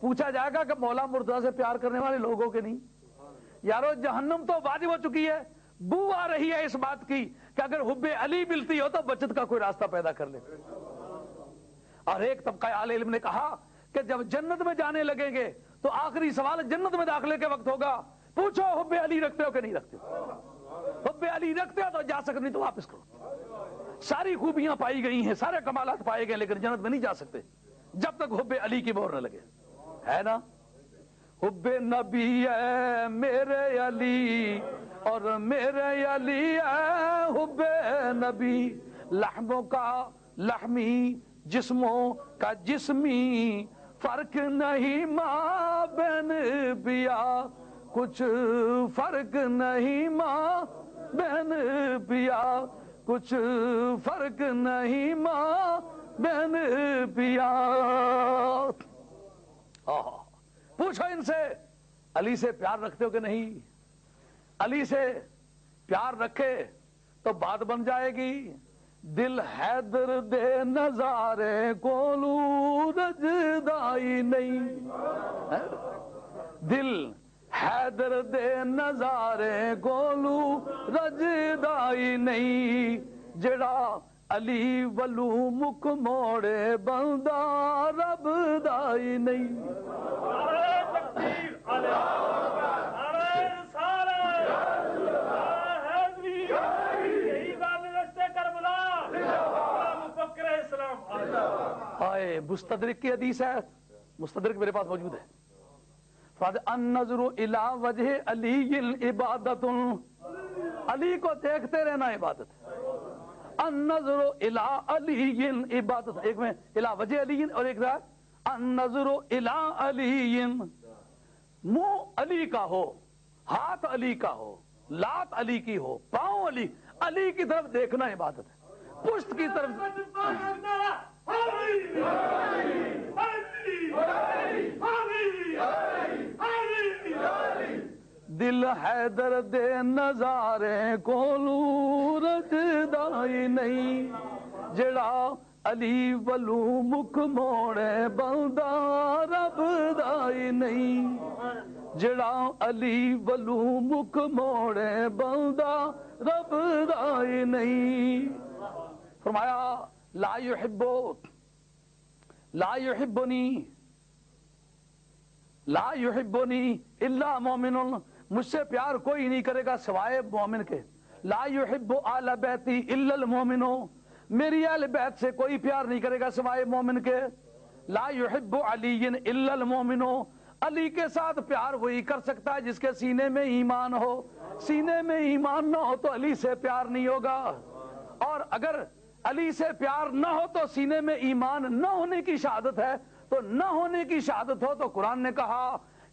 پوچھا جائے گا کہ مولا مرتضیٰ سے پیار کرنے والے لوگوں کے نہیں؟ یارو جہنم تو واجب ہو چکی ہے، بو آ رہی ہے اس بات کی کہ اگر حب علی ملتی ہو تو بچت کا کوئی راستہ پیدا کر لے۔ اور ایک طبقہ اہل علم نے کہا کہ جب جنت میں جانے لگیں گے تو آخری سوال جنت میں داخلے کے وقت ہوگا، پوچھو حب علی رکھتے ہو کہ نہیں رکھتے ہو؟ حب علی رکھتے ہو تو جا سکتے، نہیں تو واپس کرو۔ ساری خوبیاں پائی گئی ہیں، سارے کمالات پائے گئے، لیکن جنت میں نہیں جا سکتے جب تک حب علی کی مہر نہ لگے، ہے نا؟ حب نبی ہے میرے علی اور میرے علی ہے حب نبی، لحموں کا لحمی جسموں کا جسمی، فرق نہیں ماں بین بیا، کچھ فرق نہیں ماں بین بیا، کچھ فرق نہیں ماں بین بیا۔ پوچھو ان سے علی سے پیار رکھتے ہو کہ نہیں؟ علی سے پیار رکھے تو بات بن جائے گی، دل حیدر دے نظارے کولو رجدائی نہیں، دل حیدر دے نظارے کولو رجدائی نہیں، جڑا علی ولو مکھ موڑے بندہ رب دائی نہیں۔ مستدرک کی حدیث ہے، مستدرک میرے پاس موجود ہے، النظر الی وجہ علی عبادت، علی کو دیکھتے رہنا عبادت ہے۔ النظر الی علی عبادت، ایک میں الی وجہ علی اور ایک ہے النظر الی علی، منہ علی کا ہو، ہاتھ علی کا ہو، لات علی کی ہو، پاؤں علی کی طرف دیکھنا عبادت ہے، پشت کی طرف دل حیدر دے نظارے کولو رجدائی نہیں، جڑا علی ولو مکھ موڑے بندہ رب دائی نہیں، جڑا علی ولو مکھ موڑے بندہ رب دائی نہیں۔ فرمایا لا یحبنی الا مومن، مجھ سے پیار کوئی نہیں کرے گا سوائے مومن کے۔ لا یحب آل بیتی الا المومن، میری اہل بیت سے کوئی پیار نہیں کرے گا سوائے مومن کے۔ لا یحب علی الا المومن، علی کے ساتھ پیار وہی کر سکتا ہے جس کے سینے میں ایمان ہو، سینے میں ایمان نہ ہو تو علی سے پیار نہیں ہوگا، اور اگر علی سے پیار نہ ہو تو سینے میں ایمان نہ ہونے کی شہادت ہے، تو نہ ہونے کی شہادت ہو تو قرآن نے کہا